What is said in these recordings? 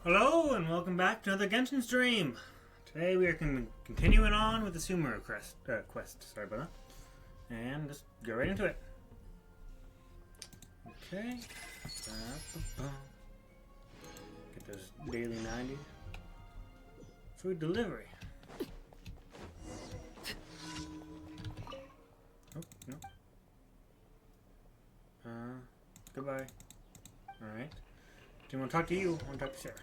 Hello and welcome back to another Genshin stream. Today we are continuing on with the Sumer quest. Sorry about that. And just go right into it. Okay. Get those daily 90. Food delivery. Oh, no. Goodbye. Alright. Do you want to talk to you? I want to talk to Sarah.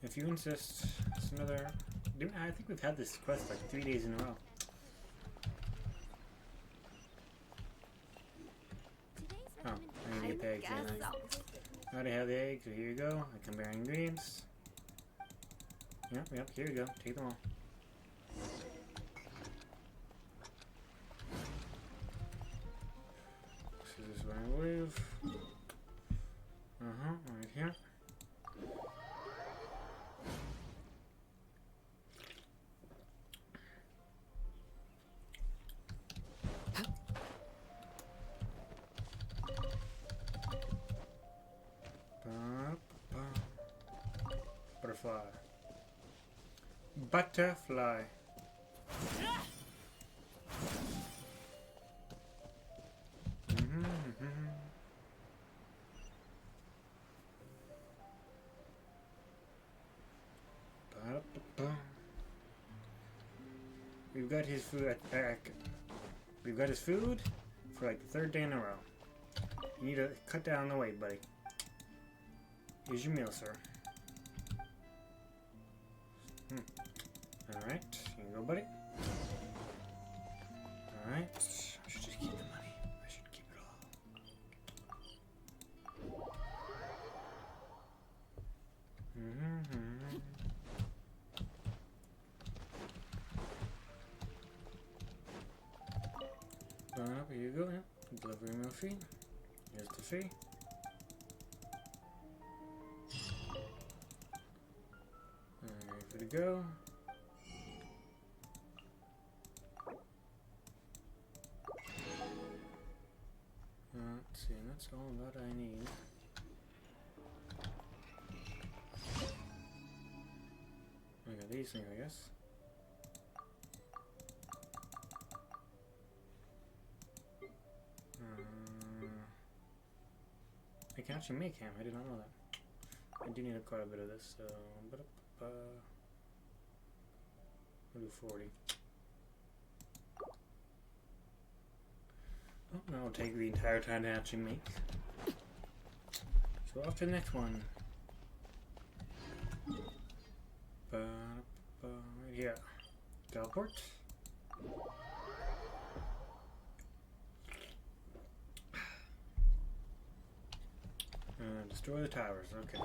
If you insist, it's another. I think we've had this quest like 3 days in a row. Oh, I need to get the eggs. I already have the eggs, so here you go. I can bear ingredients. Yep, here you go. Take them all. This is what I believe. Right here. Butterfly. Butterfly. We've got his food. We've got his food for like the third day in a row. You need to cut down the weight, buddy. Here's your meal, sir. Alright, here you go, buddy. Alright, I should just keep the money. I should keep it all. Here you go, yeah. Delivery meal fee. Here's the fee. Ready to go. Let's see, that's all that I need. I got these things, I guess. I can actually make ham. I did not know that. I do need quite a bit of this, so we'll do 40. Oh, now it'll take the entire time to actually make. So off to the next one. Right here. Teleport. Destroy the towers, okay.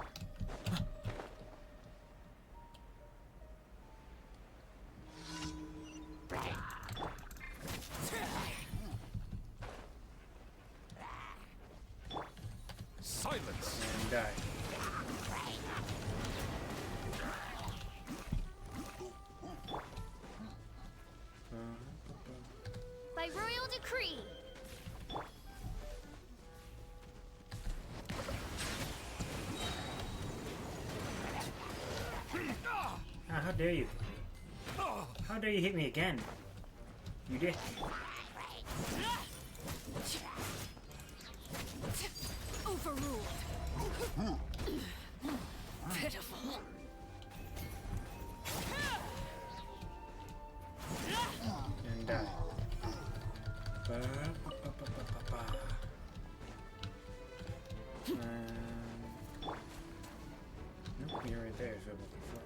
Silence! And die. By royal decree! How dare you? How dare you hit me again? You did. Overruled. Pitiful. And die. Nope, you're right there, so I'm looking for.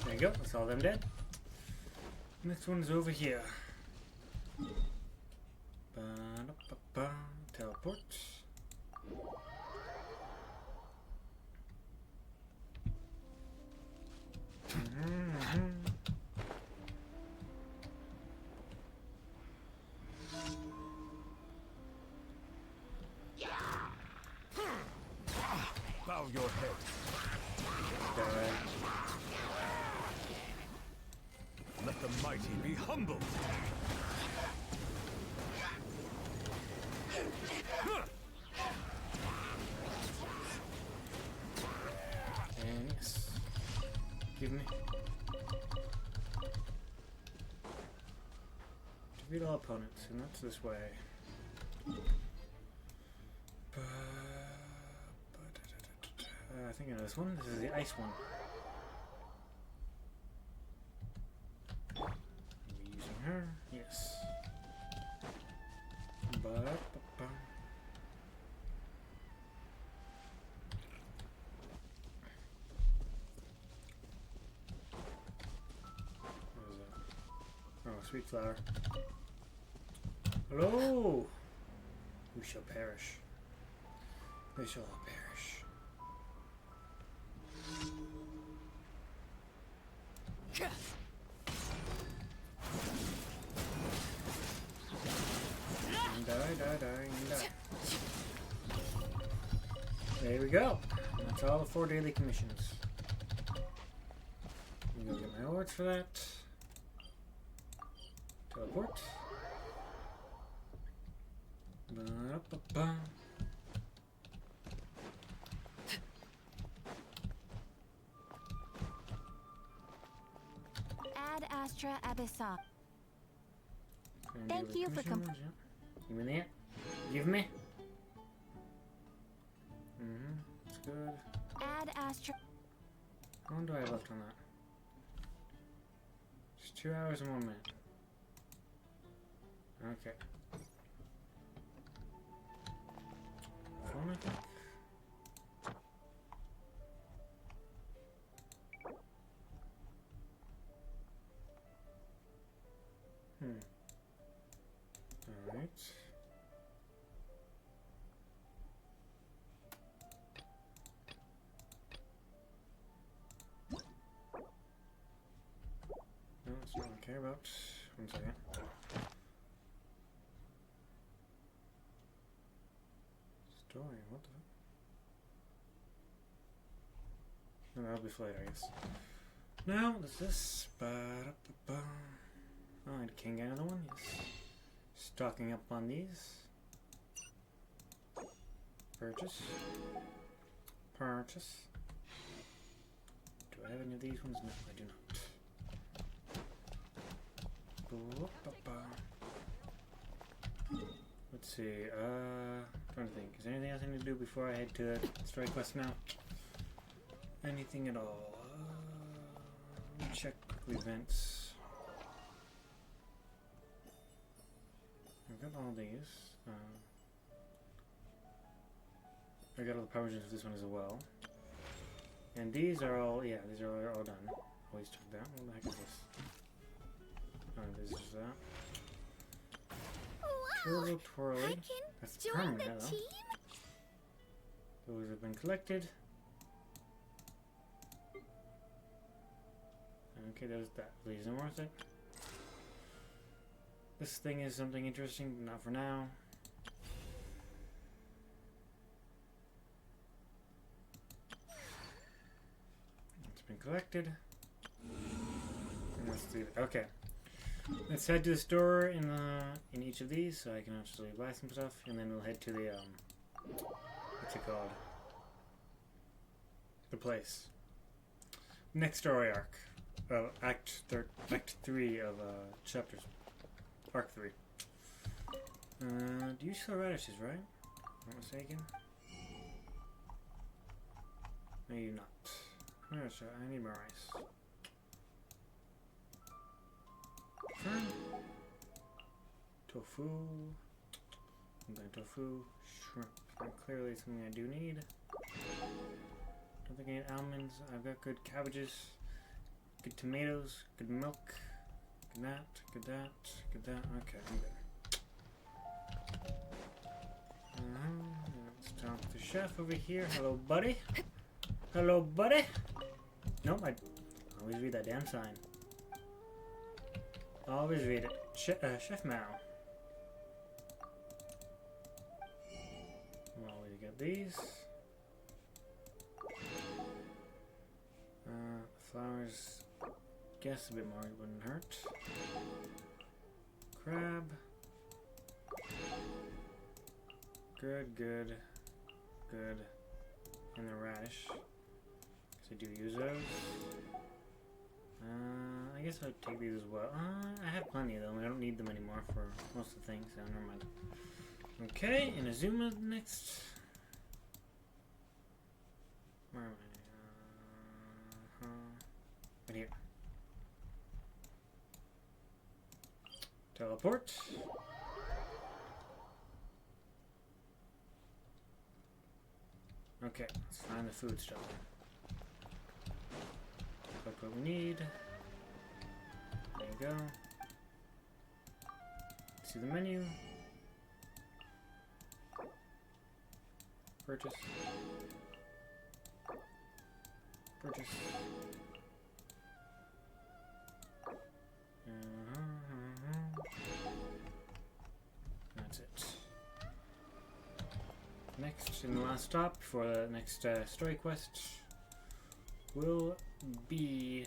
There you go, that's all them dead. Next one's over here. Teleport. Die. Let the mighty be humbled. And yes. Give me. Defeat all opponents, and that's this way. I think I know this one. This is the ice one. Are we using her? Yes. Ba-da-ba-ba. What is that? Oh, sweet flower. Hello! We shall perish. They shall all perish. And die. There we go. That's all the 4 daily commissions. I'm gonna get my awards for that. Teleport. Ba-da-ba-ba. Ad Astra Abyssa. And Thank daily you for commissions, yeah. Give me that. Give me. That's good. Ad Astra. How long do I have left on that? Just 2 hours and 1 minute. Okay. Phone, I think? Alright. No, that's not what I care about. 1 second. Story, what the fuck? No, that'll be later, I guess. Now, what's this? Ba-da-ba-ba. Oh, I can't get another one, yes. Stocking up on these. Purchase. Purchase. Do I have any of these ones? No, I do not. Ba-ba-ba. Let's see, trying to think. Is there anything else I need to do before I head to the strike quest now? Anything at all? Let me check quickly events. I've got all these. I got all the power gens for this one as well. And these are all, yeah, these are all done. Always took that. What the heck is this? Oh, this is that. Turbo Twirly. That's permanent, though. Those have been collected. Okay, there's that. Please, isn't worth it. This thing is something interesting, but not for now. It's been collected. And let's do it. Okay. Let's head to the store in each of these, so I can actually buy some stuff, and then we'll head to the what's it called? The place. Next story arc. Act 3 of chapters. Arc 3. Do you sell radishes, right? If I'm not mistaken. Maybe not. I need more rice. Fern. Tofu. I'm going tofu. Shrimp. Clearly something I do need. Don't think I need almonds. I've got good cabbages. Good tomatoes. Good milk. Good that. Good that. Good that. Okay, I'm good. Let's talk to the chef over here. Hello, buddy. Hello, buddy. Nope, I always read that damn sign. Always read it. Chef Mao. We'll always get these. Guess a bit more wouldn't hurt. Crab. Good, good, good. And the radish. Because I do use those. I guess I'll take these as well. I have plenty of them. I don't need them anymore for most of the things, so never mind. Okay, Inazuma next. Where am I? Right here. Teleport. Okay, let's find the food stuff. Click what we need. There you go. See the menu. Purchase. Purchase. That's it. Next and the last stop before the next story quest will be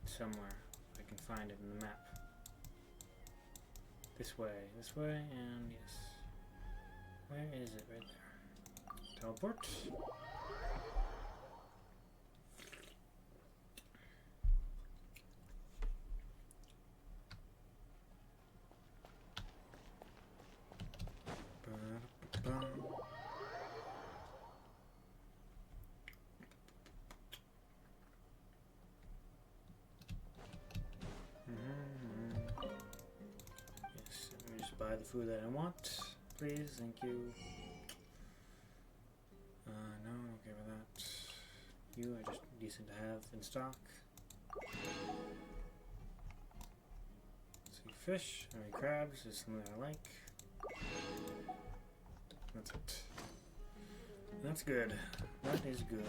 somewhere. I can find it in the map. This way, and yes. Where is it? Right there. Teleport. Yes, let me just buy the food that I want, please. Thank you. No, okay with that. You are just decent to have in stock. See, fish, and crabs is something I like. That's it. That's good. That is good.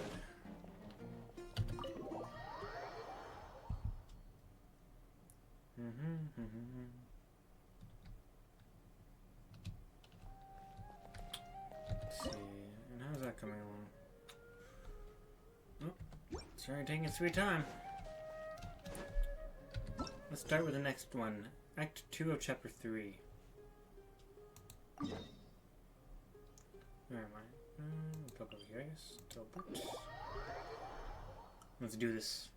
Let's see. And how's that coming along? Oh, it's already taking its sweet time. Let's start with the next one. Act 2 of Chapter 3. Where am I? Go over here, I guess. Teleport. Let's do this.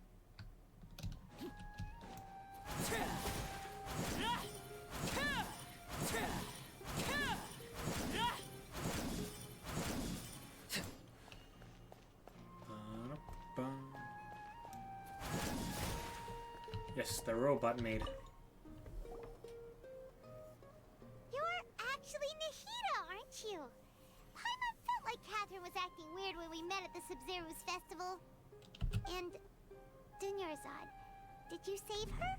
Yes, the robot maid. You're actually Nahida, aren't you? Paimon felt like Catherine was acting weird when we met at the Sub-Zero's festival. And Dunyarzad, did you save her?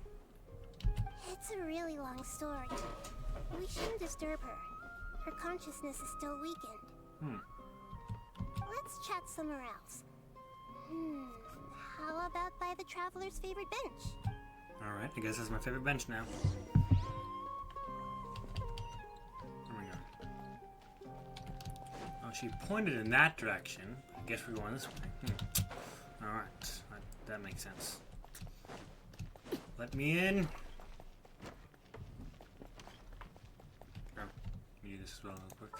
It's a really long story. We shouldn't disturb her. Her consciousness is still weakened. Let's chat somewhere else. How about by the Traveler's favorite bench? Alright, I guess that's my favorite bench now. Oh my god. Oh, she pointed in that direction. I guess we're going this way. Alright, that makes sense. Let me in. Oh, let me do this as well real quick.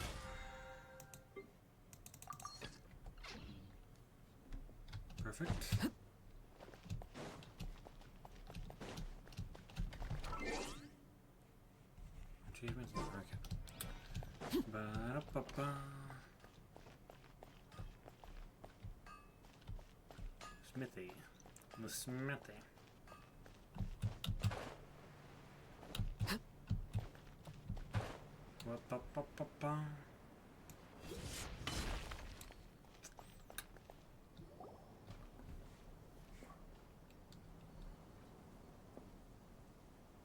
Perfect. Achievements? Okay. Ba-da-ba-ba. Smithy. The Smithy. Ba-ba-ba-ba-ba.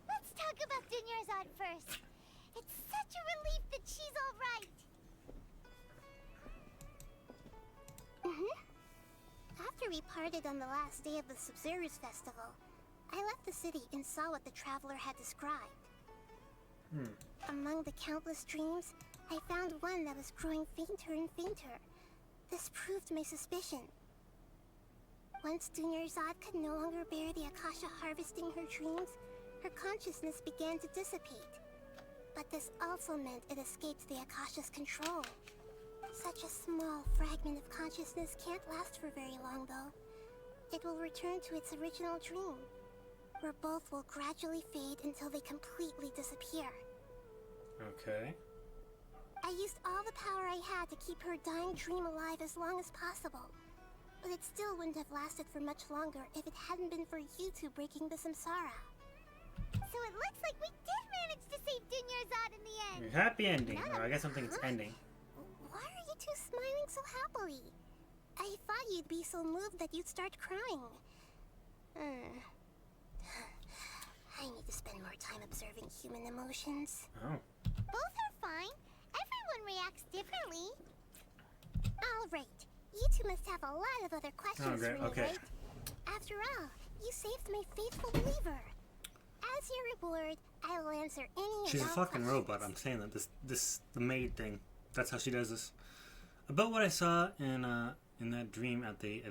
Let's talk about Dunyarzad first. It's such a relief that she's all right. After we parted on the last day of the Sub-Zero's festival, I left the city and saw what the Traveler had described. Among the countless dreams, I found one that was growing fainter and fainter. This proved my suspicion. Once Dunyarzad could no longer bear the Akasha harvesting her dreams, her consciousness began to dissipate. But this also meant it escaped the Akasha's control. Such a small fragment of consciousness can't last for very long, though. It will return to its original dream, where both will gradually fade until they completely disappear. Okay. I used all the power I had to keep her dying dream alive as long as possible. But it still wouldn't have lasted for much longer if it hadn't been for you two breaking the samsara. So it looks like we did manage to save Dunyarzad in the end. Happy ending. Or I guess I'm thinking it's ending. Why are you two smiling so happily? I thought you'd be so moved that you'd start crying. I need to spend more time observing human emotions. Oh. Both are fine. Everyone reacts differently. All right. You two must have a lot of other questions for me, right? After all, you saved my faithful believer. As your reward, I will answer any. She's a fucking robot. I'm saying that the maid thing. That's how she does this. About what I saw in that dream at the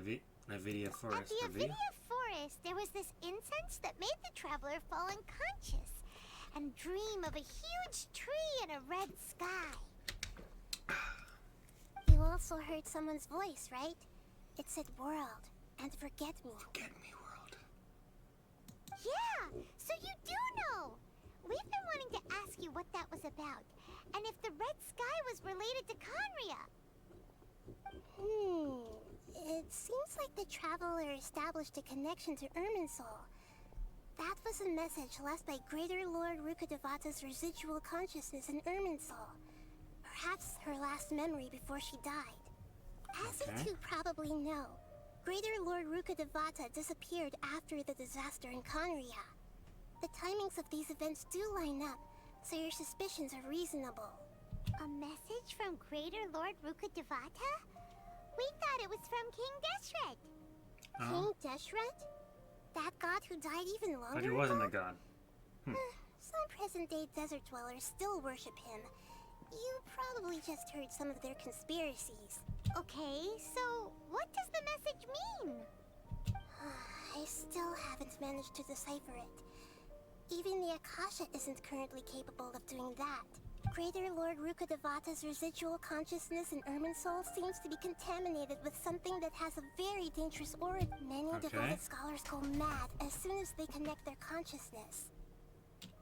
Avidia Forest. At the Avidia Forest, there was this incense that made the traveler fall unconscious and dream of a huge tree and a red sky. You also heard someone's voice, right? It said world and forget me. Forget me world. Yeah, so you do know. We've been wanting to ask you what that was about, and if the red sky was related to Conria. It seems like the traveler established a connection to Irminsul. That was a message left by Greater Lord Rukkhadevata's residual consciousness in Irminsul. Perhaps her last memory before she died. As you two probably know, Greater Lord Rukkhadevata disappeared after the disaster in Conria. The timings of these events do line up, so your suspicions are reasonable. A message from Greater Lord Rukkhadevata? We thought it was from King Deshret. King Deshret? That god who died even longer But he wasn't a god. Some present-day desert dwellers still worship him. You probably just heard some of their conspiracies. Okay, so what does the message mean? I still haven't managed to decipher it. Even the Akasha isn't currently capable of doing that. Greater Lord Rukkhadevata's residual consciousness in Irminsul seems to be contaminated with something that has a very dangerous aura. Many devoted scholars go mad as soon as they connect their consciousness.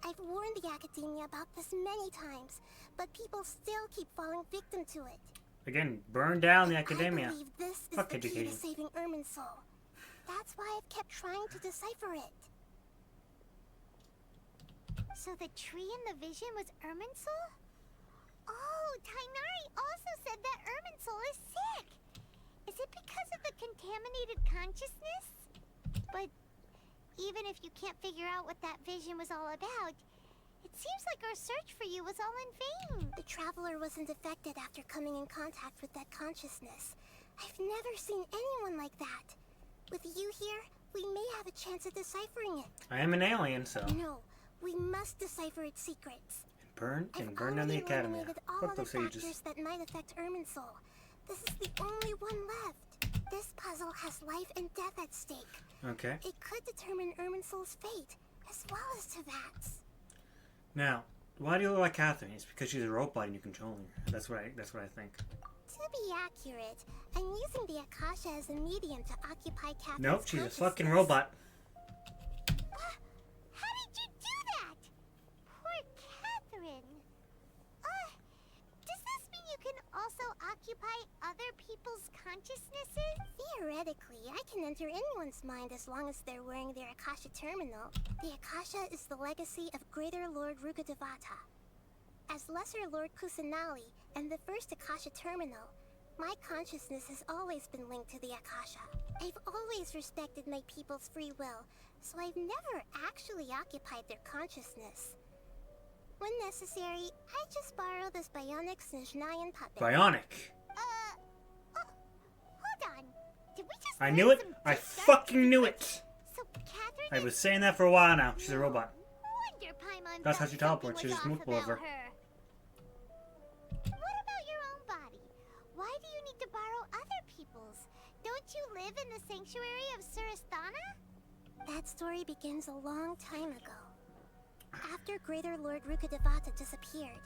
I've warned the academia about this many times, but people still keep falling victim to it. Again, burn down the academia. I believe this is Fuck the key education. to saving Irminsul. That's why I've kept trying to decipher it. So the tree in the vision was Irminsul? Oh, Tainari also said that Irminsul is sick. Is it because of the contaminated consciousness? But even if you can't figure out what that vision was all about, it seems like our search for you was all in vain. The traveler wasn't affected after coming in contact with that consciousness. I've never seen anyone like that. With you here, we may have a chance at deciphering it. I am an alien, so. No, we must decipher its secrets. Burn down the academia. All Fuck other those sages. factors that might affect Irminsul. This is the only one left. This puzzle has life and death at stake. Okay. It could determine Irminsul's fate, as well as Tevat's. Now, why do you look like Catherine? It's because she's a robot and you control her. That's what I think. To be accurate, I'm using the Akasha as a medium to occupy Catherine's Nope, she's a consciousness. fucking robot. How did you do that? Poor Catherine. Does this mean you can also occupy other people's consciousnesses? Theoretically, I can enter anyone's mind as long as they're wearing their Akasha terminal. The Akasha is the legacy of Greater Lord Rukkhadevata. As Lesser Lord Kusanali and the first Akasha terminal, my consciousness has always been linked to the Akasha. I've always respected my people's free will, so I've never actually occupied their consciousness. When necessary, I just borrow this bionic Snezhnayan puppet. Bionic. Hold on. Did we just I learn knew it. some I dirt? fucking knew it. So Catherine I was saying that for a while now. She's a robot. Wonder Paimon That's how thought she something teleports. She was just off moved over. about her. What about your own body? Why do you need to borrow other people's? Don't you live live in the sanctuary of Surasthana? That story begins a long time ago. After Greater Lord Rukkhadevata disappeared,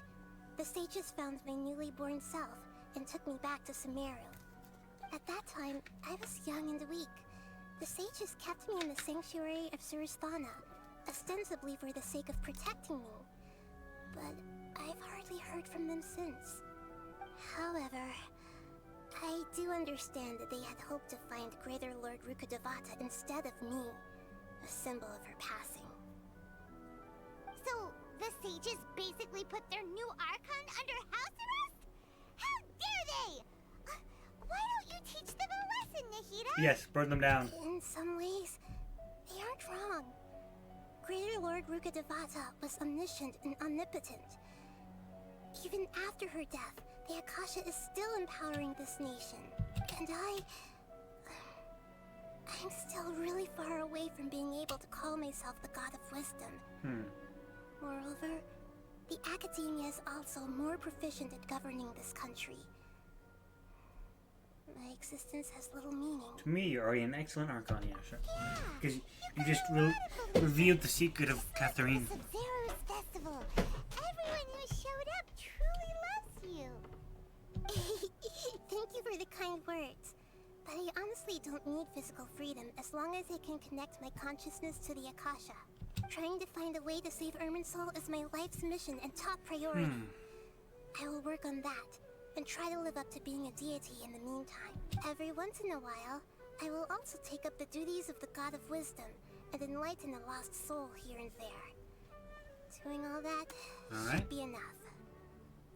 the sages found my newly born self and took me back to Sumeru. At that time, I was young and weak. The sages kept me in the sanctuary of Surasthana, ostensibly for the sake of protecting me. But I've hardly heard from them since. However, I do understand that they had hoped to find Greater Lord Rukkhadevata instead of me, a symbol of her passing. So, the sages basically put their new Archon under house arrest? How dare they! Why don't you teach them a lesson, Nahida? Yes, burn them down. In some ways, they aren't wrong. Greater Lord Rukkhadevata was omniscient and omnipotent. Even after her death, the Akasha is still empowering this nation. And I'm still really far away from being able to call myself the God of Wisdom. Moreover, the Academia is also more proficient at governing this country. My existence has little meaning. To me, you're already an excellent Archon, yeah, sure. Yeah, Because you just revealed the secret of Catherine. Sub-Zero's festival. Everyone who showed up truly loves you. Thank you for the kind words. But I honestly don't need physical freedom as long as I can connect my consciousness to the Akasha. Trying to find a way to save Irminsul is my life's mission and top priority. I will work on that, and try to live up to being a deity in the meantime. Every once in a while, I will also take up the duties of the God of Wisdom and enlighten a lost soul here and there. Doing all that should be enough.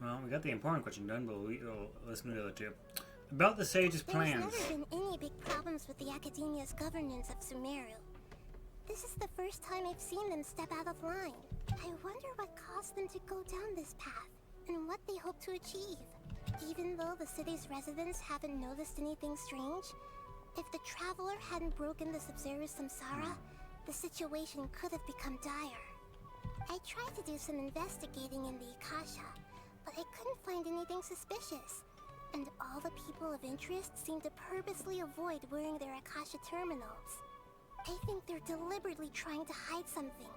Well, we got the important question done, but we'll listen to the other two. About the sage's plans. There's never been any big problems with the Academia's governance of Sumeru. This is the first time I've seen them step out of line. I wonder what caused them to go down this path, and what they hope to achieve. Even though the city's residents haven't noticed anything strange, if the Traveler hadn't broken the Sub-Zero Samsara, the situation could have become dire. I tried to do some investigating in the Akasha, but I couldn't find anything suspicious. And all the people of interest seem to purposely avoid wearing their Akasha terminals. I think they're deliberately trying to hide something.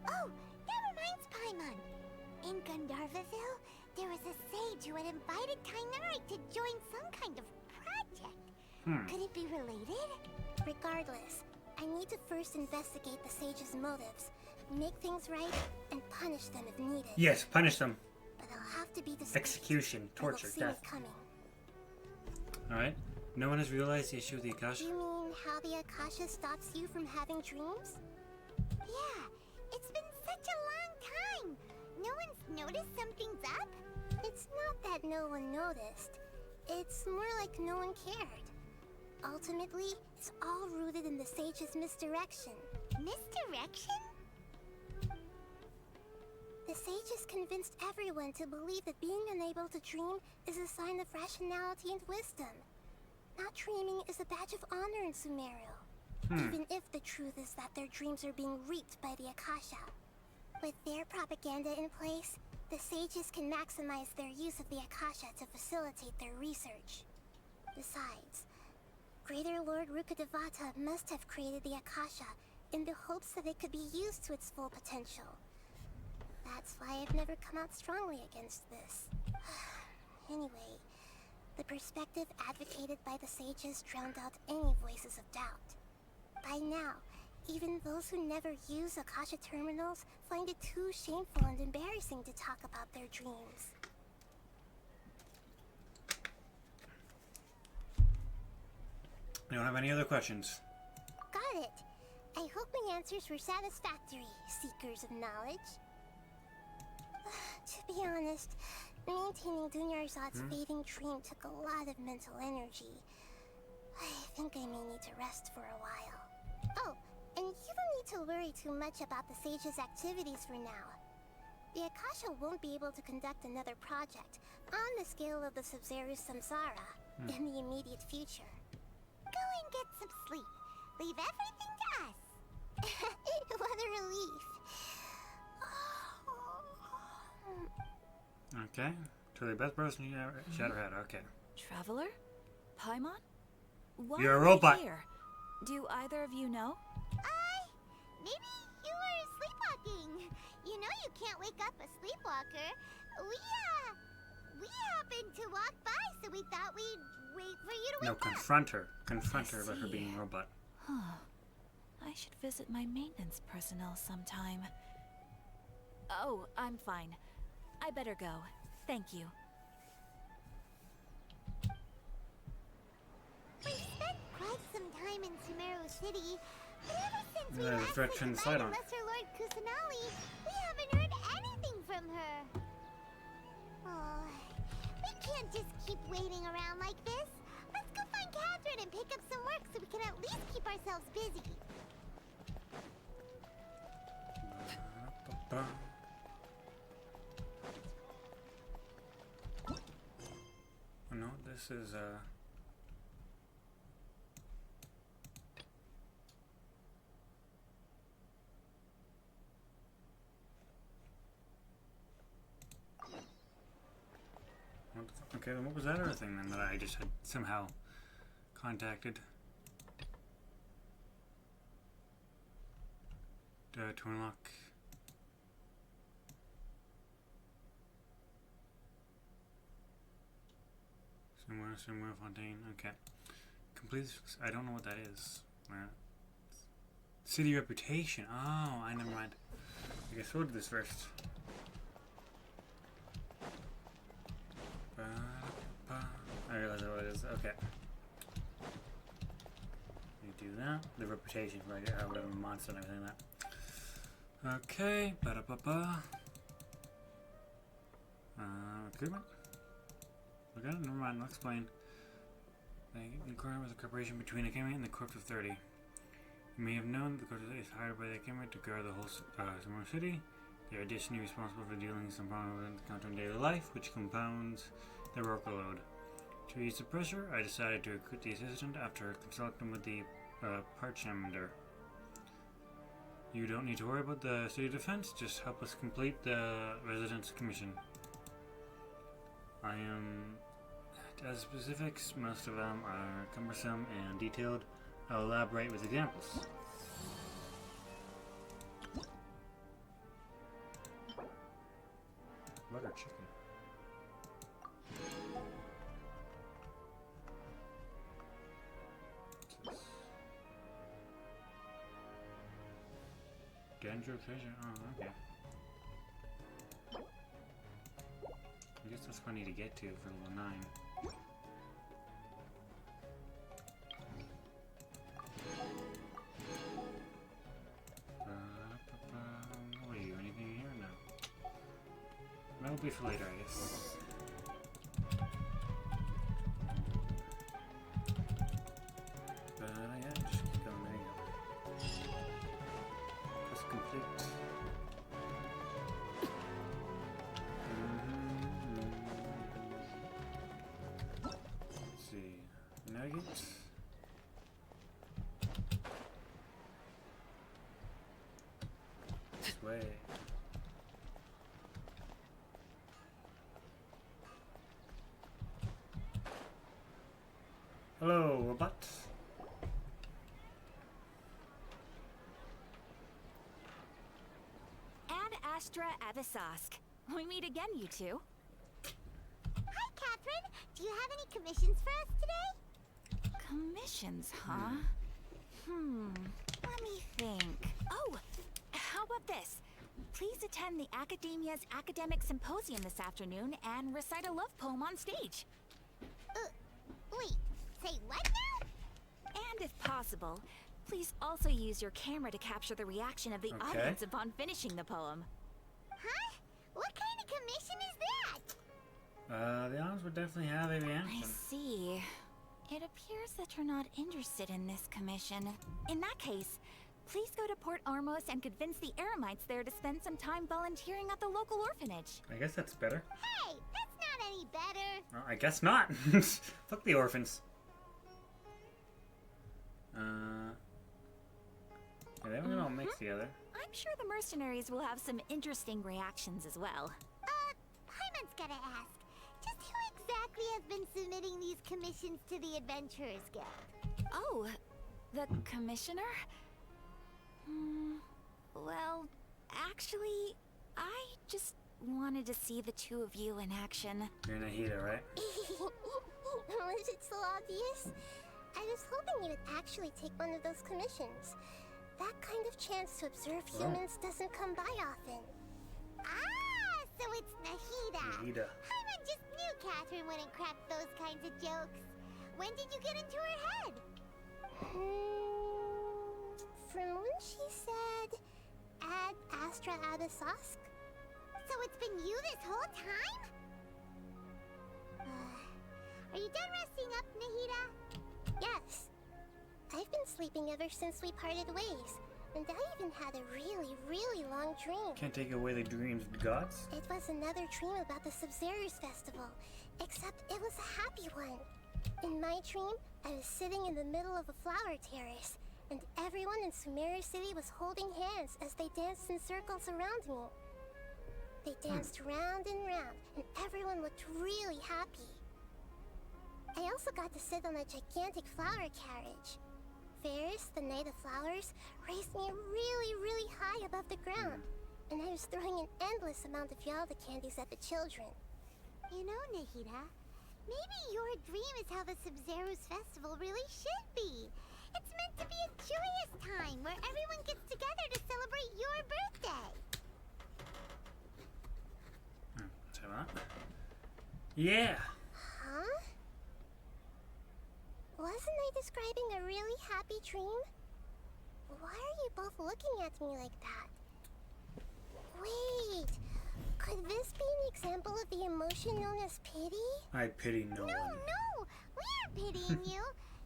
Oh, that reminds Paimon. In Gandharvaville, there was a sage who had invited Kainari to join some kind of project. Could it be related? Regardless, I need to first investigate the sage's motives, make things right, and punish them if needed. Yes, punish them. But I'll have to be discreet. Execution, torture, death. Alright. No one has realized the issue with the Akasha? You mean how the Akasha stops you from having dreams? Yeah, it's been such a long time. No one's noticed something's up? It's not that no one noticed. It's more like no one cared. Ultimately, it's all rooted in the sage's misdirection. Misdirection? The sages convinced everyone to believe that being unable to dream is a sign of rationality and wisdom. Not dreaming is a badge of honor in Sumeru. Even if the truth is that their dreams are being reaped by the Akasha. With their propaganda in place, the sages can maximize their use of the Akasha to facilitate their research. Besides, Greater Lord Rukkhadevata must have created the Akasha in the hopes that it could be used to its full potential. That's why I've never come out strongly against this. Anyway, the perspective advocated by the sages drowned out any voices of doubt. By now, even those who never use Akasha terminals find it too shameful and embarrassing to talk about their dreams. You don't have any other questions? Got it. I hope my answers were satisfactory, seekers of knowledge. To be honest, maintaining Dunyarzad's fading dream took a lot of mental energy. I think I may need to rest for a while. Oh, and you don't need to worry too much about the sage's activities for now. The Akasha won't be able to conduct another project on the scale of the Sub-Zero Samsara in the immediate future. Go and get some sleep. Leave everything to us. What a relief. Okay. To the best person you ever Shatterhead, okay. Traveler? Paimon? Why You're a am I robot. here? Do either of you know? Maybe you were sleepwalking. You know you can't wake up a sleepwalker. We happened to walk by, so we thought we'd wait for you to No, wake up. confront her. Confront I her about her see. being a robot. Huh. I should visit my maintenance personnel sometime. Oh, I'm fine. I better go. Thank you. We spent quite some time in Sumeru City, but ever since we There's a last threat said to goodbye decide to on. Lesser Lord Kusanali, we haven't heard anything from her. Oh, we can't just keep waiting around like this. Let's go find Catherine and pick up some work so we can at least keep ourselves busy. Oh, no, this is okay, then what was that other thing then that I just had somehow contacted? To unlock. Somewhere Fontaine. Okay. Complete. I don't know what that is. City reputation. Oh, I never mind. I guess we'll do this first. I realize what it is. Okay. You do that. The reputation, right? Whatever monster and everything like that. Okay. Ba-da-ba-ba. Recruitment. Okay, never mind. I'll explain. The Inquiry was a cooperation between the Academy and the Corps of 30. You may have known that the Corps of 30 is hired by the Academy to guard the whole Summer City. They are additionally responsible for dealing with some problems encountered in daily life, which compounds their workload. To ease the pressure, I decided to recruit the assistant after consulting with the Parchamander. You don't need to worry about the city defense, just help us complete the residence commission. I am as specifics, most of them are cumbersome and detailed. I'll elaborate with examples. Butter chicken. Dendro treasure? Oh, okay. I guess that's funny to get to for level 9. What are you? Anything here? No. That'll be for later, I guess. Yeah, just keep going. There you go. That's complete. Let's see. Nuggets. This way. Hello, robot. Ad Astra Avisask. We meet again, you two. Hi, Catherine. Do you have any commissions for us today? Commissions, huh? Let me think. Oh, how about this? Please attend the Academia's Academic Symposium this afternoon and recite a love poem on stage. Wait, say what now? And if possible, please also use your camera to capture the reaction of the Okay. audience upon finishing the poem. Huh? What kind of commission is that? The arms would definitely have a I reaction. see. It appears that you're not interested in this commission. In that case, please go to Port Armos and convince the Eremites there to spend some time volunteering at the local orphanage. I guess that's better. Hey, that's not any better. Well, I guess not. Fuck the orphans. Yeah, they were all mixed together. I'm sure the mercenaries will have some interesting reactions as well. Paimon's gotta ask. Just who exactly has been submitting these commissions to the Adventurers Guild? Oh, the commissioner? Well, actually, I just wanted to see the two of you in action. You're Nahida, right? Was it so obvious? I was hoping you would actually take one of those commissions. That kind of chance to observe humans doesn't come by often. Ah, so it's Nahida. Nahida. I just knew Catherine wouldn't crack those kinds of jokes. When did you get into her head? From when she said, Ad Astra Abyssosque? So it's been you this whole time? Are you done resting up, Nahida? Yes. I've been sleeping ever since we parted ways. And I even had a really, really long dream. Can't take away the dreams of the gods? It was another dream about the Sub-Zero's festival. Except it was a happy one. In my dream, I was sitting in the middle of a flower terrace. And everyone in Sumeru City was holding hands as they danced in circles around me. They danced round and round, and everyone looked really happy. I also got to sit on a gigantic flower carriage. Ferris, the Knight of Flowers, raised me really, really high above the ground, and I was throwing an endless amount of Yalda candies at the children. You know, Nahida, maybe your dream is how the Sub-Zero's festival really should be. It's meant to be a joyous time where everyone gets together to celebrate your birthday. Say that. Yeah. Huh? Wasn't I describing a really happy dream? Why are you both looking at me like that? Wait, could this be an example of the emotion known as pity? I pity no one. No, we aren't pitying you.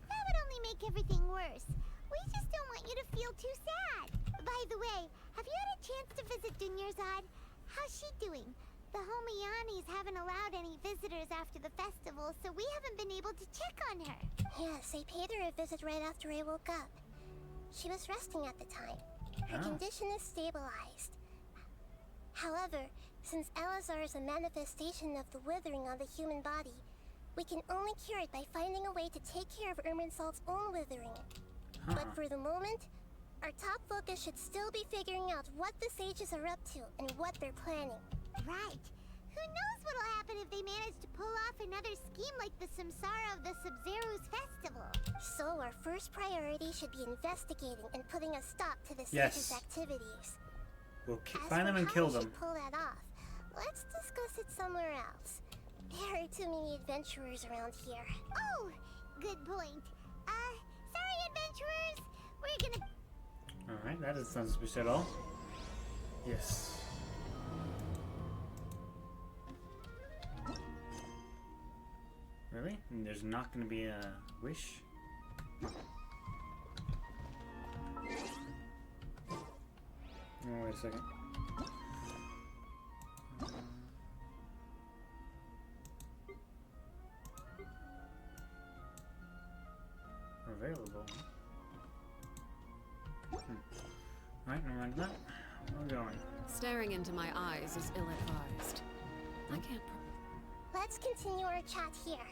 That would only make everything worse. We just don't want you to feel too sad. By the way, have you had a chance to visit Dunyarzad? How's she doing? The Homiyanis haven't allowed any visitors after the festival, so we haven't been able to check on her. Yes, I paid her a visit right after I woke up. She was resting at the time. Her condition is stabilized. However, since Elazar is a manifestation of the withering on the human body, we can only cure it by finding a way to take care of Irminsul's own withering. But for the moment, our top focus should still be figuring out what the sages are up to and what they're planning. Right. Who knows what'll happen if they manage to pull off another scheme like the Samsara of the Sub-Zero's festival. So our first priority should be investigating and putting a stop to the sages' activities. We'll find them and kill them. Pull that off. Let's discuss it somewhere else. There are too many adventurers around here. Oh, good point. Sorry, adventurers. We're gonna... Alright, that doesn't sound suspicious at all. Yes. Really? And there's not going to be a wish? Oh, wait a second. Available. Alright, no mind that. We're going. Staring into my eyes is ill-advised. I can't... Let's continue our chat here.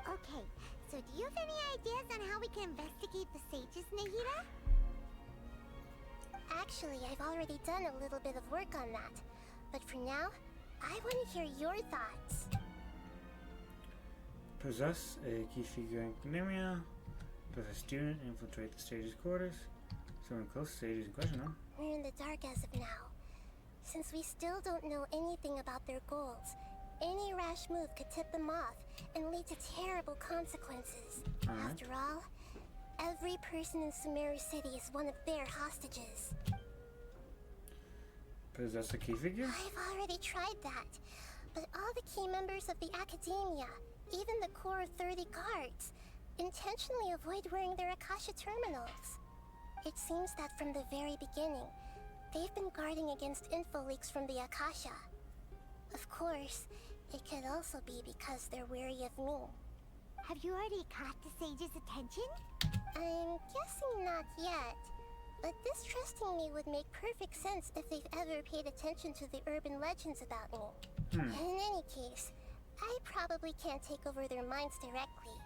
Okay, so do you have any ideas on how we can investigate the sages, Nahida? Actually, I've already done a little bit of work on that. But for now, I want to hear your thoughts. Possess a key figure in Academia. Possess a student, infiltrate the stage's quarters. Someone close to stages in question, huh? We're in the dark as of now. Since we still don't know anything about their goals, any rash move could tip them off and lead to terrible consequences. After all, every person in Sumeru City is one of their hostages. Possess a key figure? I've already tried that, but all the key members of the Academia, even the core of 30 guards, intentionally avoid wearing their Akasha terminals. It seems that from the very beginning, they've been guarding against info leaks from the Akasha. Of course, it could also be because they're wary of me. Have you already caught the sage's attention? I'm guessing not yet, but distrusting me would make perfect sense if they've ever paid attention to the urban legends about me. In any case, I probably can't take over their minds directly.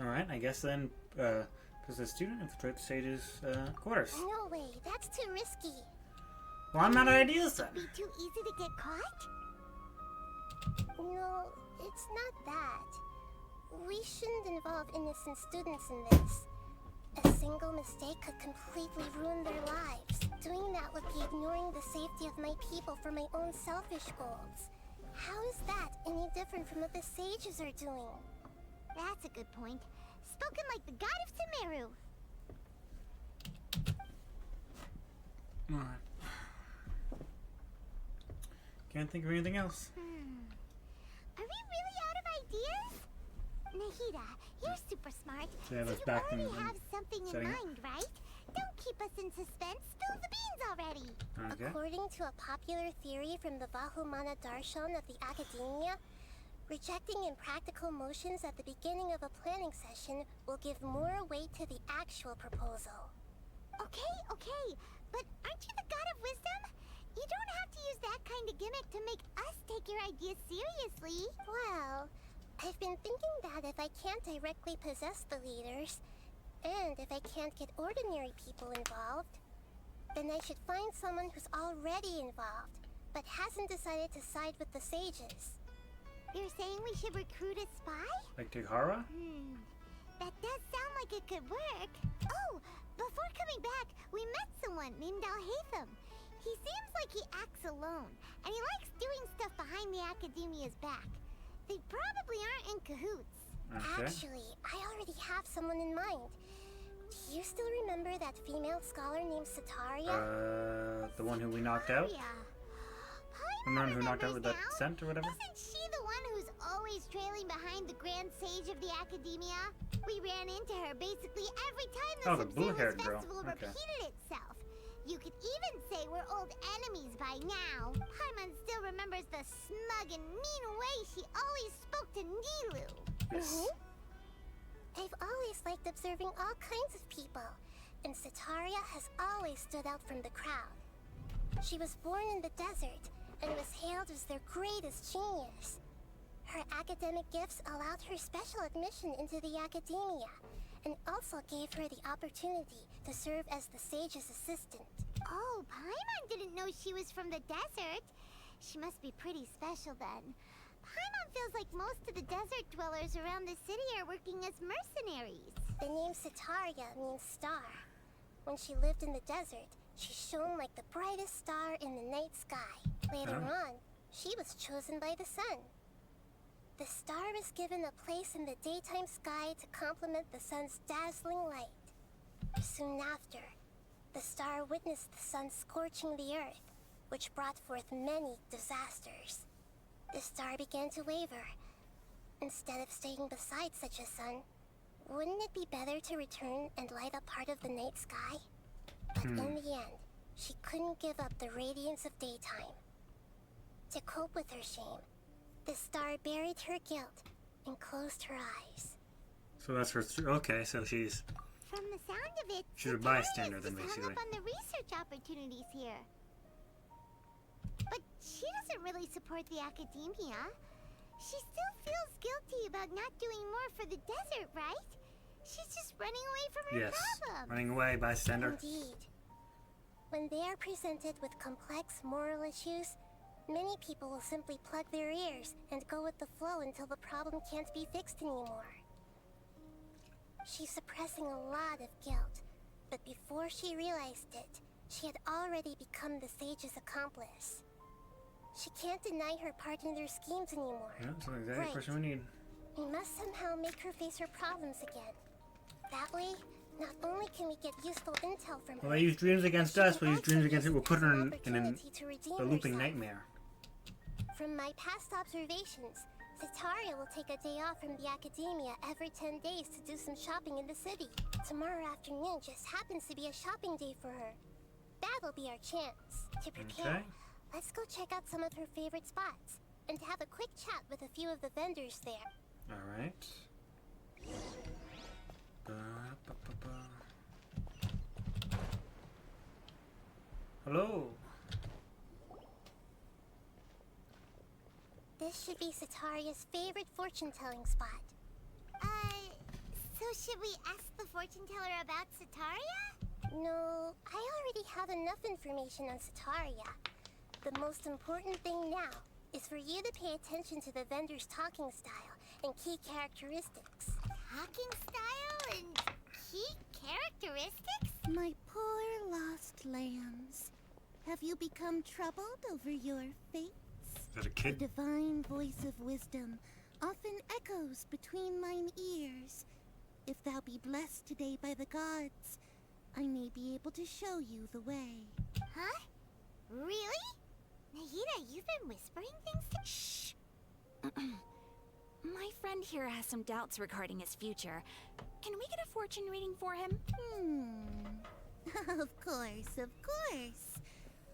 Alright, I guess then, as a student, infiltrate the sage's quarters. No way, that's too risky. Well, I'm out of ideas then. Be too easy to get caught? No, it's not that. We shouldn't involve innocent students in this. A single mistake could completely ruin their lives. Doing that would be ignoring the safety of my people for my own selfish goals. How is that any different from what the sages are doing? That's a good point. Spoken like the god of Sumeru. Alright. Can't think of anything else. Are we really out of ideas? Nahida, you're super smart. So yeah, So that's you back already in have something in setting it. mind, right? Don't keep us in suspense. Spill the beans already. Okay. According to a popular theory from the Vahumana Darshan of the Academia, rejecting impractical motions at the beginning of a planning session will give more weight to the actual proposal. Okay, but aren't you the god of wisdom? You don't have to use that kind of gimmick to make us take your ideas seriously. Well, I've been thinking that if I can't directly possess the leaders, and if I can't get ordinary people involved, then I should find someone who's already involved, but hasn't decided to side with the sages. You're saying we should recruit a spy? Like Tighara? That does sound like it could work. Oh, before coming back, we met someone named Alhaitham. He seems like he acts alone, and he likes doing stuff behind the Academia's back. They probably aren't in cahoots. Okay. Actually, I already have someone in mind. Do you still remember that female scholar named Sataria? The one who we knocked out? The one who knocked out with that scent or whatever? Isn't she the one who's always trailing behind the Grand Sage of the Academia? We ran into her basically every time the Oh, the blue-haired Sub-Zero's girl. festival Okay. repeated itself. You could even say we're old enemies by now. Paimon still remembers the smug and mean way she always spoke to Nilu. Yes. I've always liked observing all kinds of people, and Sataria has always stood out from the crowd. She was born in the desert and was hailed as their greatest genius. Her academic gifts allowed her special admission into the Academia, and also gave her the opportunity to serve as the sage's assistant. Oh, Paimon didn't know she was from the desert. She must be pretty special then. Paimon feels like most of the desert dwellers around the city are working as mercenaries. The name Sataria means star. When she lived in the desert, she shone like the brightest star in the night sky. Later on, she was chosen by the sun. The star was given a place in the daytime sky to complement the sun's dazzling light. Soon after, the star witnessed the sun scorching the earth, which brought forth many disasters. The star began to waver. Instead of staying beside such a sun, wouldn't it be better to return and light up part of the night sky? But in the end, she couldn't give up the radiance of daytime. To cope with her shame, the star buried her guilt and closed her eyes. So that's her. Okay, so she's. From the sound of it, She's a Sataria bystander then, is hung basically. up on the research opportunities here. But she doesn't really support the Academia. She still feels guilty about not doing more for the desert, right? She's just running away from her Yes. problems. Running away, bystander. Indeed. When they are presented with complex moral issues, many people will simply plug their ears and go with the flow until the problem can't be fixed anymore. She's suppressing a lot of guilt, but before she realized it, she had already become the sage's accomplice. She can't deny her part in their schemes anymore. Yeah, that's exactly the person we need. We must somehow make her face her problems again. That way, not only can we get useful intel from her, Well, they use dreams against us, we'll use dreams against it. We'll put her in opportunity to redeem a looping herself. nightmare. From my past observations, Sataria will take a day off from the Academia every 10 days to do some shopping in the city. Tomorrow afternoon just happens to be a shopping day for her. That'll be our chance. To prepare, Okay. let's go check out some of her favorite spots and have a quick chat with a few of the vendors there. Alright. Hello. This should be Sataria's favorite fortune-telling spot. should we ask the fortune teller about Sataria? No, I already have enough information on Sataria. The most important thing now is for you to pay attention to the vendor's talking style and key characteristics. Talking style and key characteristics? My poor lost lambs. Have you become troubled over your fates? Is that a The kid? divine voice of wisdom often echoes between mine ears. If thou be blessed today by the gods, I may be able to show you the way. Huh? Really? Nahida, you've been whispering things to— Shh. My friend here has some doubts regarding his future. Can we get a fortune reading for him? Of course, of course.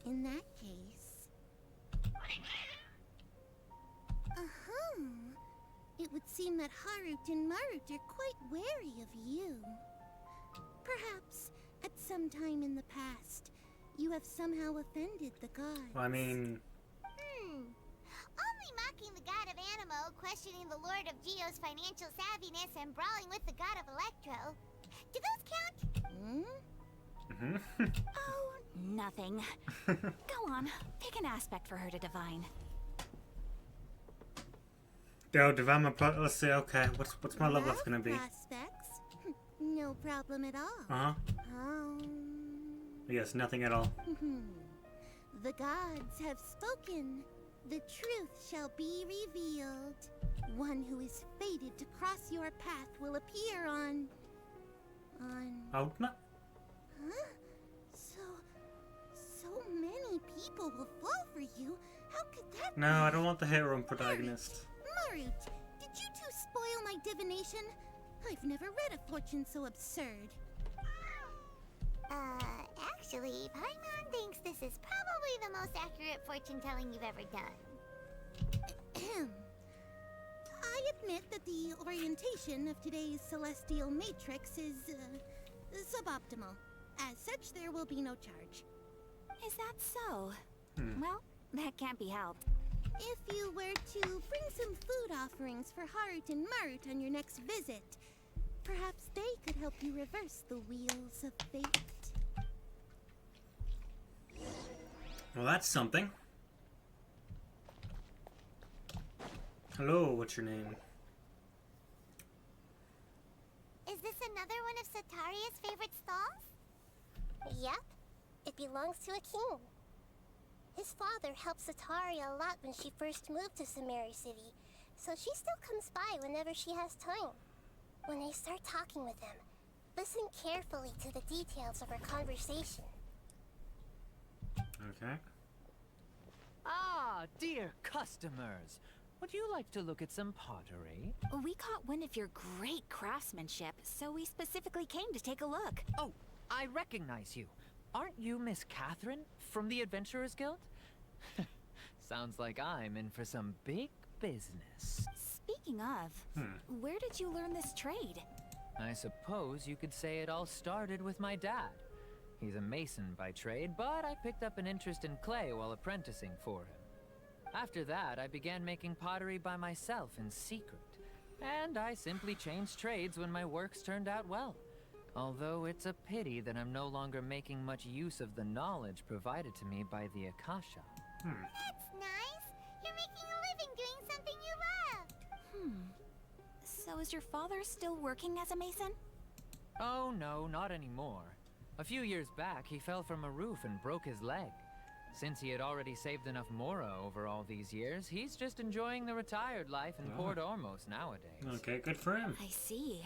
In that case... It would seem that Harut and Marut are quite wary of you. Perhaps, at some time in the past, you have somehow offended the gods. Well, I mean, Only mocking the god of Animo, questioning the lord of Geo's financial savviness, and brawling with the god of Electro. Do those count? Oh, nothing. Go on, pick an aspect for her to divine. yo, divine my plot. Let's see. Okay, what's my love life gonna be? Prospects? No problem at all. Uh huh. Yes, nothing at all. The gods have spoken. The truth shall be revealed. One who is fated to cross your path will appear on... Oh no. Huh? So many people will fall for you. How could that No, be? I don't want the hero and protagonist. Marut, did you two spoil my divination? I've never read a fortune so absurd. Actually, Paimon thinks this is probably the most accurate fortune telling you've ever done. I admit that the orientation of today's celestial matrix is suboptimal. As such, there will be no charge. Is that so? Well, that can't be helped. If you were to bring some food offerings for Harut and Marut on your next visit, perhaps they could help you reverse the wheels of fate. Well, that's something. Hello, what's your name? Is this another one of Sataria's favorite stalls? Yep. It belongs to a king. His father helped Sataria a lot when she first moved to Samari City, so she still comes by whenever she has time. When I start talking with him, listen carefully to the details of our conversation. Okay. Ah, dear customers. Would you like to look at some pottery? We caught wind of your great craftsmanship, so we specifically came to take a look. Oh, I recognize you. Aren't you Miss Catherine from the Adventurers Guild? Sounds like I'm in for some big business. Speaking of, where did you learn this trade? I suppose you could say it all started with my dad. He's a mason by trade, but I picked up an interest in clay while apprenticing for him. After that, I began making pottery by myself in secret. And I simply changed trades when my works turned out well. Although it's a pity that I'm no longer making much use of the knowledge provided to me by the Akasha. That's nice. You're making a living doing something you love. So is your father still working as a mason? Oh no, not anymore. A few years back, he fell from a roof and broke his leg. Since he had already saved enough Mora over all these years, he's just enjoying the retired life in Port Ormos nowadays. Okay, good for him. I see.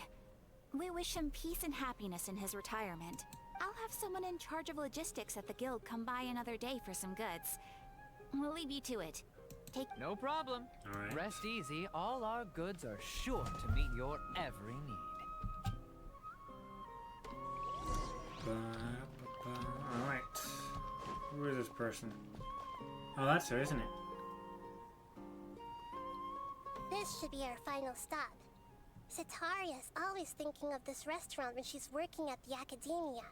We wish him peace and happiness in his retirement. I'll have someone in charge of logistics at the guild come by another day for some goods. We'll leave you to it. No problem. All right. Rest easy, all our goods are sure to meet your every need. Alright. Who is this person? Oh, that's her, isn't it? This should be our final stop. Sataria's always thinking of this restaurant when she's working at the academia.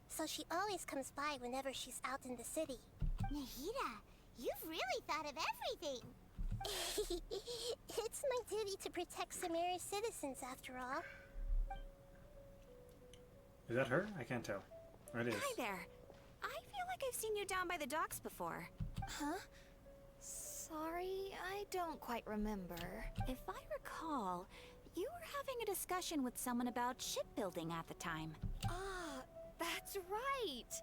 So she always comes by whenever she's out in the city. Nahida, you've really thought of everything. It's my duty to protect Samari's citizens, after all. Is that her? I can't tell. Oh, it is. Hi there. I feel like I've seen you down by the docks before. Huh? Sorry, I don't quite remember. If I recall, you were having a discussion with someone about shipbuilding at the time. Ah, that's right!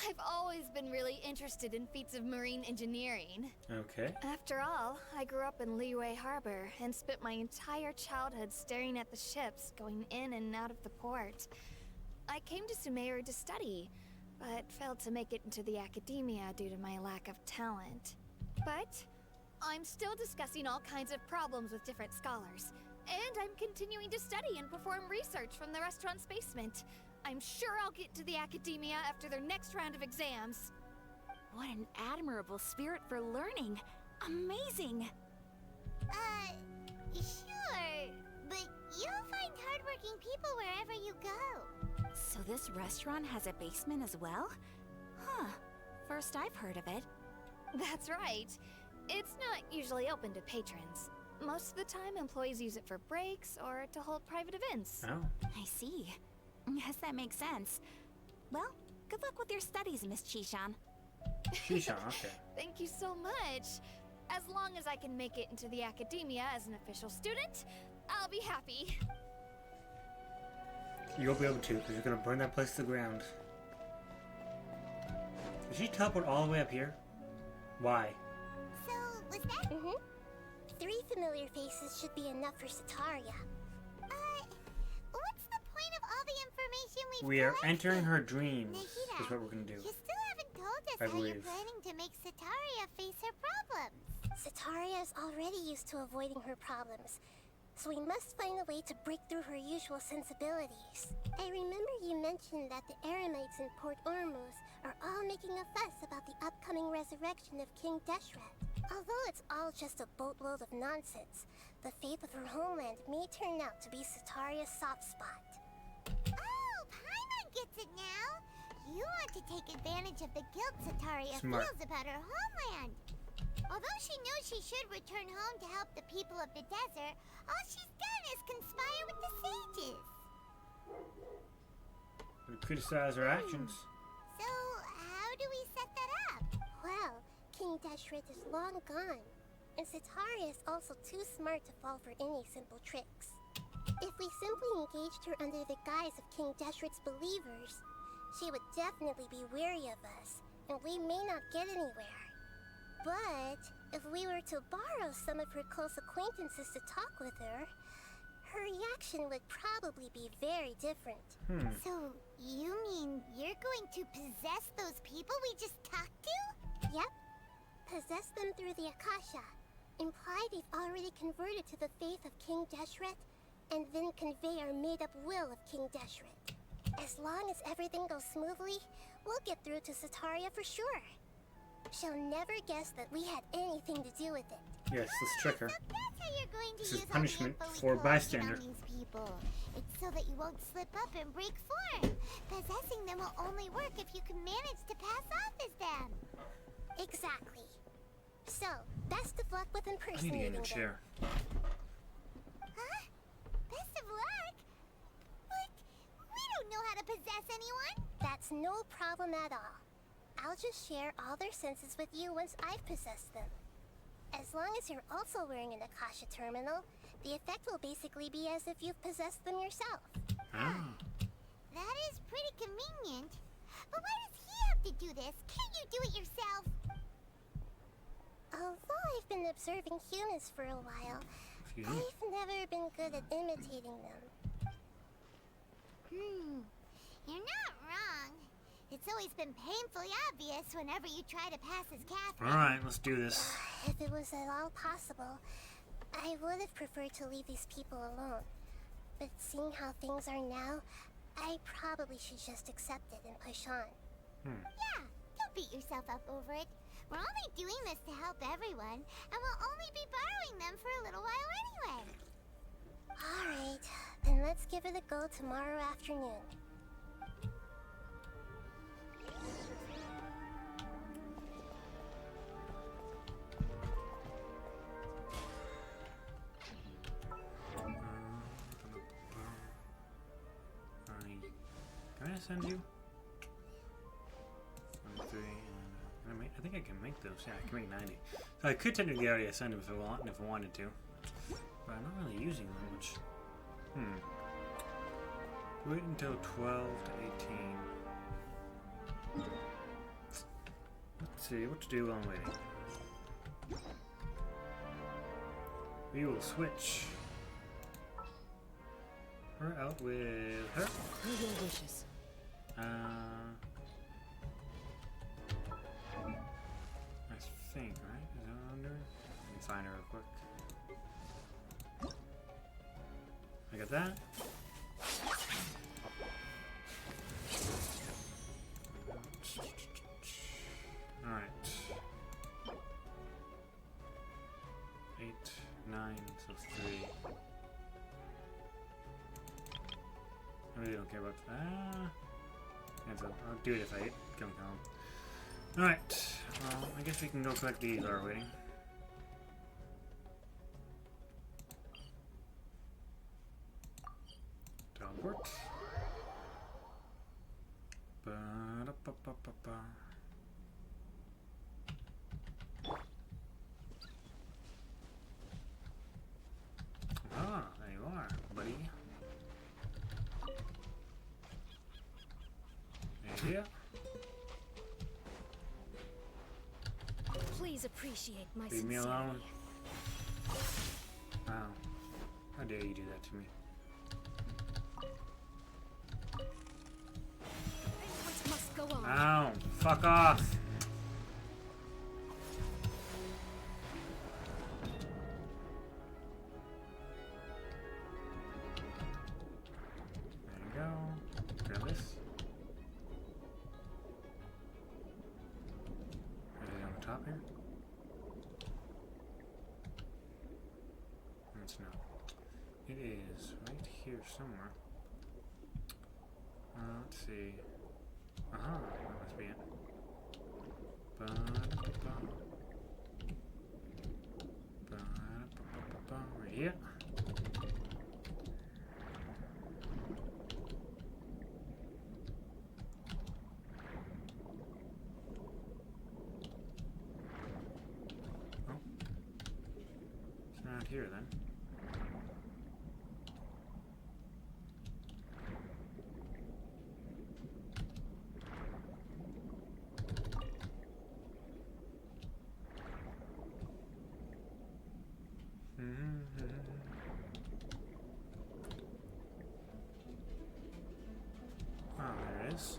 I've always been really interested in feats of marine engineering. Okay. After all, I grew up in Liyue Harbor and spent my entire childhood staring at the ships going in and out of the port. I came to Sumeru to study, but failed to make it into the academia due to my lack of talent. But I'm still discussing all kinds of problems with different scholars, and I'm continuing to study and perform research from the restaurant's basement. I'm sure I'll get to the academia after their next round of exams. What an admirable spirit for learning. Amazing. Sure, but you'll find hardworking people wherever you go. So this restaurant has a basement as well? Huh. First I've heard of it. That's right. It's not usually open to patrons. Most of the time, employees use it for breaks or to hold private events. Oh. I see. Yes, that makes sense. Well, good luck with your studies, Miss Chishan. Shisha, okay. Thank you so much. As long as I can make it into the academia as an official student, I'll be happy. You'll be able to, because you're gonna burn that place to the ground. Did she teleport all the way up here? Why? So, was that? Mm-hmm. 3 familiar faces should be enough for Sataria. What's the point of all the information we've We are collected? entering her dreams, Nahida, is what we're gonna do. You still haven't told us I how you're believe. planning to make Sataria face her problems. Sataria is already used to avoiding her problems, so we must find a way to break through her usual sensibilities. I remember you mentioned that the Eremites in Port Ormuz are all making a fuss about the upcoming resurrection of King Deshret. Although it's all just a boatload of nonsense, the fate of her homeland may turn out to be Sataria's soft spot. Oh, Paimon gets it now. You want to take advantage of the guilt Sataria Smart. feels about her homeland. Although she knew she should return home to help the people of the desert, all she's done is conspire with the sages. We criticize her actions. So, how do we set that up? Well, King Deshret is long gone, and Sataria is also too smart to fall for any simple tricks. If we simply engaged her under the guise of King Deshret's believers, she would definitely be weary of us, and we may not get anywhere. But if we were to borrow some of her close acquaintances to talk with her, her reaction would probably be very different. So, you mean you're going to possess those people we just talked to? Yep. Possess them through the Akasha. Imply they've already converted to the faith of King Deshret, and then convey our made-up will of King Deshret. As long as everything goes smoothly, we'll get through to Sataria for sure. She'll never guess that we had anything to do with it. Yes, let's trick her. So that's how you're going to This use is all punishment the info we for collected bystander. on these people. It's so that you won't slip up and break form. Possessing them will only work if you can manage to pass off as them. Exactly. So, best of luck with I need to impersonating get in a them. chair. Huh? Best of luck? But we don't know how to possess anyone. That's no problem at all. I'll just share all their senses with you once I've possessed them. As long as you're also wearing an Akasha terminal, the effect will basically be as if you've possessed them yourself. Ah. That is pretty convenient. But why does he have to do this? Can't you do it yourself? Although I've been observing humans for a while, Excuse me. I've never been good at imitating them. You're not wrong. It's always been painfully obvious whenever you try to pass as Catherine. Alright, let's do this. If it was at all possible, I would have preferred to leave these people alone. But seeing how things are now, I probably should just accept it and push on. Yeah, don't beat yourself up over it. We're only doing this to help everyone, and we'll only be borrowing them for a little while anyway. Alright, then let's give it a go tomorrow afternoon. Can I ascend you? 43, and I think I can make those. Yeah, I can make 90. So I could technically already ascend them if I wanted to. But I'm not really using them much. Wait until 12 to 18. Let's see what to do while I'm waiting. We will switch her out with her. Who your wishes? I think, right? Is that under? Let me find her real quick. I got that. Alright. 8, 9, so 3. I really don't care about that. I'll do it if I come home. Alright. Well, I guess we can go collect these while we're waiting. Teleport. Ba-da-ba-ba-ba-ba. Ah, there you are, buddy. Yeah. Please appreciate my Leave me sincerity. alone. Wow. How dare you do that to me? What must go on? Ow! Fuck off! There you go. Grab this. Is it on the top here? It's not. It is right here somewhere. Let's see. Aha, that must be it. Ba-da-ba-ba. Ba-da-ba-ba-ba. Right here. Oh. It's around here then. Ah, there it is.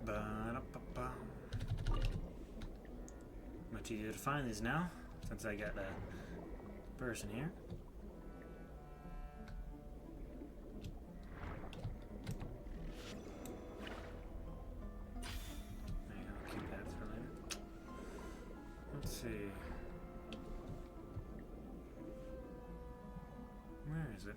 Ba-da-ba-ba. Much easier to find these now, since I got a person here. I'll keep that for later. Let's see. Where is it?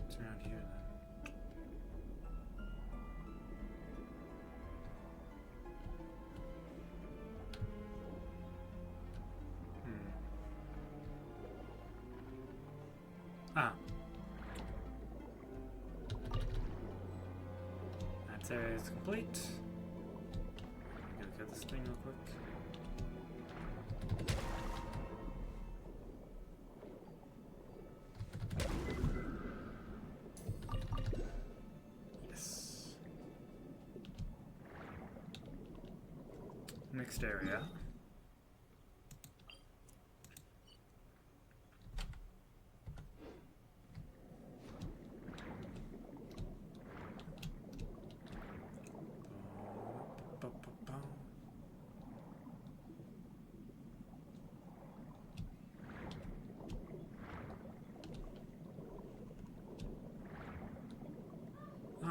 It's around here then. Ah. That area is complete. Gotta get this thing real quick. Yes. Next area.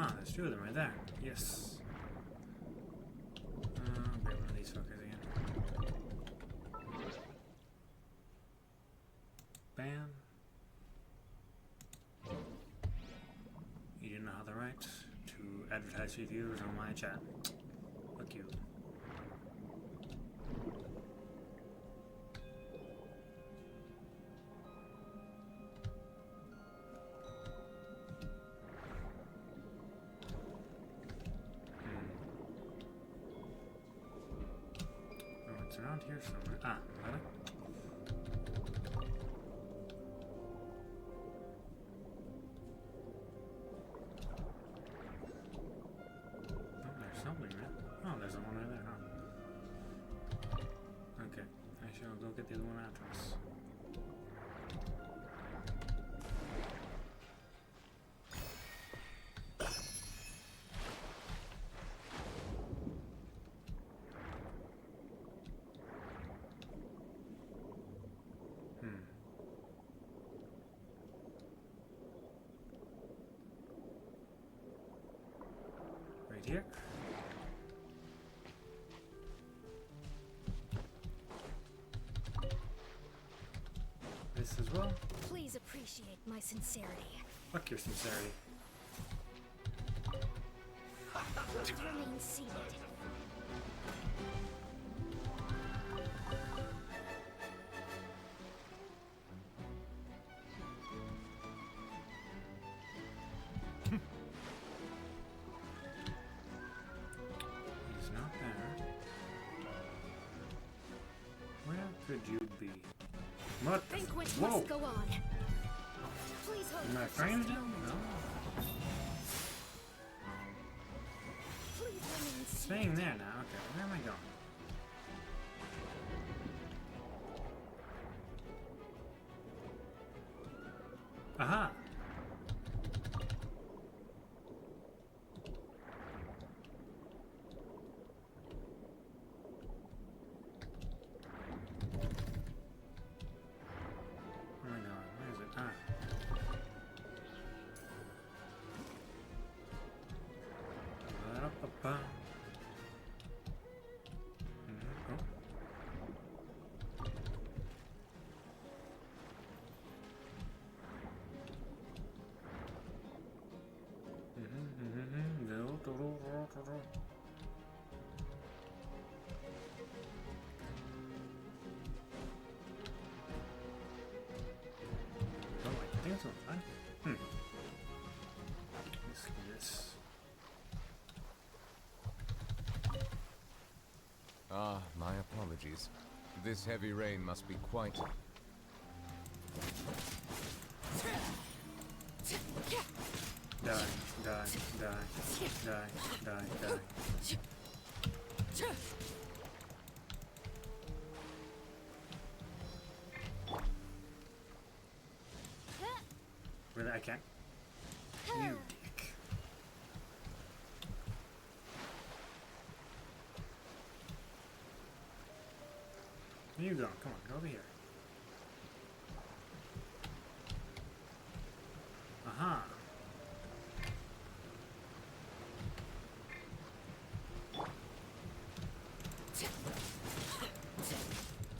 Ah, there's two of them right there. Yes. I'll grab one of these fuckers again. Bam. You do not have the right to advertise to viewers on my chat. Fuck you. around here somewhere. Ah, got it. Oh, there's something there. Oh, there's one right there, huh? Okay, I shall go get the other one after us. Right here. This as well. Please appreciate my sincerity. Fuck your sincerity. Please remain seated. He's not there. Where could you be? What? Banquet Whoa! must go on. Please hold Am I for framed? just a moment. No. Please remain seated. Staying there now. Okay, where am I going? Aha! Where am I going? Where is it? Ah. Ba-da-ba-ba. Oh. Oh, I think it's on fine. Let's do this. Ah, my apologies. This heavy rain must be quite... Die, die, die, die, die, die. Really, I can't. You dick. Where you going? Come on, go over here. Aha.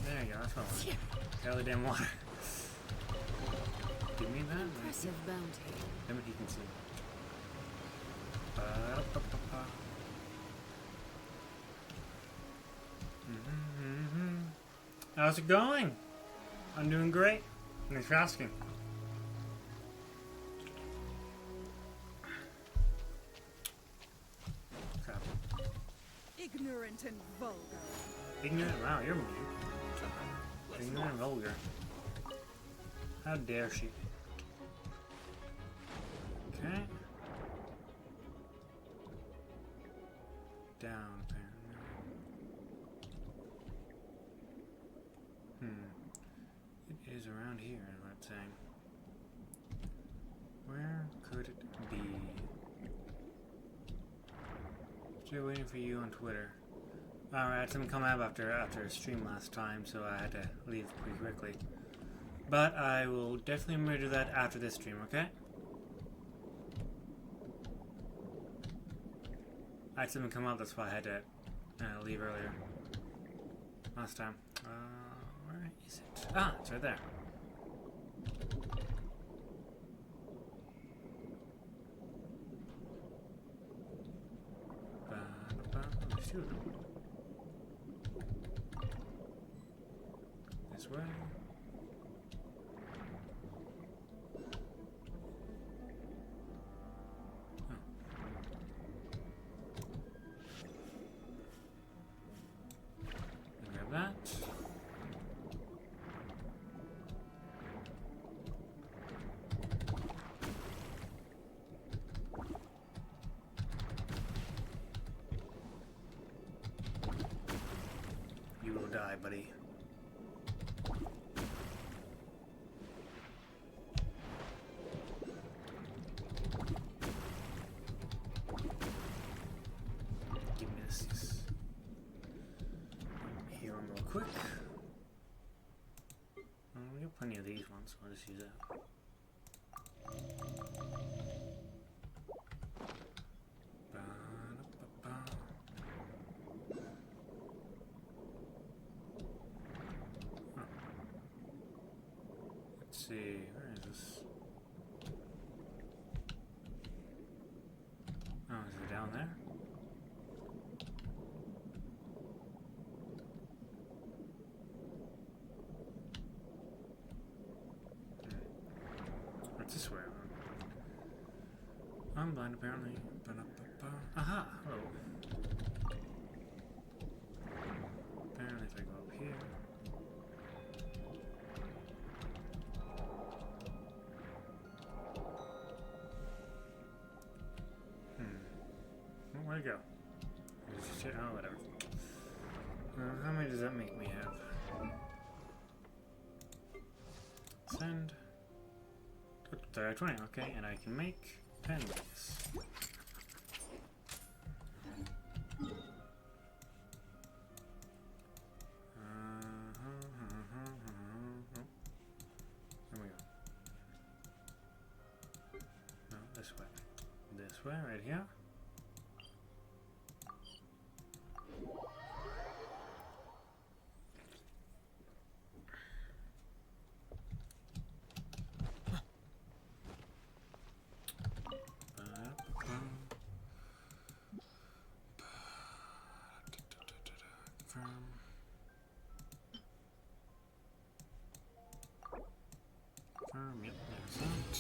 There you go, that's what I wanted. Get all the damn water. Give me that. Impressive bounty. Then he can see. Ba-da-ba-ba-ba. How's it going? I'm doing great. Thanks for asking. Crap. Ignorant and vulgar. Ignorant? Wow, you're mean. Ignorant and vulgar. How dare she? Okay. Down, apparently. It is around here, is what it's saying. Where could it be? Still waiting for you on Twitter. Alright, something come up after a stream last time, so I had to leave pretty quickly. But I will definitely remember to do that after this stream, okay? I had something come up, that's why I had to leave earlier. Last time. Where is it? Ah, it's right there. There's two of them. This way. Grab that. buddy. Give me this. Heal him real quick. We got plenty of these ones, so I'll just use that. Let's see, where is this? Oh, is it down there? What's this way? I'm blind apparently. Aha! Hello. Apparently if I go up here. Where'd it go? Oh, whatever. How many does that make me have? Send. 20, okay, and I can make 10 of these. There we go. No, this way. This way, right here. Yep, there's that.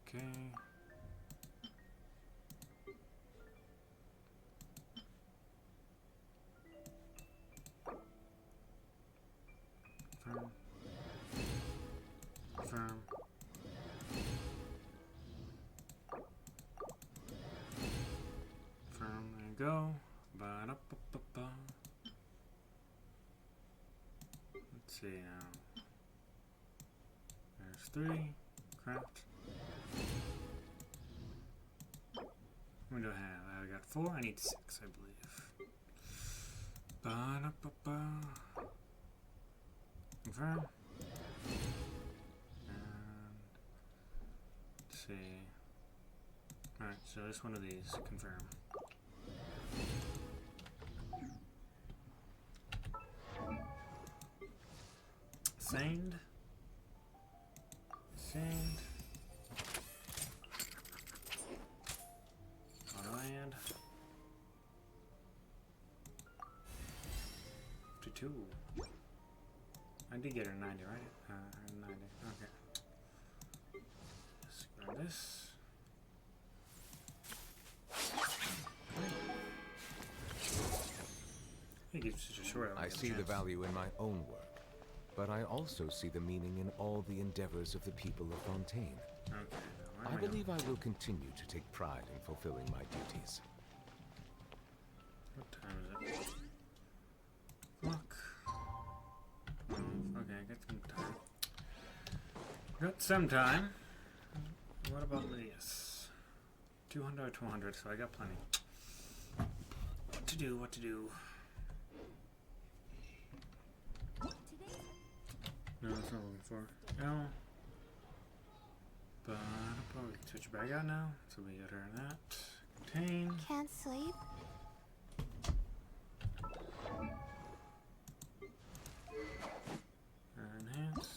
Okay. Confirm. Confirm. Confirm, there you go. Ba-da-ba-ba-ba. Let's see now. There's 3. Craft. What do I have? I got 4. I need 6, I believe. Ba-da-ba-ba. Confirm. And let's see. Alright, so this one of these. Confirm. Sand. Sand. Auto add. 52. I did get her 90, right? 90. Okay. Let's grab this. He gives such a short. I see the value in my own work, but I also see the meaning in all the endeavors of the people of Fontaine. Okay. I believe I will continue to take pride in fulfilling my duties. What time is it? Clock. Okay, I got some time. Got some time. What about this? 200 or 200, so I got plenty. What to do, what to do? No, that's not what I'm looking for. L. But I'll probably switch back out now. So we got her in that. Contain. Can't sleep? Enhance.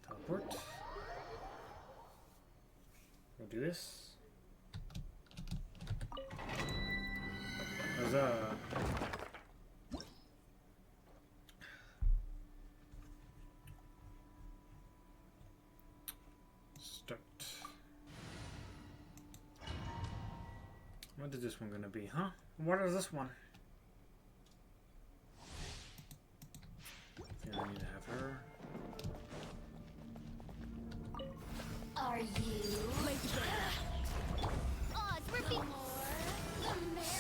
Teleport. We'll do this. Huzzah. Start. What is this one gonna be, huh? What is this one? Yeah, I need to have her. Are you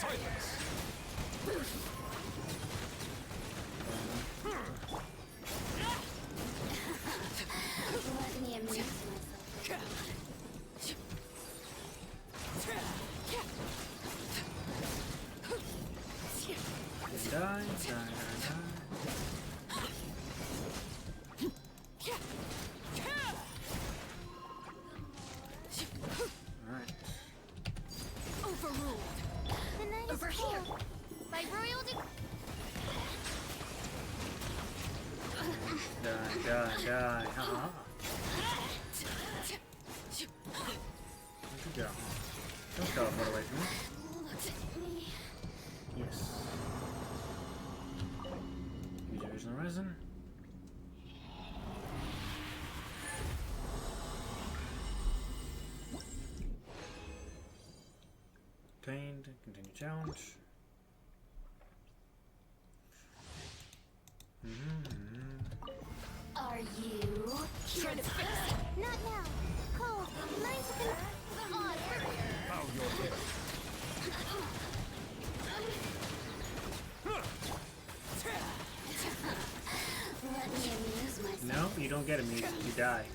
Silence! Let me amuse myself. Die, die, die, Alright. Overruled. The night is Over cold. here. By royal decree. Die. Haha. Where'd you go? Don't teleport away from me. Yes. Use original resin. Obtained. Continue challenge. Are you Trying to fix it. Not now. Cold. Mine's a odd. Bow your head. Let me amuse myself. No, you don't get him. You die.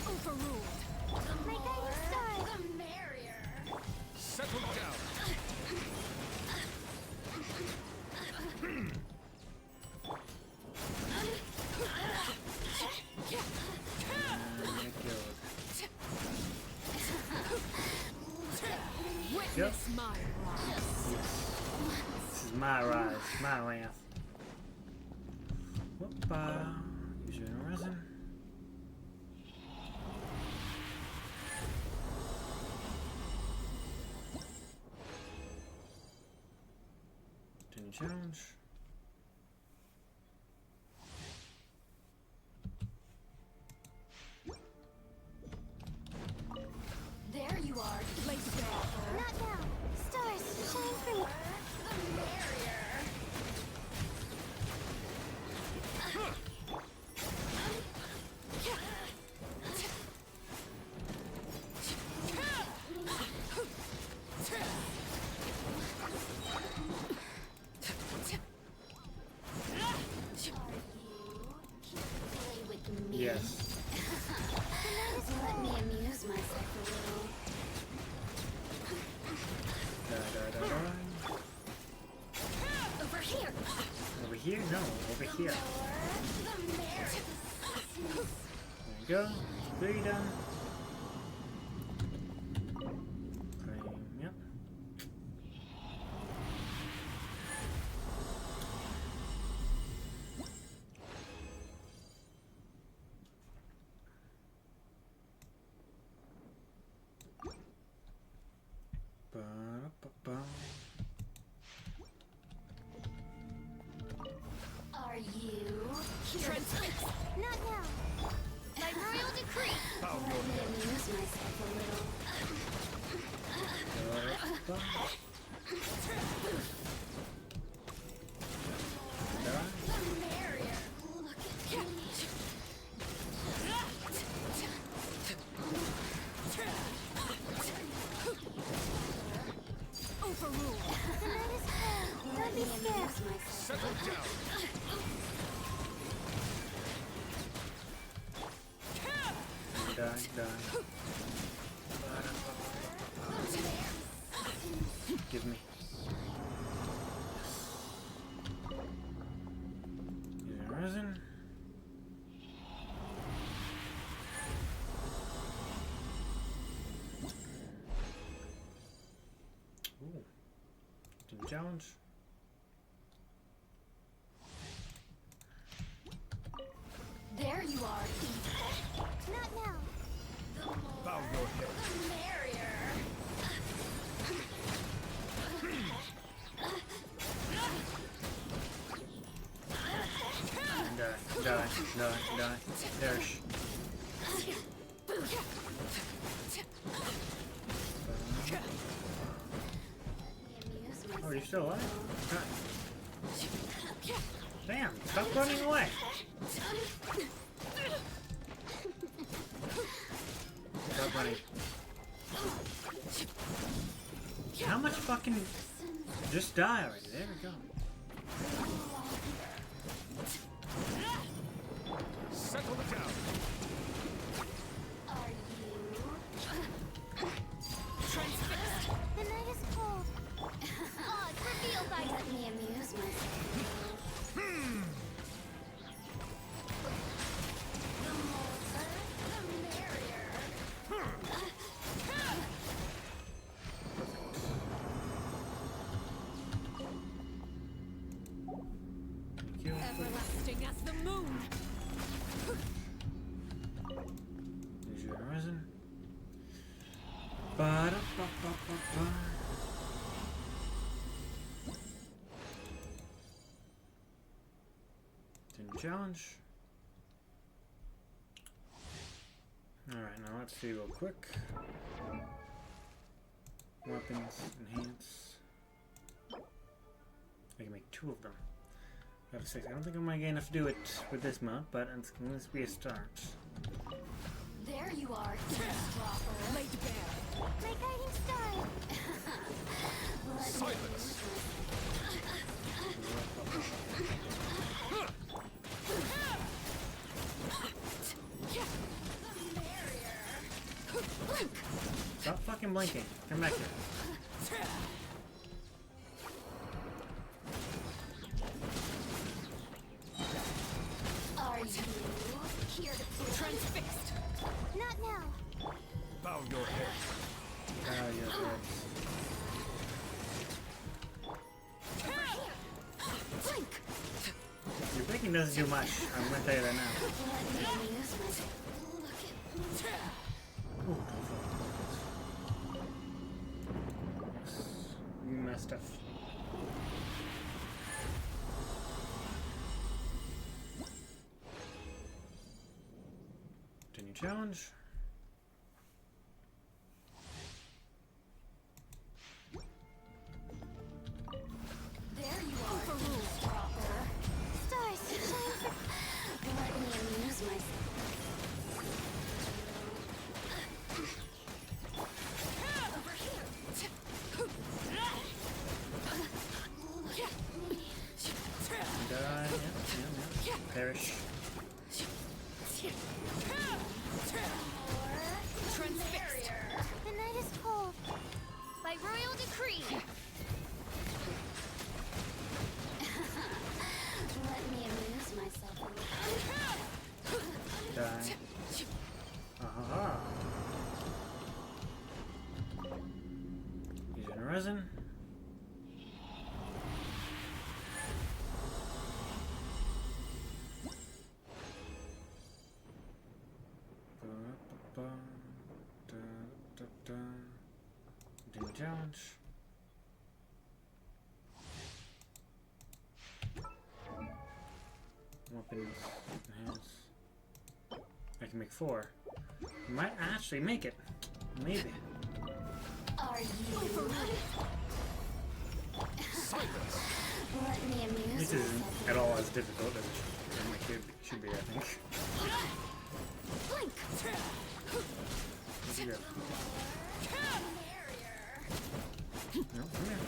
Overruled. My guiding star. The merrier. Settle down. Witness my wrath. This is my rise, my wrath. Whoop, use your resin. Continue challenge. There you are. Blaze bear. Not now. Stars, shine for me. The merrier. Play with me. Yes. Let me amuse myself a little. Die. Over here. Over here? No, over here. The merrier. There you go. 3 done. Cream, yep. Ba-da-ba-ba. Are you? Transfix. Not now. By royal decree. Bow Let your me head. amuse myself a little. Ba-da-ba. Die. The merrier. Look at me. Overruled. The night is cold. Don't be scared. Amuse myself. Settle down. Die. Give me. Using resin. Ooh. Team challenge. There you are. Not now. Bow your head. The merrier. Die. Perish. Amuse Oh, myself. you're still alive? Damn, stop running away. running. How much fucking... Just die already. There we go. Settle it down. Transfixed. The night is cold. Oh, it's revealed I let me amuse myself. Everlasting as the moon. There's your resin. Ba-da-ba-ba-ba-ba. Didn't challenge. Alright, now let's see real quick. Weapons, enhance. I can make 2 of them. Out of 6. I don't think I'm gonna get enough to do it with this mount, but it's going to be a start. There you are, eavesdropper. Laid bare. My guiding star. Silence. Stop fucking blinking. Come back here. Are you here to prove? Transfixed. Not now. Bow your head. Oh, you're good. Blink. Your blinking doesn't do much. I'm gonna tell you that now. Let me amuse myself. Ooh, don't fall. Yes. You messed up. Continue challenge. There you are, eavesdropper. Stars, shine for... Let me amuse myself. Over here. Die. Yeah. Perish. Transfixed. The night is cold. By royal decree. Let me amuse myself a little. Die. Aha. Using resin. Do challenge. Weapons, enhance. I can make 4. Might actually make it. Maybe. Are you? Silence. Let me amuse This isn't myself. at all as difficult as it should be, I think. Blink. Where'd you go? No, come here.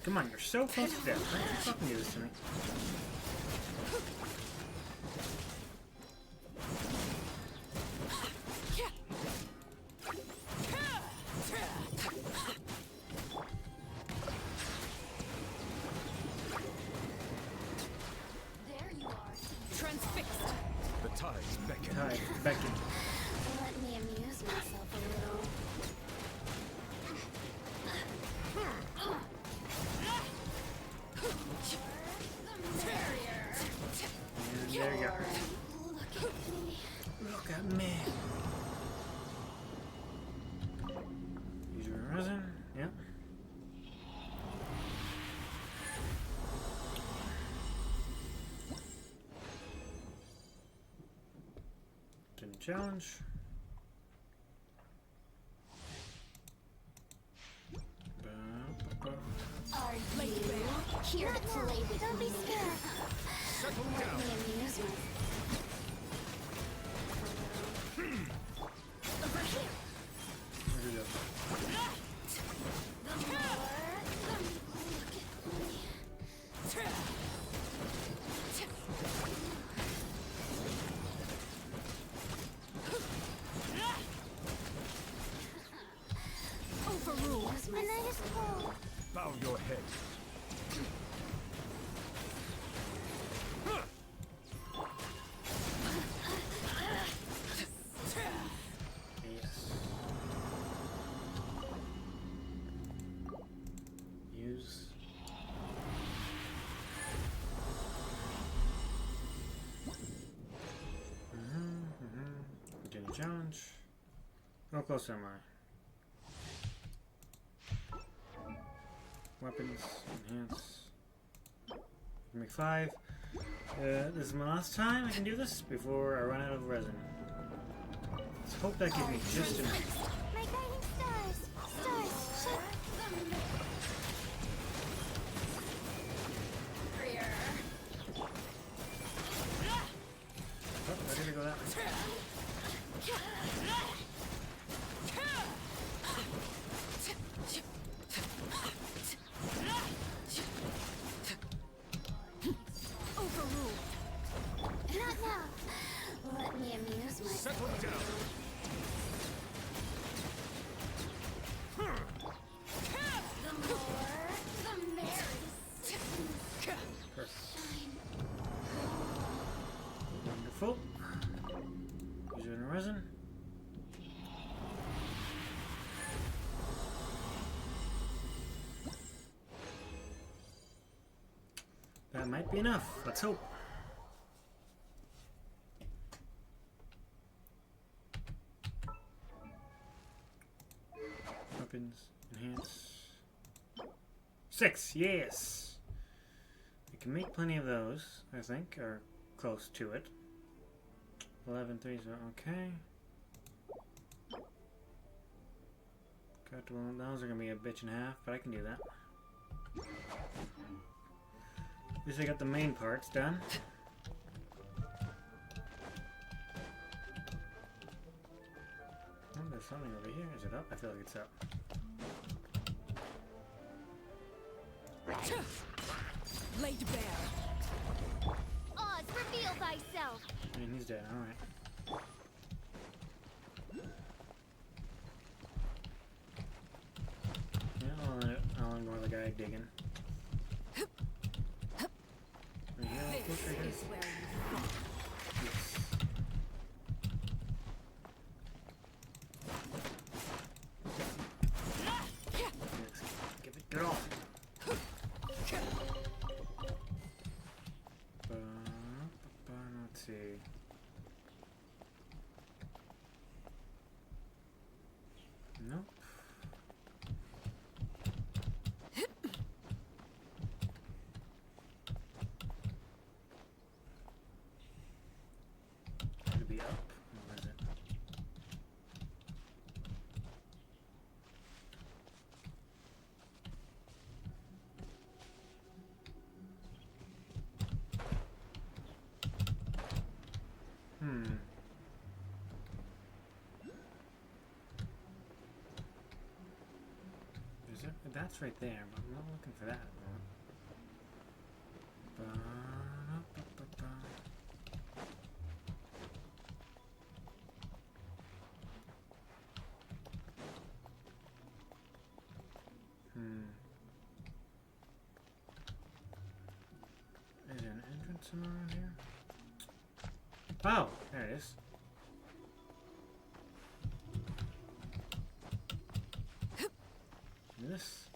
Come on, you're so close to death. Why don't you fucking do this to me? There you are. Transfixed. The tides beckon. Tide, beckon. Let me amuse myself a little. And there you go. Look at me. Use your resin. Yeah. Didn't challenge. Are you here to play with Don't be scared. Settle Let down. me amuse myself. challenge. How close am I? Weapons, enhance. Make 5. This is my last time I can do this before I run out of resin. Let's hope that gives me just enough. My guiding stars! Stars, shine! Oh, I didn't go that way. Not now! Let me amuse myself. Settle down. The more, the merry. Wonderful. Using resin. That might be enough. Let's hope. Weapons, enhance. 6, yes! We can make plenty of those, I think, or close to it. 11 threes are okay. Got to, well, those are gonna be a bitch and a half, but I can do that. At least I got the main parts done. Oh, there's something over here. Is it up? I feel like it's up. Laid bare. Oz, reveal thyself! And he's dead. Alright. Yeah, I'll ignore the guy digging. Are you here? Look right here. Is where you Yes. Yes. Give it girl. Let's see. Nope. Could be up. Where is it? Is it? That's right there, but I'm not looking for that. Ba-da-ba-ba-ba. Is there an entrance somewhere around here? Oh, there it is. This.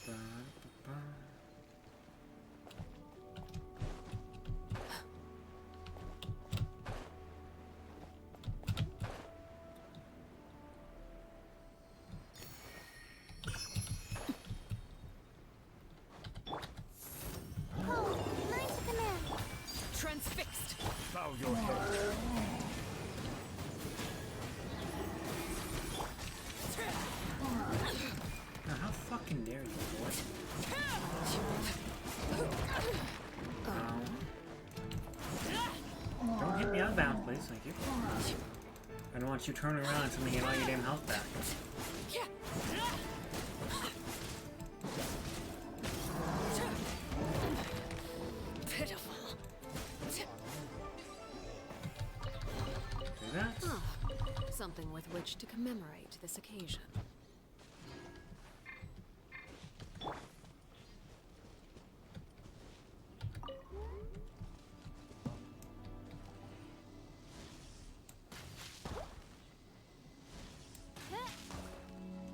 Ba-da-ba-ba. Oh, mine's the command. transfixed. Bow your head. Now, how fucking dare you, boy? Don't hit me out of bounds, please. Thank you. I don't want you turning around and suddenly get all your damn health back. Pitiful. Do that. Something with which to commemorate this occasion.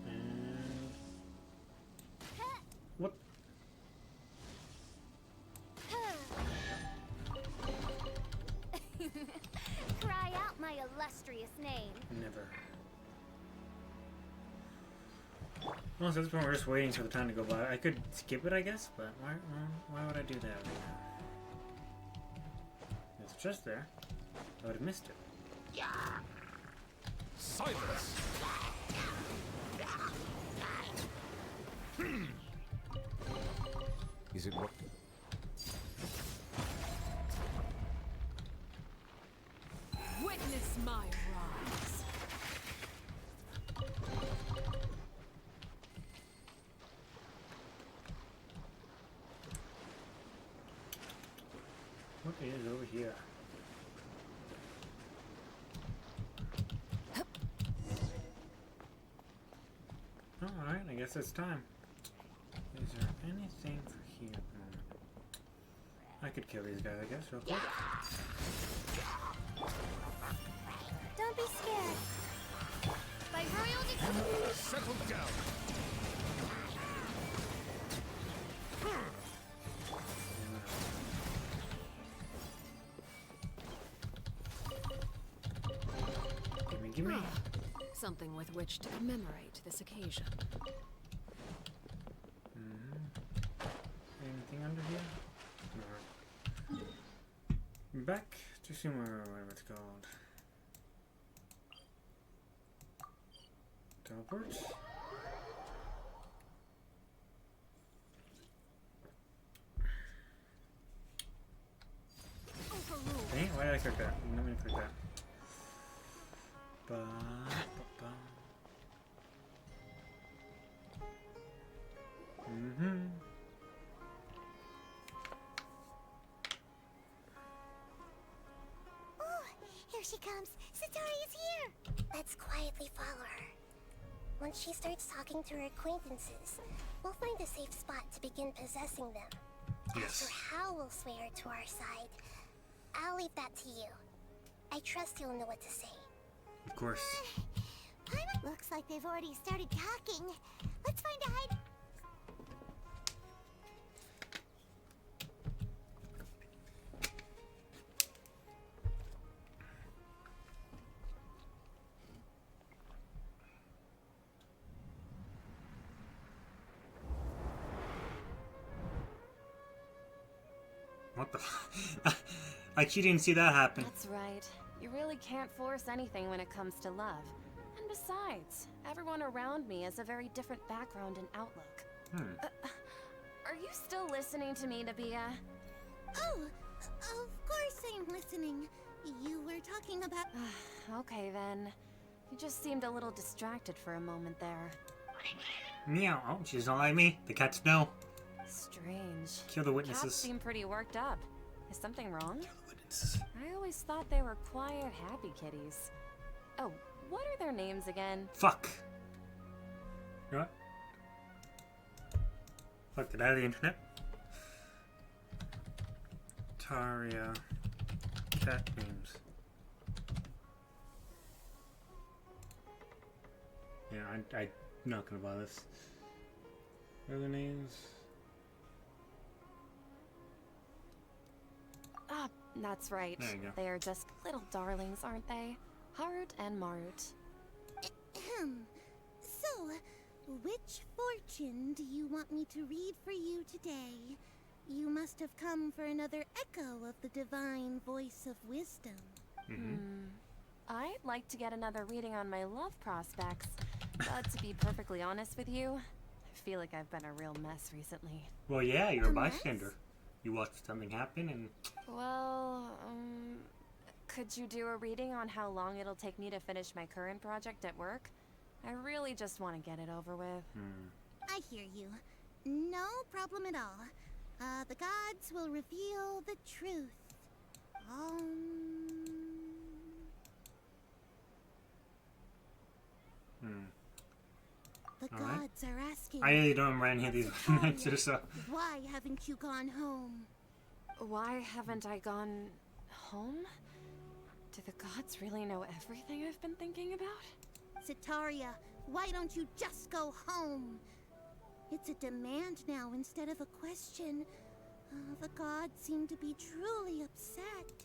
And what? my illustrious name. Never. Well, so at this point we're just waiting for the time to go by. I could skip it, I guess, but why would I do that right now? If it's just there, I would have missed it. Silence! Is it what? Witness my rise. What is over here? Alright, I guess it's time. Is there anything for here at the moment? I could kill these guys, I guess, real quick. Don't be scared. By royal decree. Settle down! Gimme. Something with which to commemorate this occasion. Anything under here? No. Back to Sumer, whatever it's called. Teleports. Dang, why did I click that? Let me click that. Ba, ba, ba. Oh, here she comes. Satari's here. Let's quietly follow her. Once she starts talking to her acquaintances, we'll find a safe spot to begin possessing them. As for how we'll sway her to our side, I'll leave that to you. I trust you'll know what to say. Of course. Looks like they've already started talking. Let's find a hide. What the like you didn't see that happen. That's right. You really can't force anything when it comes to love. And besides, everyone around me has a very different background and outlook. Are you still listening to me, Nabia? Oh, of course I'm listening. You were talking about... Okay then. You just seemed a little distracted for a moment there. Meow. Oh, she doesn't like me. The cats know. Strange. Kill the witnesses. Cats seem pretty worked up. Is something wrong? Kill the witnesses. I always thought they were quiet, happy kitties. Oh, what are their names again? Fuck. You know what? Fuck, get out of the internet. Taria. Cat names. Yeah, I'm not gonna buy this. What are their names? Ah, that's right. There you go. They are just little darlings, aren't they? Harut and Marut. So, which fortune do you want me to read for you today? You must have come for another echo of the divine voice of wisdom. I'd like to get another reading on my love prospects, but to be perfectly honest with you, I feel like I've been a real mess recently. Well, yeah, you're a bystander. You watched something happen and... Well, could you do a reading on how long it'll take me to finish my current project at work? I really just want to get it over with. I hear you. No problem at all. The gods will reveal the truth. The gods are asking. I really don't remember any of these answers, so... Why haven't you gone home? Why haven't I gone home? Do the gods really know everything I've been thinking about? Sataria, why don't you just go home? It's a demand now instead of a question. The gods seem to be truly upset.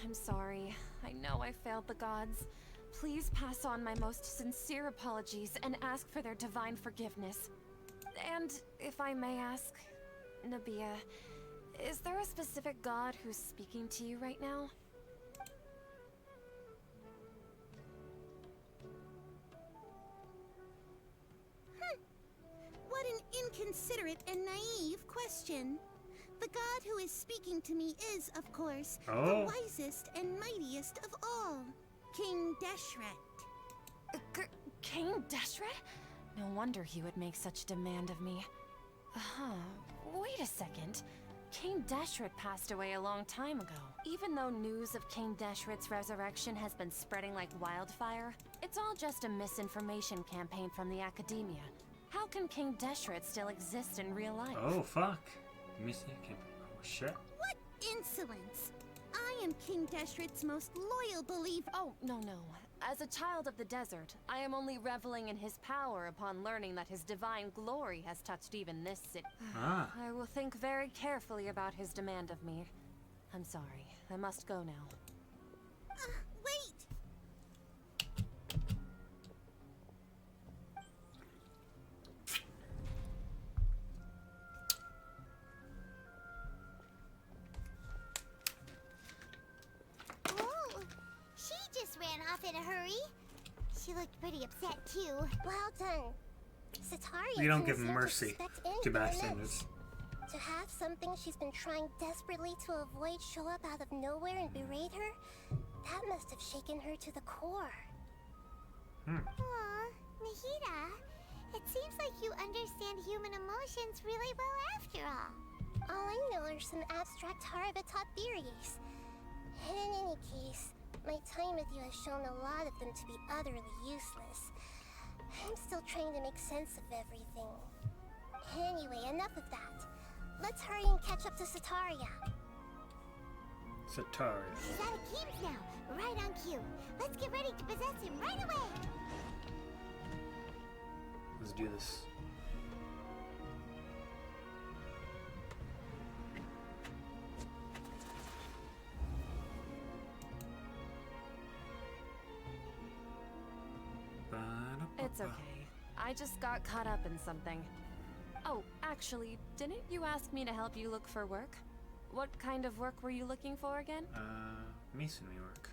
I'm sorry. I know I failed the gods. Please pass on my most sincere apologies and ask for their divine forgiveness. And if I may ask, Nabia, is there a specific god who's speaking to you right now? What an inconsiderate and naive question. The god who is speaking to me is, of course, the wisest and mightiest of all, King Deshret. King Deshret? No wonder he would make such demand of me. Wait a second. King Deshret passed away a long time ago. Even though news of King Deshret's resurrection has been spreading like wildfire, it's all just a misinformation campaign from the academia. How can King Deshret still exist in real life? Oh, fuck. Missing campaign. Oh, shit. What insolence! I am King Deshret's most loyal believer. Oh, no. As a child of the desert, I am only reveling in his power upon learning that his divine glory has touched even this city. I will think very carefully about his demand of me. I'm sorry. I must go now. Wait! Oh, she just ran off in a hurry. She looked pretty upset too. Well done. Sataria You don't didn't give seem to mercy suspect to anything bystanders. amiss. To have something she's been trying desperately to avoid show up out of nowhere and berate her, that must have shaken her to the core. Aw, Nahida, it seems like you understand human emotions really well after all. All I know are some abstract Harabatot theories. And in any case, my time with you has shown a lot of them to be utterly useless. I'm still trying to make sense of everything. Anyway, enough of that. Let's hurry and catch up to Sataria. Sataria. She's out of Keeps now, right on cue. Let's get ready to possess him right away. Let's do this. It's okay. I just got caught up in something. Oh, actually, didn't you ask me to help you look for work? What kind of work were you looking for again? Masonry work.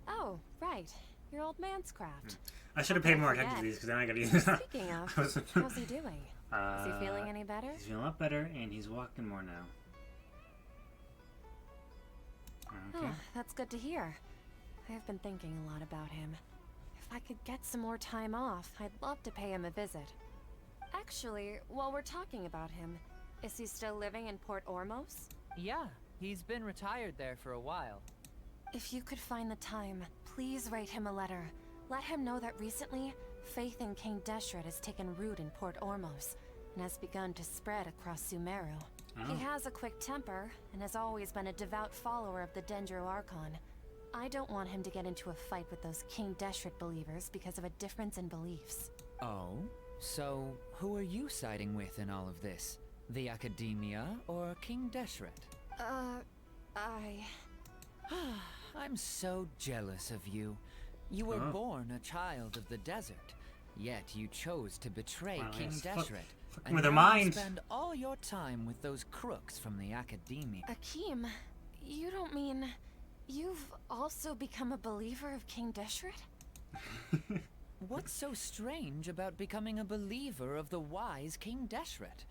Oh, right. Your old man's craft. I should have paid more attention to these because then I gotta use them. Speaking of, how's he doing? Is he feeling any better? He's feeling a lot better and he's walking more now. Okay. Oh, that's good to hear. I've been thinking a lot about him. If I could get some more time off, I'd love to pay him a visit. Actually, while we're talking about him, is he still living in Port Ormos? Yeah, he's been retired there for a while. If you could find the time, please write him a letter. Let him know that recently, faith in King Deshret has taken root in Port Ormos and has begun to spread across Sumeru. He has a quick temper and has always been a devout follower of the Dendro Archon. I don't want him to get into a fight with those King Deshret believers because of a difference in beliefs. Oh? So, who are you siding with in all of this? The Academia or King Deshret? I'm so jealous of you. You were born a child of the desert, yet you chose to betray King Deshret. And with their now you minds. spend all your time with those crooks from the Academia. Akeem, you don't mean you've also become a believer of King Deshret? What's so strange about becoming a believer of the wise King Deshret?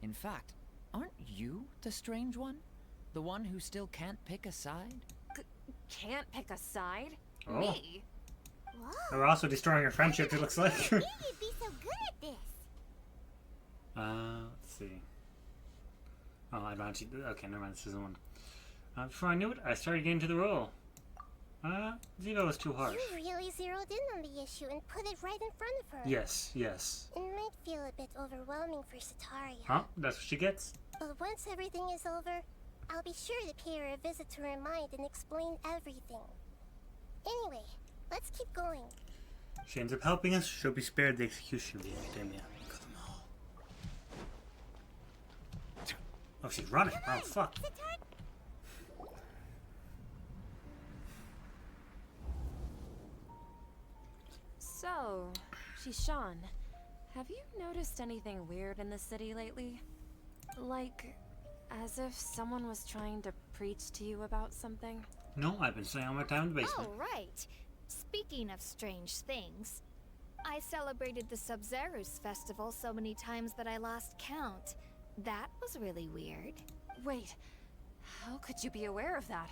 In fact, aren't you the strange one? The one who still can't pick a side? Can't pick a side? Oh. Me? We're also destroying our friendship, it looks like. I knew you'd be so good at this. Let's see. Oh, I don't actually. Okay, never mind. This isn't one. Before I knew it, I started getting to the role. Zeno was too harsh. You really zeroed in on the issue and put it right in front of her. Yes, yes. It might feel a bit overwhelming for Sataria. Huh? That's what she gets. But once everything is over, I'll be sure to pay her a visit to her mind and explain everything. Anyway, let's keep going. She ends up helping us. She'll be spared the execution of the Academia. Kill them all. Oh, she's running. Oh, fuck. So, Shishan, have you noticed anything weird in the city lately? Like, as if someone was trying to preach to you about something? No, I've been staying all my time in the basement. Oh, right. Speaking of strange things, I celebrated the Sub-Zerus festival so many times that I lost count. That was really weird. Wait, how could you be aware of that?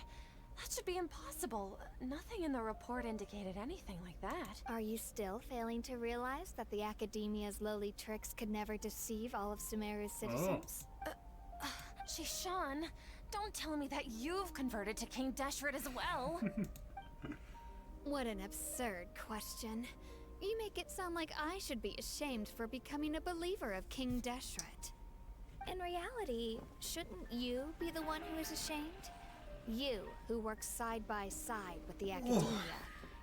That should be impossible. Nothing in the report indicated anything like that. Are you still failing to realize that the Academia's lowly tricks could never deceive all of Sumeru's citizens? Shishan, don't tell me that you've converted to King Deshret as well. What an absurd question. You make it sound like I should be ashamed for becoming a believer of King Deshret. In reality, shouldn't you be the one who is ashamed? You, who works side by side with the Academia,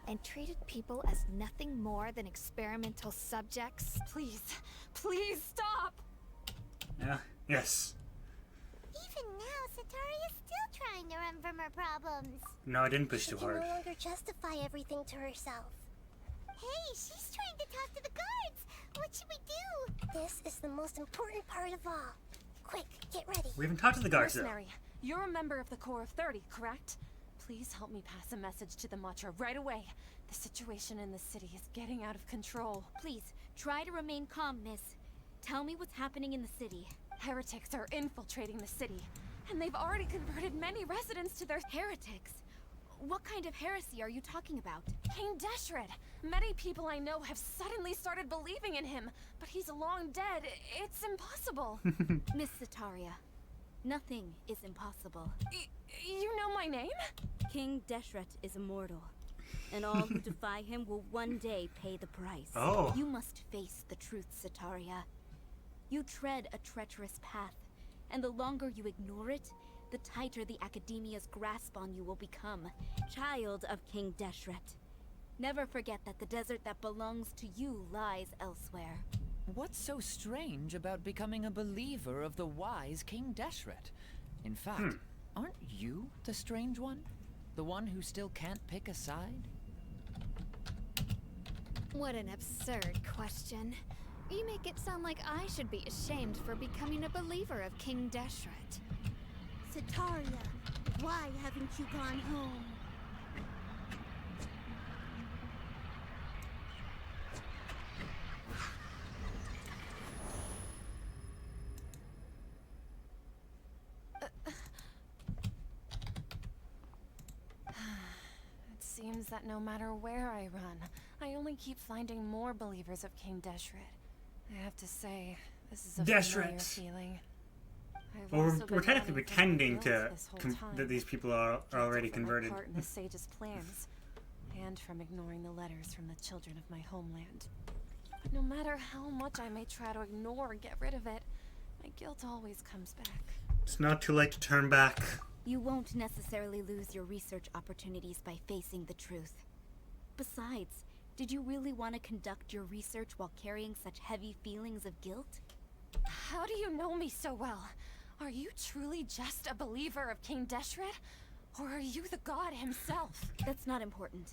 and treated people as nothing more than experimental subjects? Please, please stop! Yeah, yes. Even now, Satari is still trying to run from her problems. No, I didn't push She too can hard. no longer justify everything to herself. Hey, she's trying to talk to the guards. What should we do? This is the most important part of all. Quick, get ready. We haven't talked to the guards though. Mercenary, you're a member of the Corps of 30, correct? Please help me pass a message to the Matcha right away. The situation in the city is getting out of control. Please, try to remain calm, miss. Tell me what's happening in the city. Heretics are infiltrating the city, and they've already converted many residents to their heretics. What kind of heresy are you talking about? King Deshret. Many people I know have suddenly started believing in him, but he's long dead. It's impossible. Miss Sataria, nothing is impossible. You know my name? King Deshret is immortal, and all who defy him will one day pay the price. Oh. You must face the truth, Sataria. You tread a treacherous path, and the longer you ignore it, the tighter the Academia's grasp on you will become. Child of King Deshret, never forget that the desert that belongs to you lies elsewhere. What's so strange about becoming a believer of the wise King Deshret? In fact, aren't you the strange one? The one who still can't pick a side? What an absurd question. You make it sound like I should be ashamed for becoming a believer of King Deshret. Sataria, why haven't you gone home? It seems that no matter where I run, I only keep finding more believers of King Deshret. I have to say, this is a familiar feeling. Well, we're technically pretending to that these people are already converted. Part in the sage's plans, and from ignoring the letters from the children of my homeland. But no matter how much I may try to ignore or get rid of it, my guilt always comes back. It's not too late to turn back. You won't necessarily lose your research opportunities by facing the truth. Besides, did you really want to conduct your research while carrying such heavy feelings of guilt? How do you know me so well? Are you truly just a believer of King Deshret? Or are you the god himself? That's not important.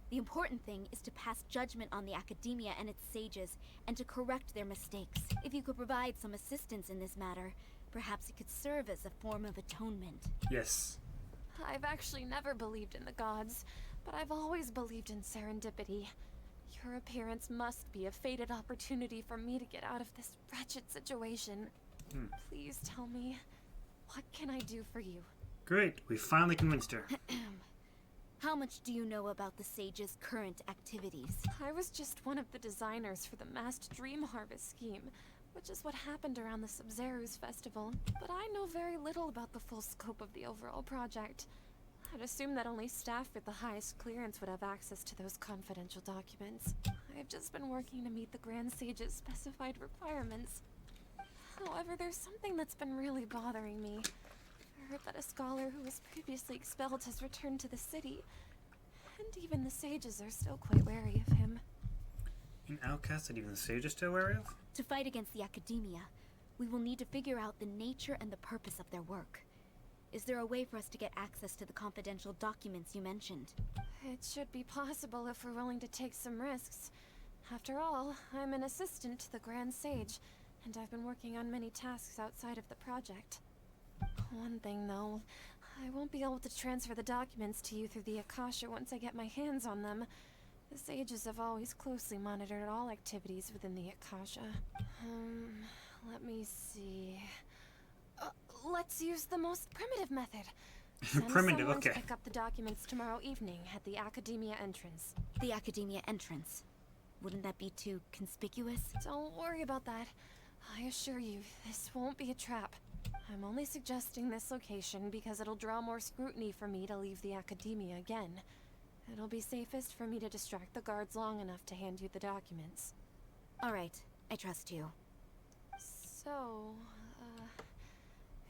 The important thing is to pass judgment on the Academia and its sages, and to correct their mistakes. If you could provide some assistance in this matter, perhaps it could serve as a form of atonement. Yes. I've actually never believed in the gods, but I've always believed in serendipity. Your appearance must be a fated opportunity for me to get out of this wretched situation. Please tell me, what can I do for you? Great, we finally convinced her. How much do you know about the sage's current activities? I was just one of the designers for the massed dream harvest scheme, which is what happened around the Sub-Zerus festival. But I know very little about the full scope of the overall project. I'd assume that only staff with the highest clearance would have access to those confidential documents. I've just been working to meet the Grand Sage's specified requirements. However, there's something that's been really bothering me. I heard that a scholar who was previously expelled has returned to the city, and even the sages are still quite wary of him. An outcast that even the sages are still wary of? To fight against the Academia, we will need to figure out the nature and the purpose of their work. Is there a way for us to get access to the confidential documents you mentioned? It should be possible if we're willing to take some risks. After all, I'm an assistant to the Grand Sage, and I've been working on many tasks outside of the project. One thing, though, I won't be able to transfer the documents to you through the Akasha once I get my hands on them. The sages have always closely monitored all activities within the Akasha. Let me see. Let's use the most primitive method. Send Primitive, someone okay. to pick up the documents tomorrow evening at the Academia entrance. The Academia entrance. Wouldn't that be too conspicuous? Don't worry about that. I assure you, this won't be a trap. I'm only suggesting this location because it'll draw more scrutiny for me to leave the Academia again. It'll be safest for me to distract the guards long enough to hand you the documents. All right, I trust you. So,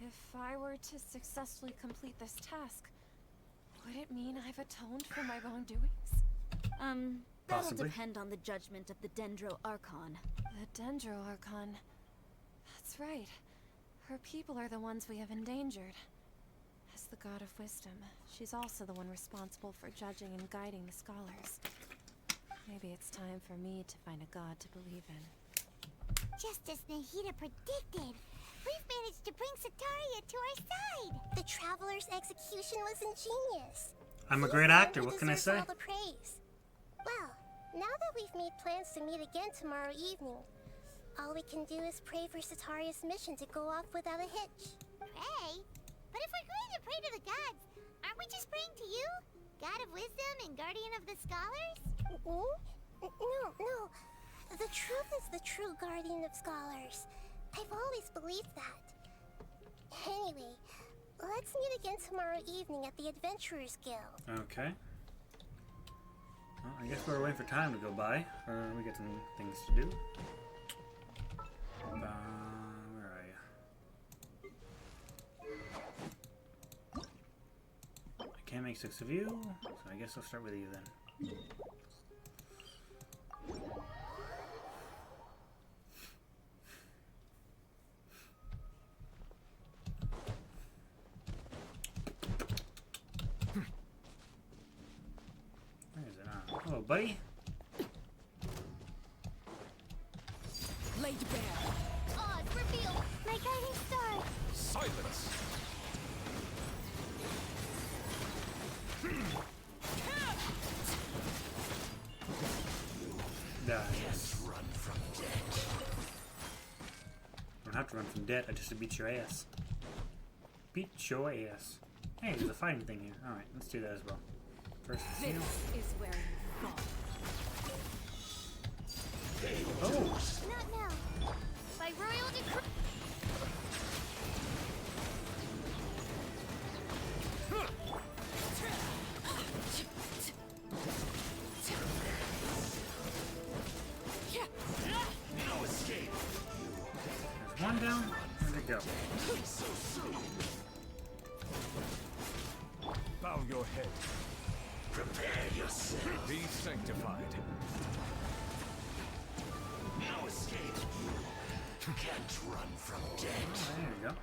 if I were to successfully complete this task, would it mean I've atoned for my wrongdoings? That'll Possibly. depend on the judgment of the Dendro Archon. The Dendro Archon. That's right. Her people are the ones we have endangered. As the God of Wisdom, she's also the one responsible for judging and guiding the scholars. Maybe it's time for me to find a god to believe in. Just as Nahida predicted, we've managed to bring Sataria to our side. The Traveler's execution was ingenious. I'm a He's great the one actor, who what can I deserves say? all the praise. Well, now that we've made plans to meet again tomorrow evening, all we can do is pray for Sataria's mission to go off without a hitch. Pray? But if we're going to pray to the gods, aren't we just praying to you? God of Wisdom and Guardian of the Scholars? No. The truth is the true Guardian of Scholars. I've always believed that. Anyway, let's meet again tomorrow evening at the Adventurers Guild. Okay. Well, I guess we're waiting for time to go by. We got some things to do. Where are you? I can't make 6 of you, so I guess I'll start with you then. Where is it? Hello, buddy. Laid bare. Oz, reveal my guiding star. Silence! Yes. Run from death. I don't have to run from death, I just have to beat your ass. Beat your ass. Hey, there's a fighting thing here. Alright, let's do that as well. First, This is where you fall. oh! Not now. By royal decree. No escape. There's one down. Where'd it go? Bow your head. Prepare yourself. Be sanctified. No escape. You can't run from death. There you go.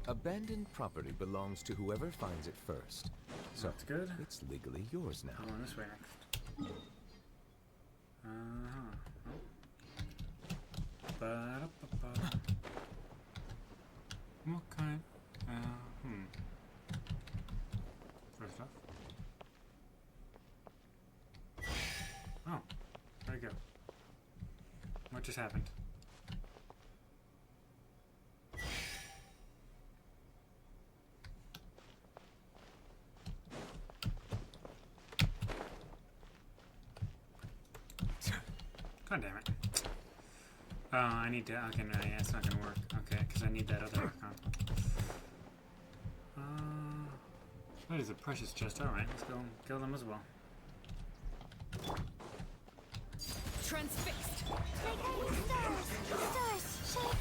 Abandoned property belongs to whoever finds it first. So That's good. it's legally yours now. I'm going this way next. Ba-da-ba-ba. What kind? First off. Oh, where'd it go? What just happened? God damn it. Oh, I need to. Okay, no, yeah, it's not gonna work. Okay, because I need that other icon. That is a precious chest. Alright, let's go kill them as well. Transfixed. My guiding stars. Stars, shake.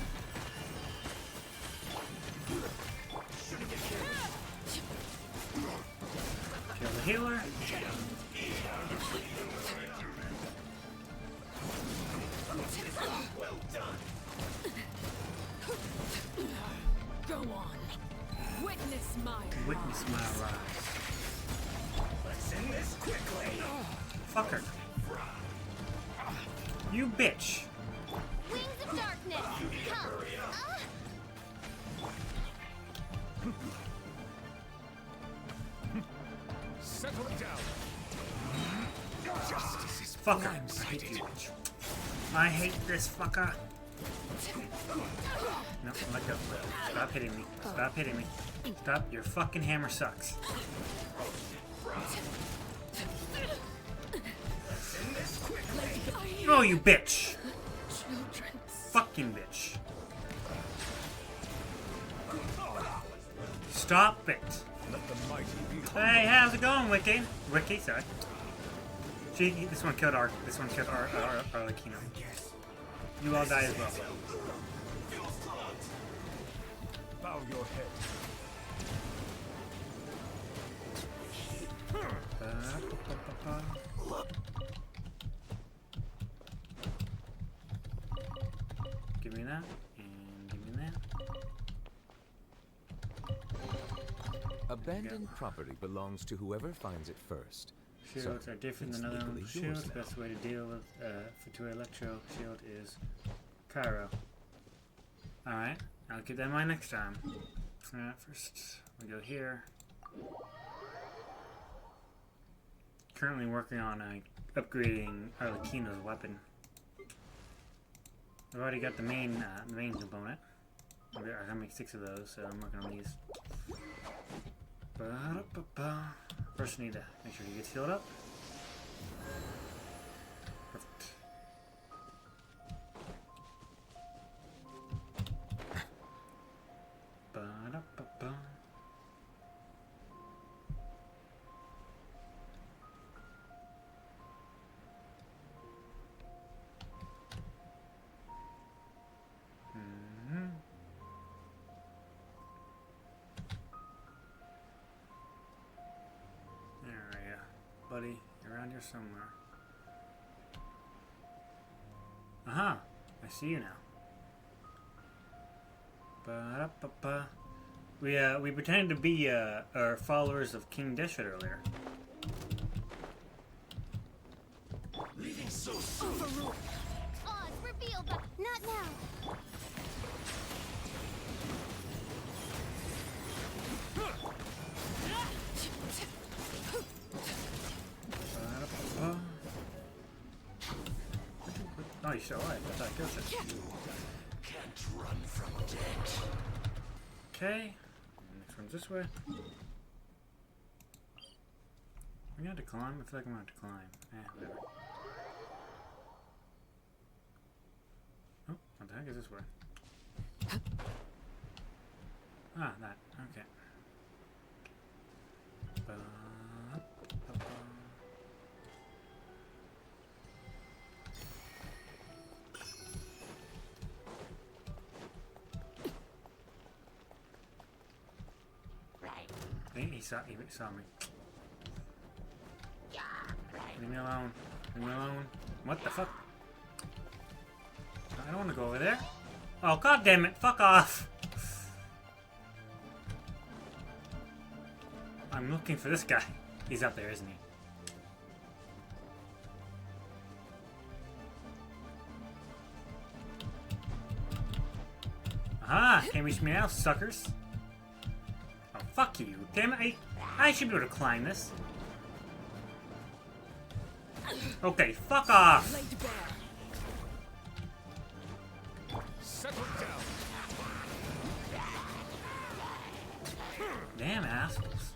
Kill the healer. Well done. Go on. Witness my Witness my rise. Let's end this quickly. Fucker. You bitch. Wings of darkness, come! Settle down. Justice is Fucker. I hate you. I hate this fucker. No, let go. Stop hitting me. Stop hitting me. Stop. Your fucking hammer sucks. Oh, you bitch. Fucking bitch. Stop it. Let the mighty be. Hey, how's it going, Wiki? Wiki, sorry. This one killed Arlecchino. You all die as well. Bow your head. Give me that, and give me that. Abandoned property belongs to whoever finds it first. Shields So, are different it's than other legally yours shields. now. Best way to deal with to Electro shield is Cairo. Alright, I'll keep that in mind next time. First we go here. Currently working on upgrading Arlecchino's weapon. I've already got the main component. I gotta make 6 of those, so I'm working on these. First, I need to make sure he gets healed up. Perfect. Ba-da-ba-ba. Buddy, you're around here somewhere. Aha! I see you now. Ba-da-ba-ba. We pretended to be our followers of King Deshret earlier. Leaving so soon. Oz, reveal the... Not now. Oh, you're still alive. I thought I killed you. Can't run from death. Okay. Next one's this way. We got to climb? I feel like I'm going to have to climb. Whatever. Oh, what the heck is this way? Ah, that. Okay. He saw me. Leave me alone. Leave me alone. What the fuck? I don't want to go over there. Oh, god damn it. Fuck off. I'm looking for this guy. He's up there, isn't he? Aha! Can't reach me now, suckers. Oh, fuck you. Damn it. I should be able to climb this. Okay, fuck off. Laid bare. Settle down. Damn assholes.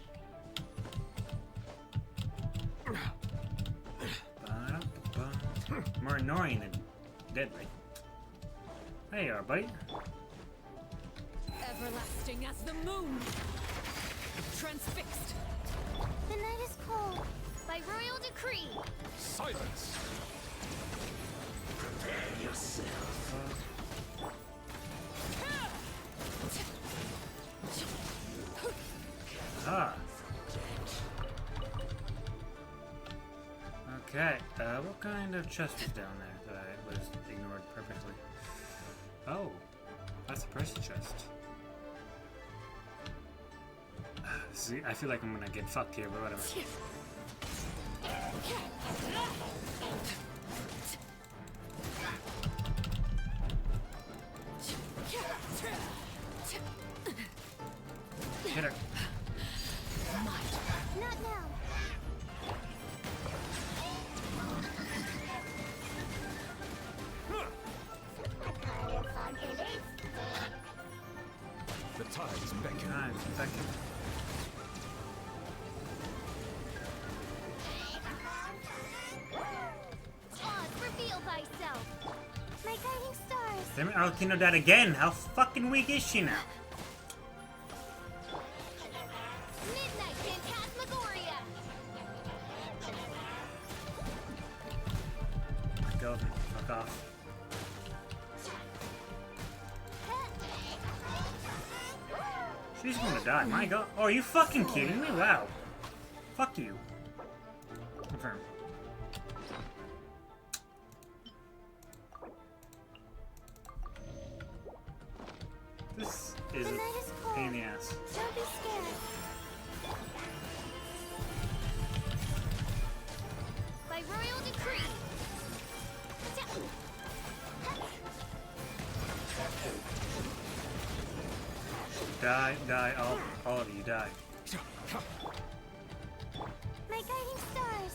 More annoying than deadly. There you are, buddy. Everlasting as the moon. Transfixed. The night is cold. By royal decree. Silence. Prepare yourself. Ah. Okay, what kind of chest is down there that I was ignored purposely? Oh, that's a pressure chest. See, I feel like I'm gonna get fucked here, but whatever. hit her. Not now. The tides beckon. Tides beckon. Oz, reveal thyself. My guiding stars. Damn it, Arlecchino died again. How fucking weak is she now? Midnight Phantasmagoria. Go, fuck off. She's gonna die. My god. Oh, are you fucking kidding me? Wow. Fuck you. Confirm. This is The a night is cold. pain in the ass. Don't be scared. By royal decree. Die, die, all of you die. My guiding stars.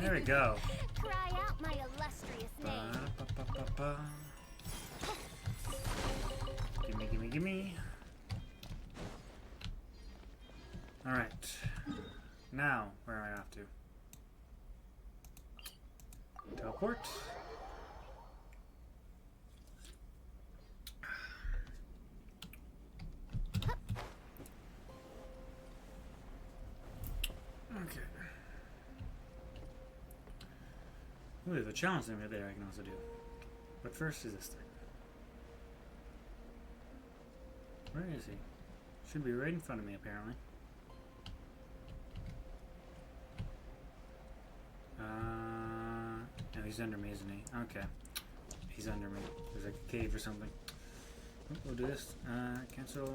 There we go. Cry out my illustrious name. Ba-da-ba-ba-ba-ba. Gimme, gimme, gimme. Alright. Now, where am I off to? Teleport. Okay. Ooh, there's a challenge thing right there I can also do. But first is this thing. Where is he? Should be right in front of me, apparently. No, he's under me, isn't he? Okay. He's under me. There's like a cave or something. Oh, we'll do this. Cancel.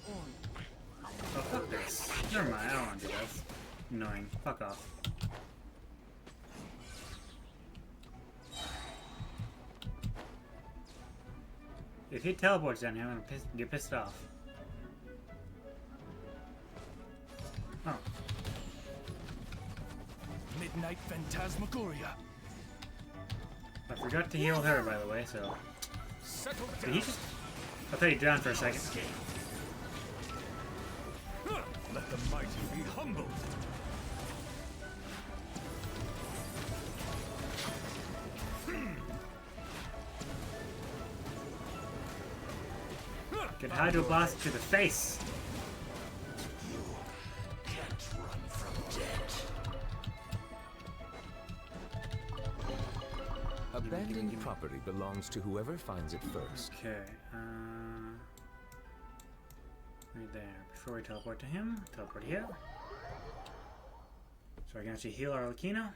Oh, fuck this. Never mind, I don't want to do that. Annoying. Fuck off. If he teleports down here, I'm gonna get pissed off. Oh. Midnight Phantasmagoria. I forgot to heal her, by the way, so... Settle Did down. he just... I thought he drowned for a second. Let the mighty be humbled. Get Hydro Blast to the face! You can't run from death. Abandoned property belongs to whoever finds it first. Okay, right there. Before we teleport to him, teleport here. So I can actually heal our Arlecchino.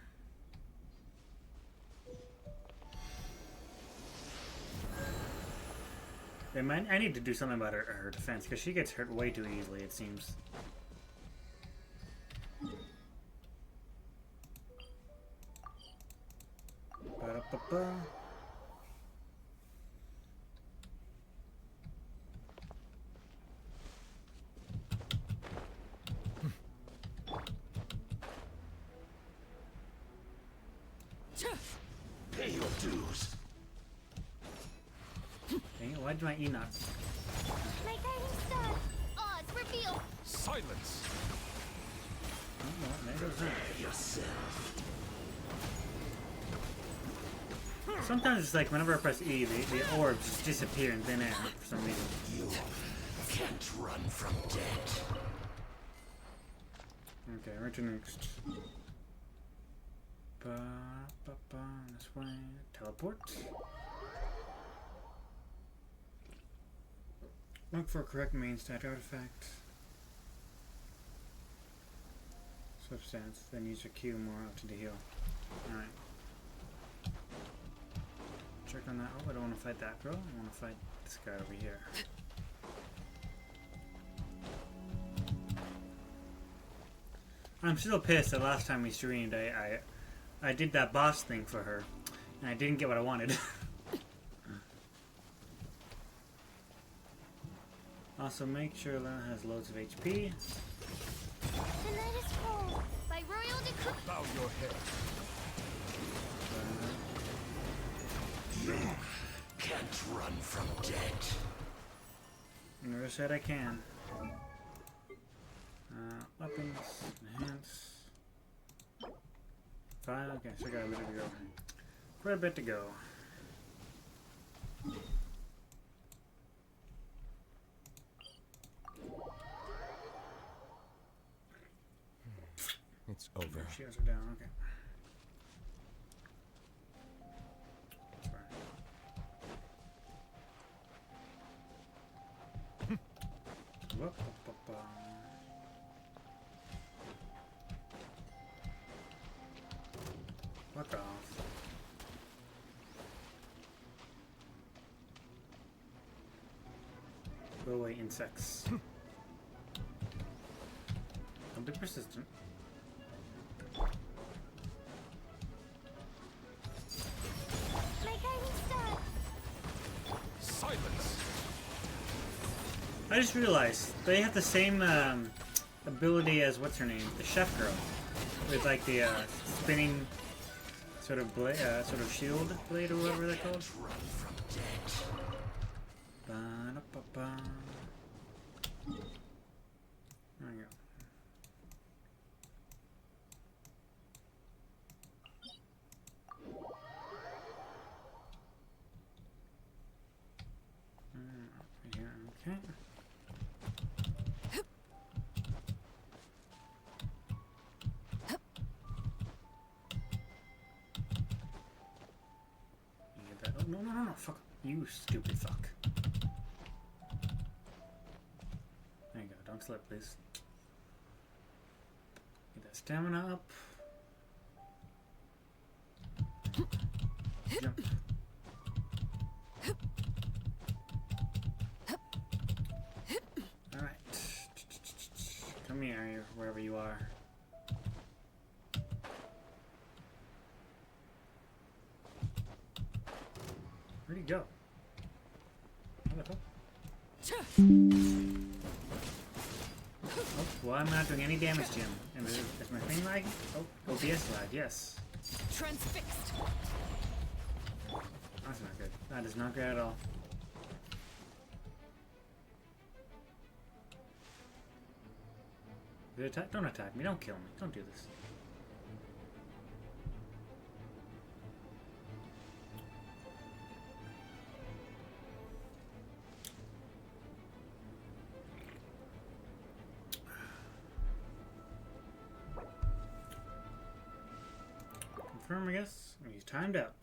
I need to do something about her defense, because she gets hurt way too easily, it seems. Ba-da-ba-ba. Pay your dues. Dang it, why did my E not? My guiding star. Oz, reveal. Silence. Oh, well, there goes that. Yourself. Sometimes it's like whenever I press E, the orbs just disappear in thin air for some reason. You can't run from death. Okay, where to next? This way. Teleport. Look for correct main stat artifact. Substance. Then use your Q more up to the heal. Alright. on that. Oh, I don't want to fight that girl. I want to fight this guy over here. I'm still pissed that last time we streamed, I did that boss thing for her, and I didn't get what I wanted. Also, make sure Lena has loads of HP. The night is cold. By royal decree. Bow your head. You can't run from death. Never said I can. Weapons, enhance. 5, okay, so I got a bit to go. Quite a bit to go. It's over. Shields are down, okay. Whoop, whoop, whoop, Fuck off. Go away, insects. Don't be persistent. My guiding star. Silence. I just realized they have the same ability as what's her name, the chef girl, with like the spinning sort of sort of shield blade or whatever they're called. Ba-da-ba-ba. There you go. Right here, okay. No, no, no, no, fuck. You stupid fuck. There you go, don't slip, please. Get that stamina up. Jump. Alright. Come here, wherever you are. Where'd he go? Where the fuck? Oh, well, I'm not doing any damage to him. And is my thing lagging? Oh, OBS lag, yes. Transfixed. That's not good. That is not good at all. Don't attack me. Don't kill me. Don't do this. Confirm, I guess. He's timed out.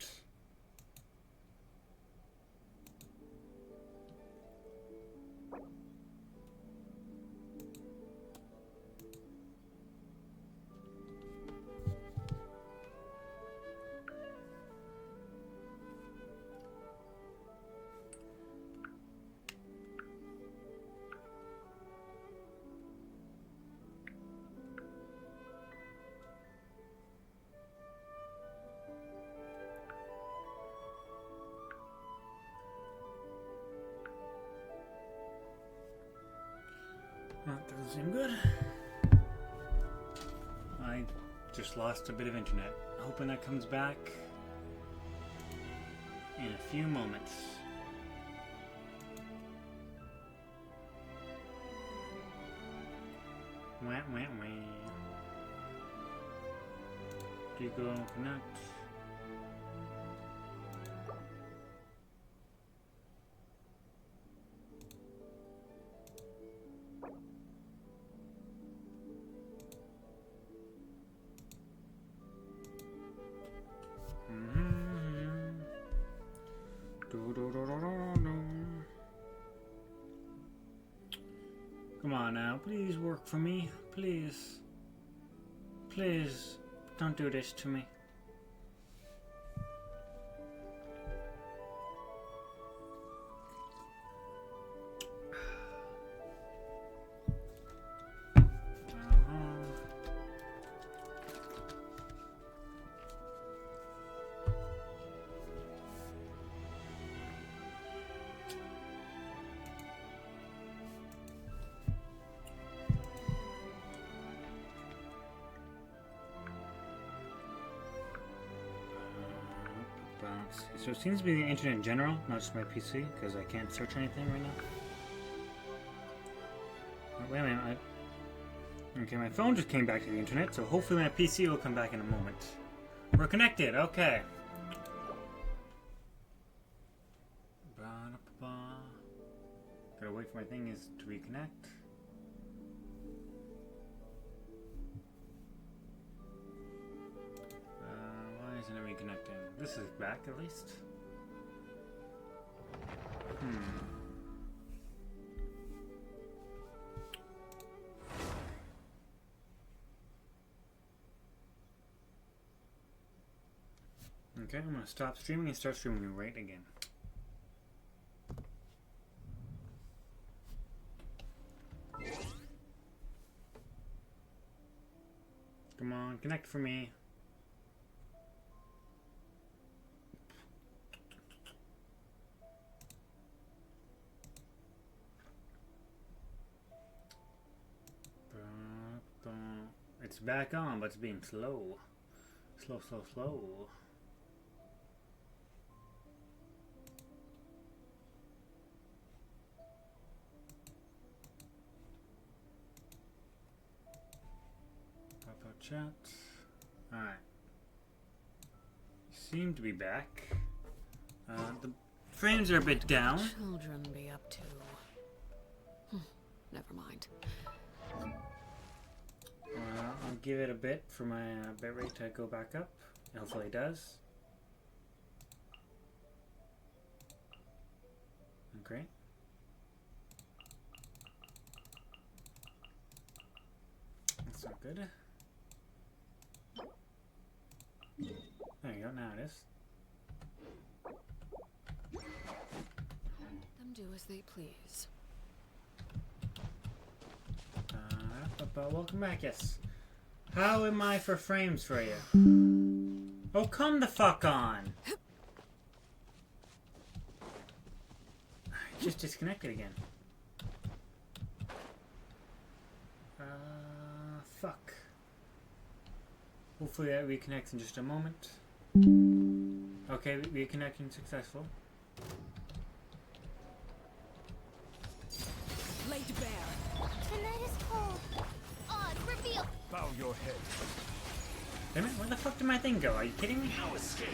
That doesn't seem good. I just lost a bit of internet. Hoping that comes back in a few moments. Wah, wah, wah. Digo, connect. Come on now, please work for me, please. Please, don't do this to me. So it seems to be the internet in general, not just my PC, because I can't search anything right now. Oh, wait a minute. Okay, my phone just came back to the internet, so hopefully my PC will come back in a moment. We're connected, okay. Gotta wait for my thing to reconnect. Why isn't it reconnecting? This is back at least. Okay, I'm gonna stop streaming and start streaming right again. Come on, connect for me. It's back on, but it's being slow. Slow. Pop-up chat. Alright. Seem to be back. The frames are a bit down. Children be up to. Never mind. I'll give it a bit for my bitrate to go back up. Hopefully it does. Okay. That's not good. There you go, now it is. Them do as they please. Welcome back, yes. How am I for frames for you? Oh, come the fuck on! Just disconnected again. Fuck. Hopefully that reconnects in just a moment. Okay, reconnecting successful. Laid bare. The night is cold. Odd, reveal. Bow your head. Damn it, where the fuck did my thing go? Are you kidding me? No escape.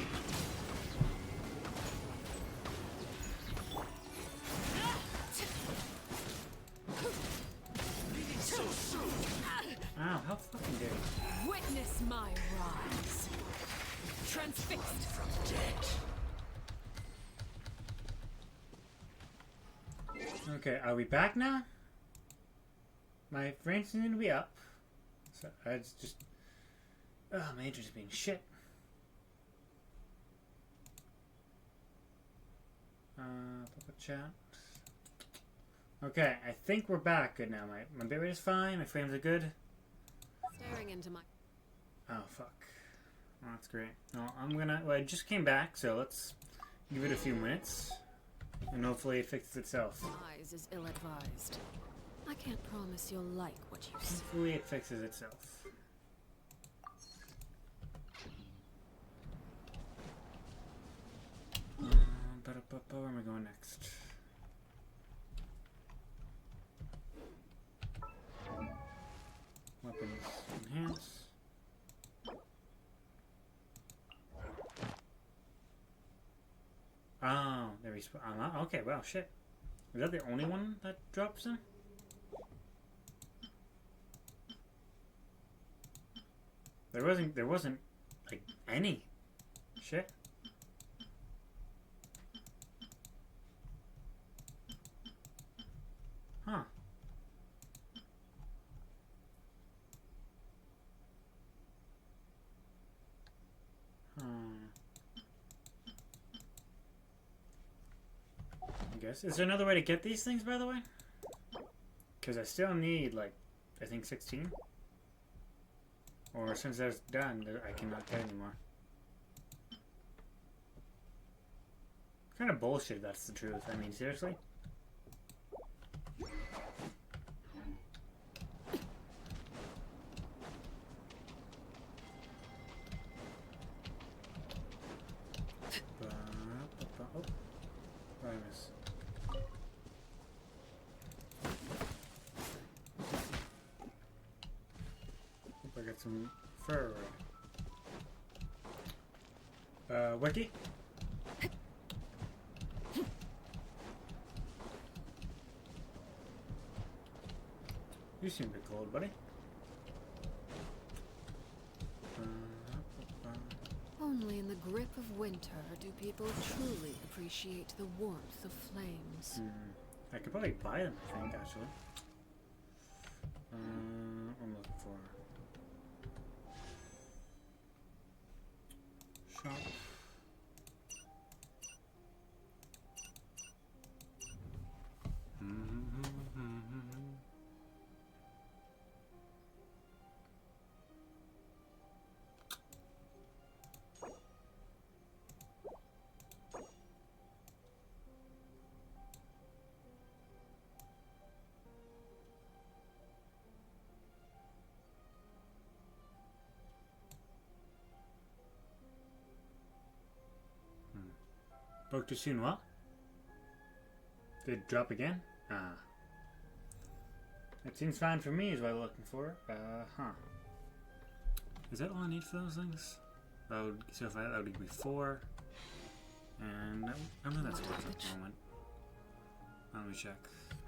Leaving so soon. Ow, how fucking dare you? Witness my rise. Transfixed From dead. Okay, are we back now? My frames seem to be up. So it's just... Oh, my internet's being shit. Public chat. Okay, I think we're back good now. My bitrate is fine, my frames are good. Staring into my. Oh, fuck. Oh, that's great. No, well, I just came back, so let's give it a few minutes. And hopefully it fixes itself. Eyes is ill-advised. I can't promise you'll like what you see. Hopefully it fixes itself. Where am I going next? Weapons enhance. Oh, there he's. Okay, well, shit. Is that the only one that drops him? There wasn't like any. Shit. Huh. I guess. Is there another way to get these things, by the way? Because I still need, like, I think 16. Or since that's done, I cannot get anymore. Kind of bullshit, if that's the truth. I mean, seriously? get some fur. Wiki? You seem a bit cold, buddy. Only in the grip of winter do people truly appreciate the warmth of flames. I could probably buy them, I think, actually. I'm looking for shop. Broke too soon, what? Did it drop again? Ah. That seems fine for me is what I'm looking for. Huh. Is that all I need for those things? So if that would be 4. And I know that's worth at the moment. Let me check.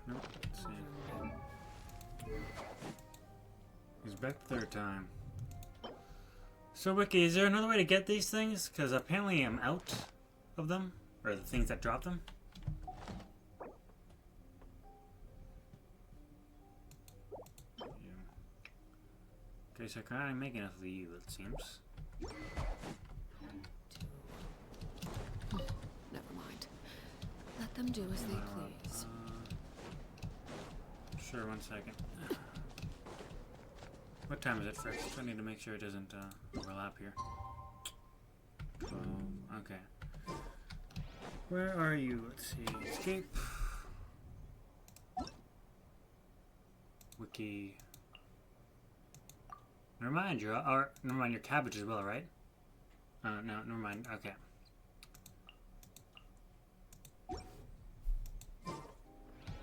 Nope. Let's see. He's back the 3rd time. So Wiki, is there another way to get these things? Because apparently I'm out of them. Or the things that drop them? Yeah. Okay, so I can't make enough of you, it seems. Never mind. Let them do as they please. Sure, 1 second. What time is it first? I need to make sure it doesn't overlap here. 12. Okay. Where are you? Let's see. Escape. Wiki. Never mind, never mind your cabbage as well, right? No, never mind. Okay.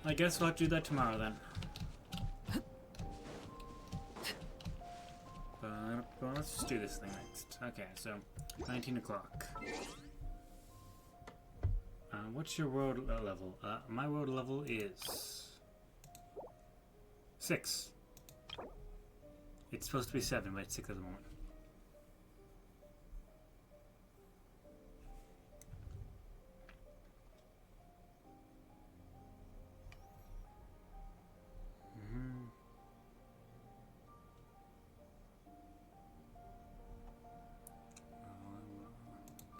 I guess we'll have to do that tomorrow then. Well, let's just do this thing next. Okay, so 19 o'clock. What's your world level? My world level is 6. It's supposed to be 7, but it's 6 at the moment.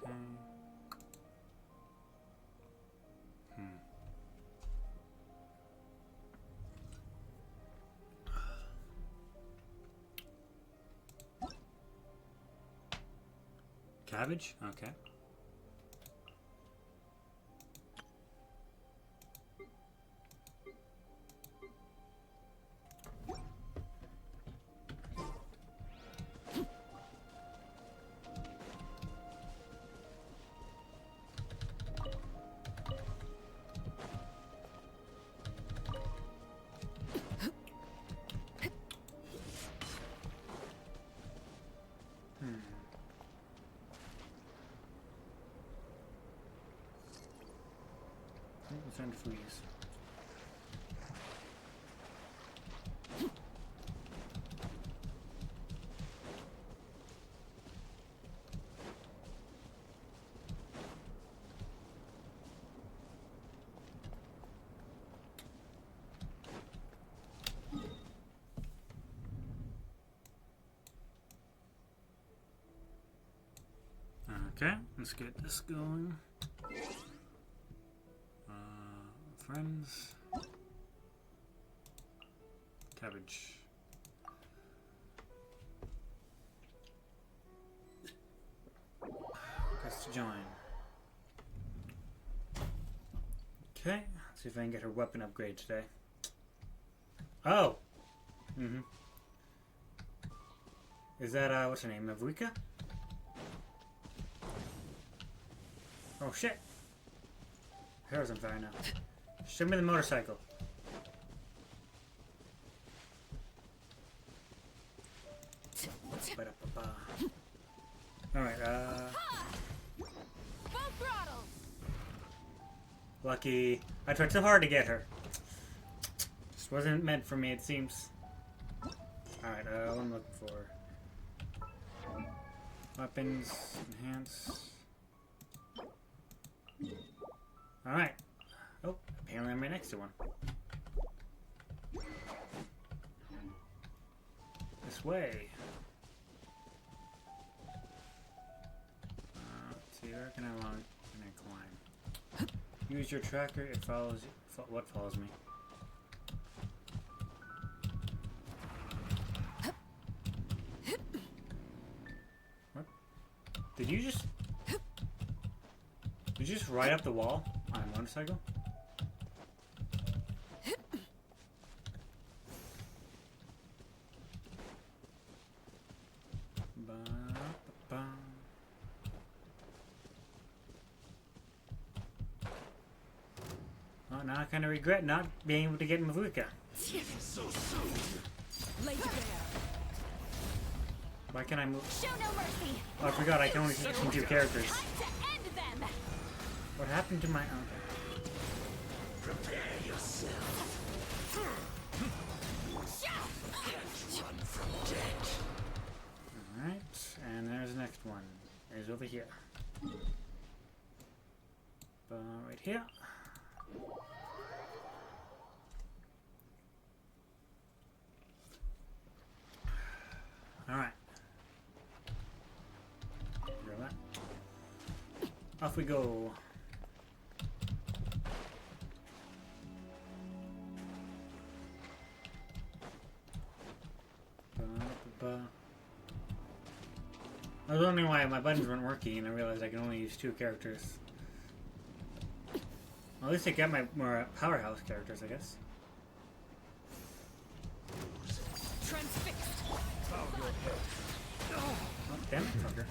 Okay. Cabbage? Okay. It's time to freeze. Okay, let's get this going. Friends. Cabbage. Press to join. Okay, let's see if I can get her weapon upgrade today. Oh! Is that, what's her name? Mavuika? Oh shit! Her hair's on fire now. Show me the motorcycle. Alright, Full throttle. lucky. I tried so hard to get her. Just wasn't meant for me, it seems. Alright, what I'm looking for. Weapons, enhance. Alright. Oh, apparently I'm right next to one. This way. Let's see, where can I climb? Use your tracker, it follows what follows me? What? Did you just ride up the wall on a motorcycle? Oh, now I kind of regret not being able to get Mavuka. So soon. Lay bare. Why can't I move? Show no mercy. Oh, I forgot I can only switch between 2 characters. Time to end them. What happened to my... Okay. Prepare yourself. Can't run from death. Alright, and there's the next one. It's over here. Right here. Alright. Grab that. Off we go. I was wondering why my buttons weren't working, and I realized I can only use 2 characters. Well, at least I got my more powerhouse characters, I guess. Transfixed. Bow your head. Oh, damn it, fucker.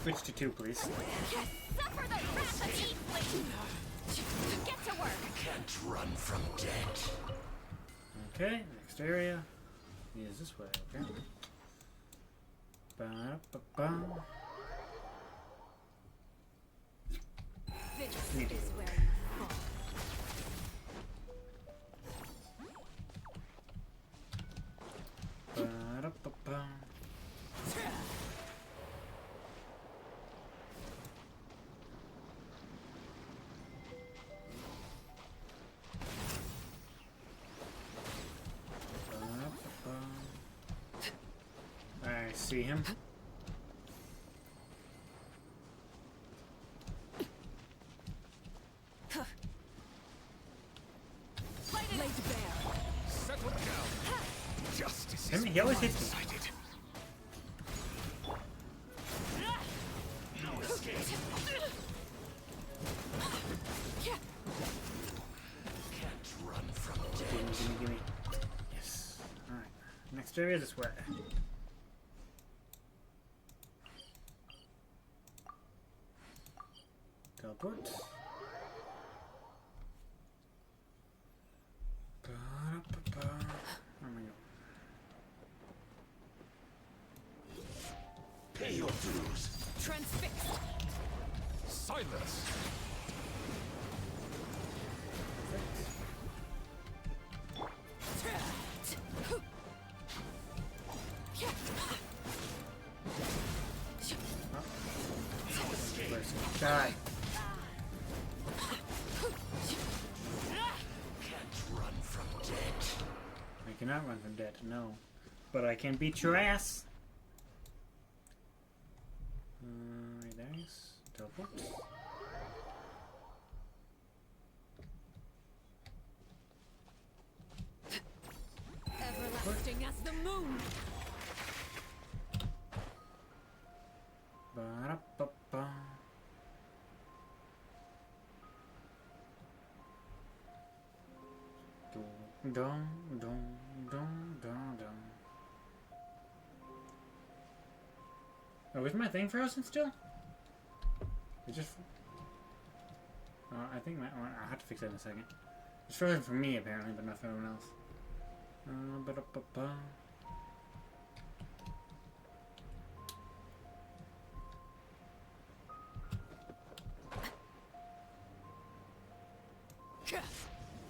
Switch to 2, please. Suffer the wrath of Eastling. Get to work. Can't run from death. Okay, next area is this way, okay. Ba-da-ba-ba. This Sneaky. is where you fall. Ba-da-ba-ba. I see him. Laid bare. Settle down. Justice is He always hits me. one-sided. No escape. Can't run from death. Gimme. Yes. Alright. Next area is this way. Teleport. Ba-da-ba-ba. Where am I going? Pay your dues. Transfixed. Silence. Die. Can't run from death. I cannot run from death, no. But I can beat your ass. Right there. Teleport. Everlasting as the moon. Ba-da-ba-ba. Dum, dum, dum, dum, dum. Oh, is my thing frozen still? It just... I think I'll have to fix that in a second. It's frozen for me, apparently, but not for everyone else. Ba-da-ba-ba.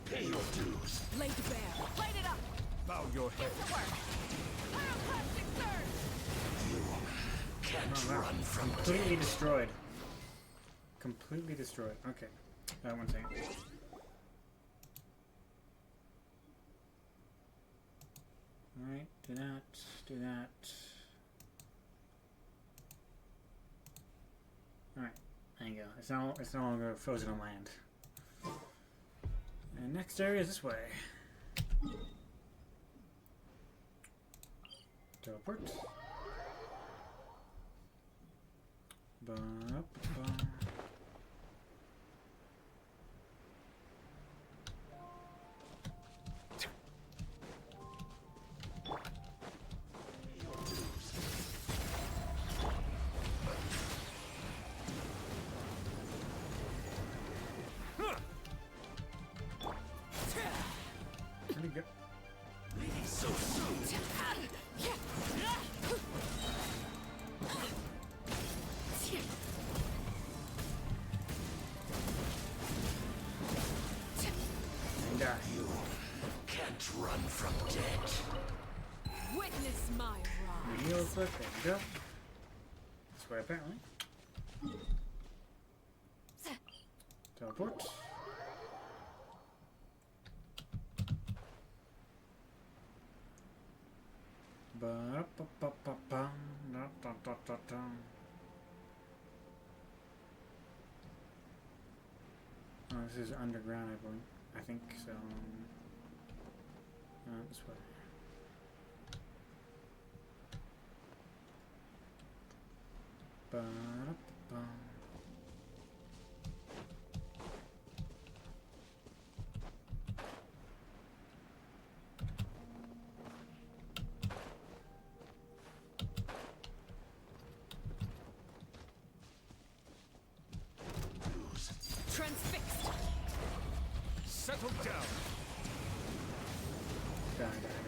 Pay your dues. Laid bare. Light it up! Bow your head. Get to work! Pyroclastic surge! You can't Oh, wow. run from Completely death. destroyed. Completely destroyed. Okay. 1 second. Alright, do that, do that. Alright, there you go. It's no longer frozen on land. And next area is this way. Teleport. Ba-ba-ba. Where'd he go? Leaving so soon. And die. You can't run from death. Witness my rise. Real quick, there we go. This way apparently. Teleport. Ba-ba-ba-ba-bum. Da-da-da-da-dum. Oh, this is underground, I believe. I think so. This way. Ba-da-ba-bum. Transfixed. Settle down. Die, die,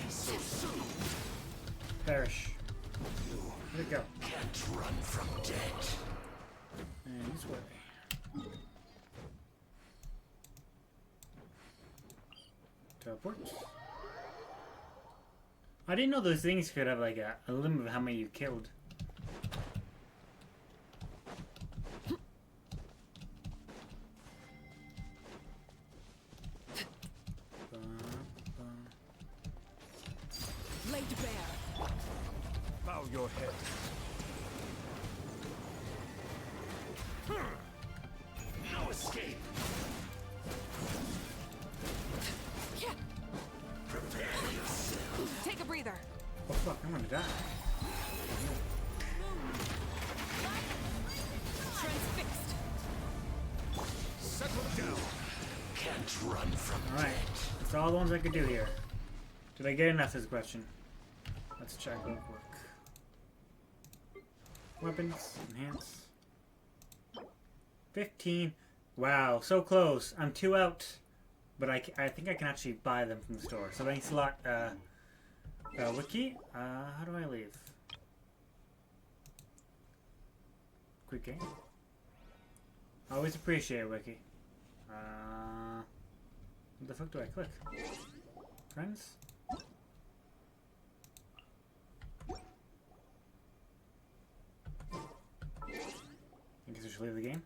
So soon. Perish. Where'd it go? Can't run from death. And this way. Teleport. I didn't know those things could have like a limit of how many you killed. Laid bare. Bow your head. No escape. Prepare yourself. Take a breather. Oh fuck, I'm gonna die. Transfixed. Settle down. Can't run from Alright, that's all the ones I could do here. Did I get enough is the question. Let's check real quick. Weapons, enhance. 15. Wow, so close. I'm 2 out. But I think I can actually buy them from the store. So thanks a lot, Wiki. How do I leave? Quick game. Always appreciate it, Wiki. What the fuck do I click? Friends? I guess I should leave the game.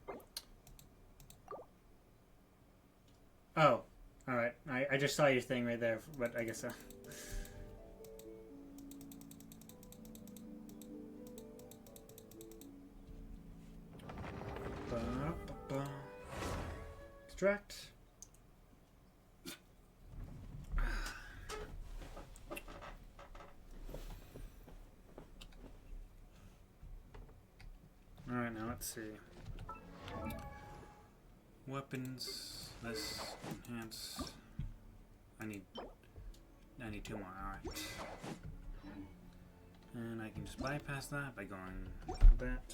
Oh, alright. I just saw your thing right there, but I guess so. Ba-ba-ba. Extract. Alright, now let's see. Weapons, this, enhance. I need 2 more, alright. And I can just bypass that by going like that.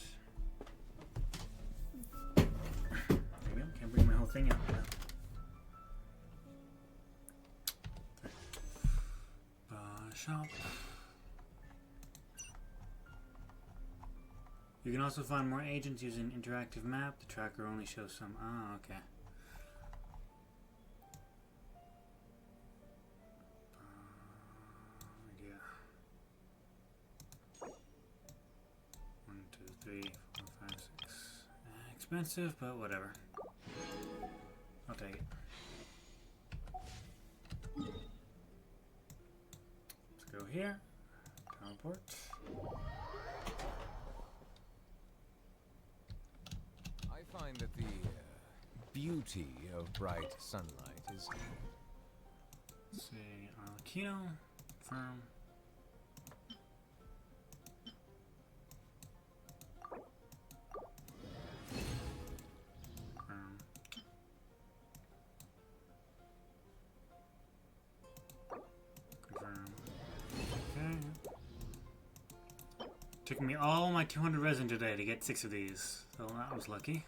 There we go, I bring my whole thing out now. Shop. You can also find more agents using interactive map. The tracker only shows some. Ah, okay. Yeah. 1, 2, 3, 4, 5, 6. Expensive, but whatever. I'll take it. Let's go here. Teleport. I find that the beauty of bright sunlight is... Let's see, Arlecchino, firm. Firm. Confirm. Okay. Took me all my 200 resin today to get 6 of these, so that was lucky.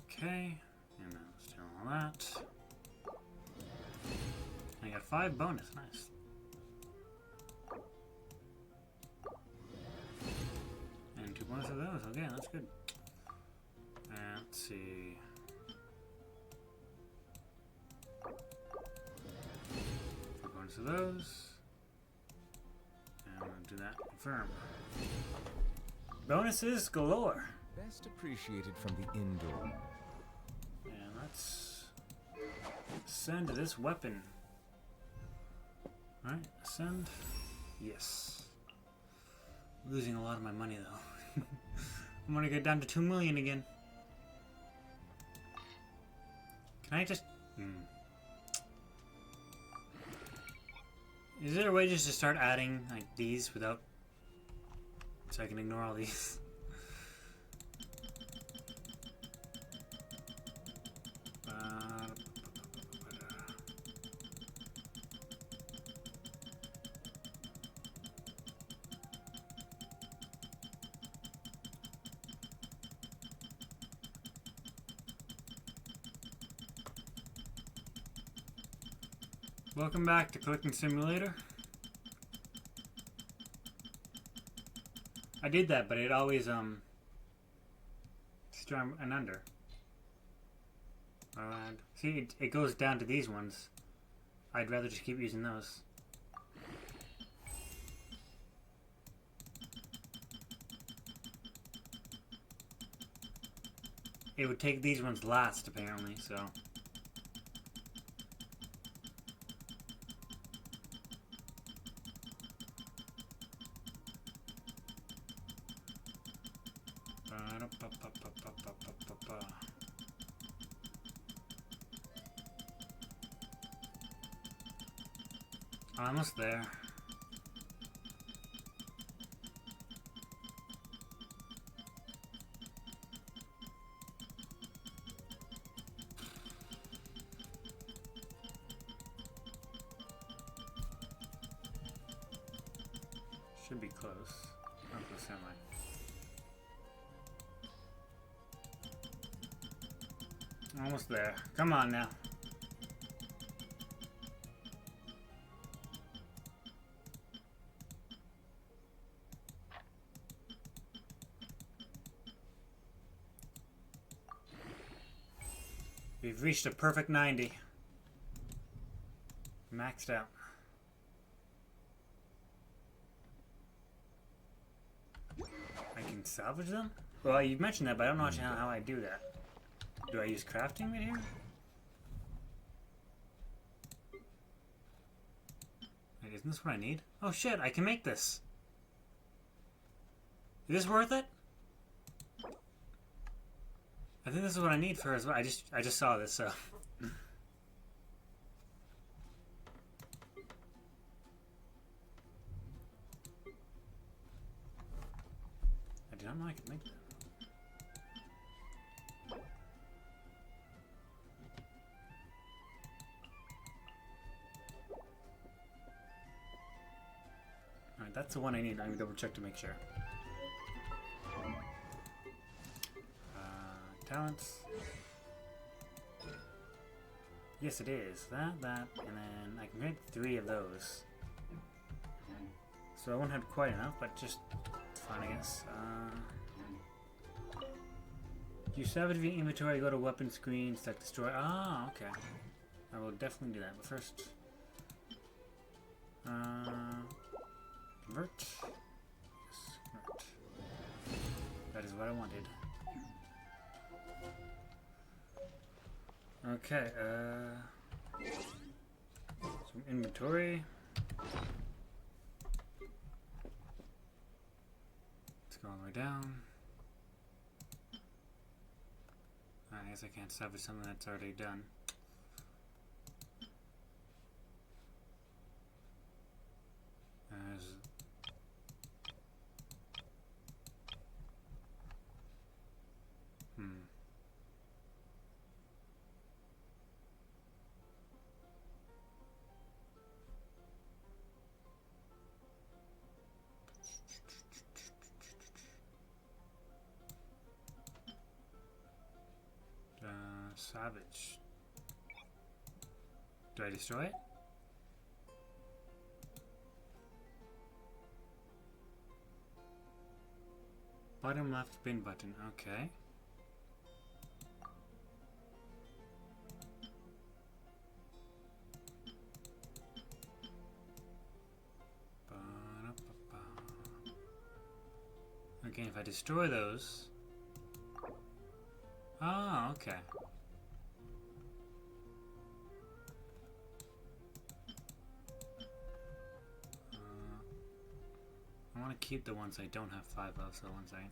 Okay, and then still all that. I got 5 bonus, nice. And 2 bonus of those, okay, that's good. And let's see. 4 bonus of those. And I'm gonna do that, confirm. Bonuses galore. Best appreciated from the indoor. And let's send this weapon. Alright, send. Yes. Losing a lot of my money though. I'm gonna get down to 2 million again. Can I just... Is there a way just to start adding like these without... So I can ignore all these? Welcome back to Collecting Simulator. I did that, but it always strong and under. See, it goes down to these ones. I'd rather just keep using those. It would take these ones last, apparently, so... Almost there. Should be close. Not close, am I? Almost there. Come on now. We've reached a perfect 90. Maxed out. I can salvage them? Well, you mentioned that, but I don't know actually how I do that. Do I use crafting right here? Wait, isn't this what I need? Oh shit, I can make this. Is this worth it? I think this is what I need for as well. I just saw this, so. I did not know I could make that. Alright, that's the one I need. I'm gonna double check to make sure. talents. Yes, it is. That, and then I can make 3 of those. So I won't have quite enough, but just fine, I guess. You salvage your inventory, go to weapon screen, select destroy. Ah, okay. I will definitely do that, but first... convert. Yes, convert. That is what I wanted. Okay, some inventory. Let's go all the way down. I guess I can't salvage something that's already done. Savage. Do I destroy it? Bottom left spin button, okay. Okay, if I destroy those... Oh, okay. I want to keep the ones I don't have 5 of, so one second.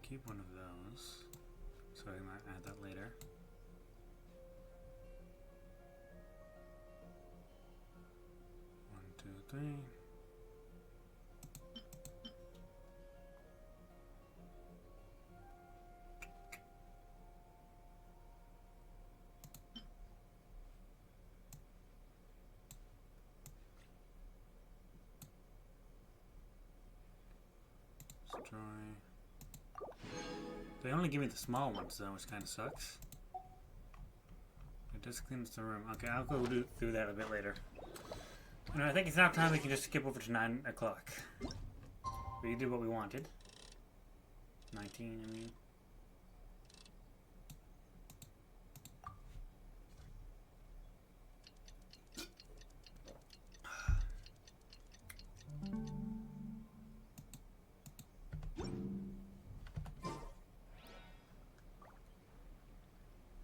Keep one of those, so I might add that later. One, two, three. Destroy. They only give me the small ones though, which kind of sucks. It does clean the room. Okay, I'll go through that a bit later. And I think it's now time we can just skip over to 9 o'clock. We did what we wanted. 19, I mean.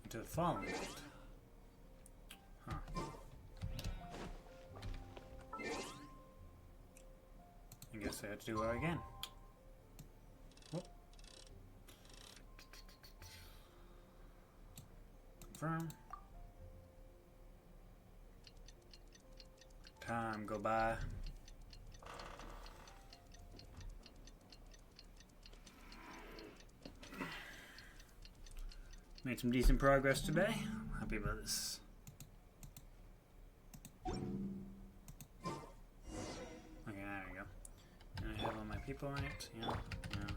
To the following night. Huh. I guess I have to do it again. Whoop. Confirm. Time go by. Made some decent progress today. I'm happy about this. Okay, there we go. And I have all my people right. Yeah, yeah.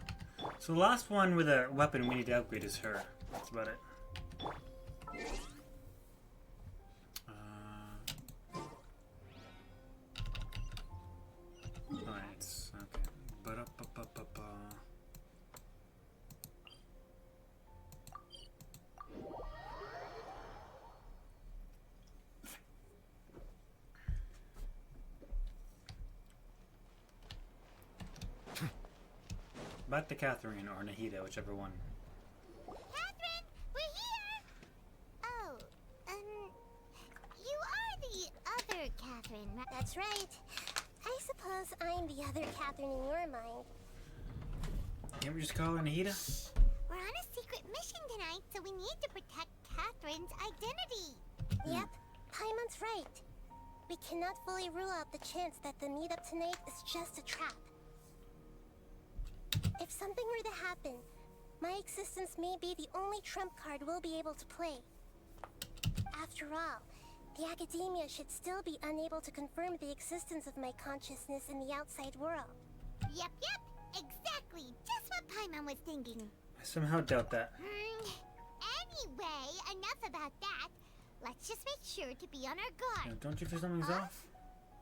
So the last one with a weapon we need to upgrade is her. That's about it. Alright, okay. Ba-da-ba-ba-ba-ba. Back to Catherine or Nahida, whichever one. Catherine, we're here! Oh, you are the other Catherine, right? That's right. I suppose I'm the other Catherine in your mind. Can't we just call her Nahida? We're on a secret mission tonight, so we need to protect Catherine's identity. Yep, Paimon's right. We cannot fully rule out the chance that the meetup tonight is just a trap. If something were to happen, my existence may be the only trump card we'll be able to play. After all, the Academia should still be unable to confirm the existence of my consciousness in the outside world. Yep, exactly. Just what Paimon was thinking. I somehow doubt that. Anyway, enough about that. Let's just make sure to be on our guard. Now, don't you feel something's off?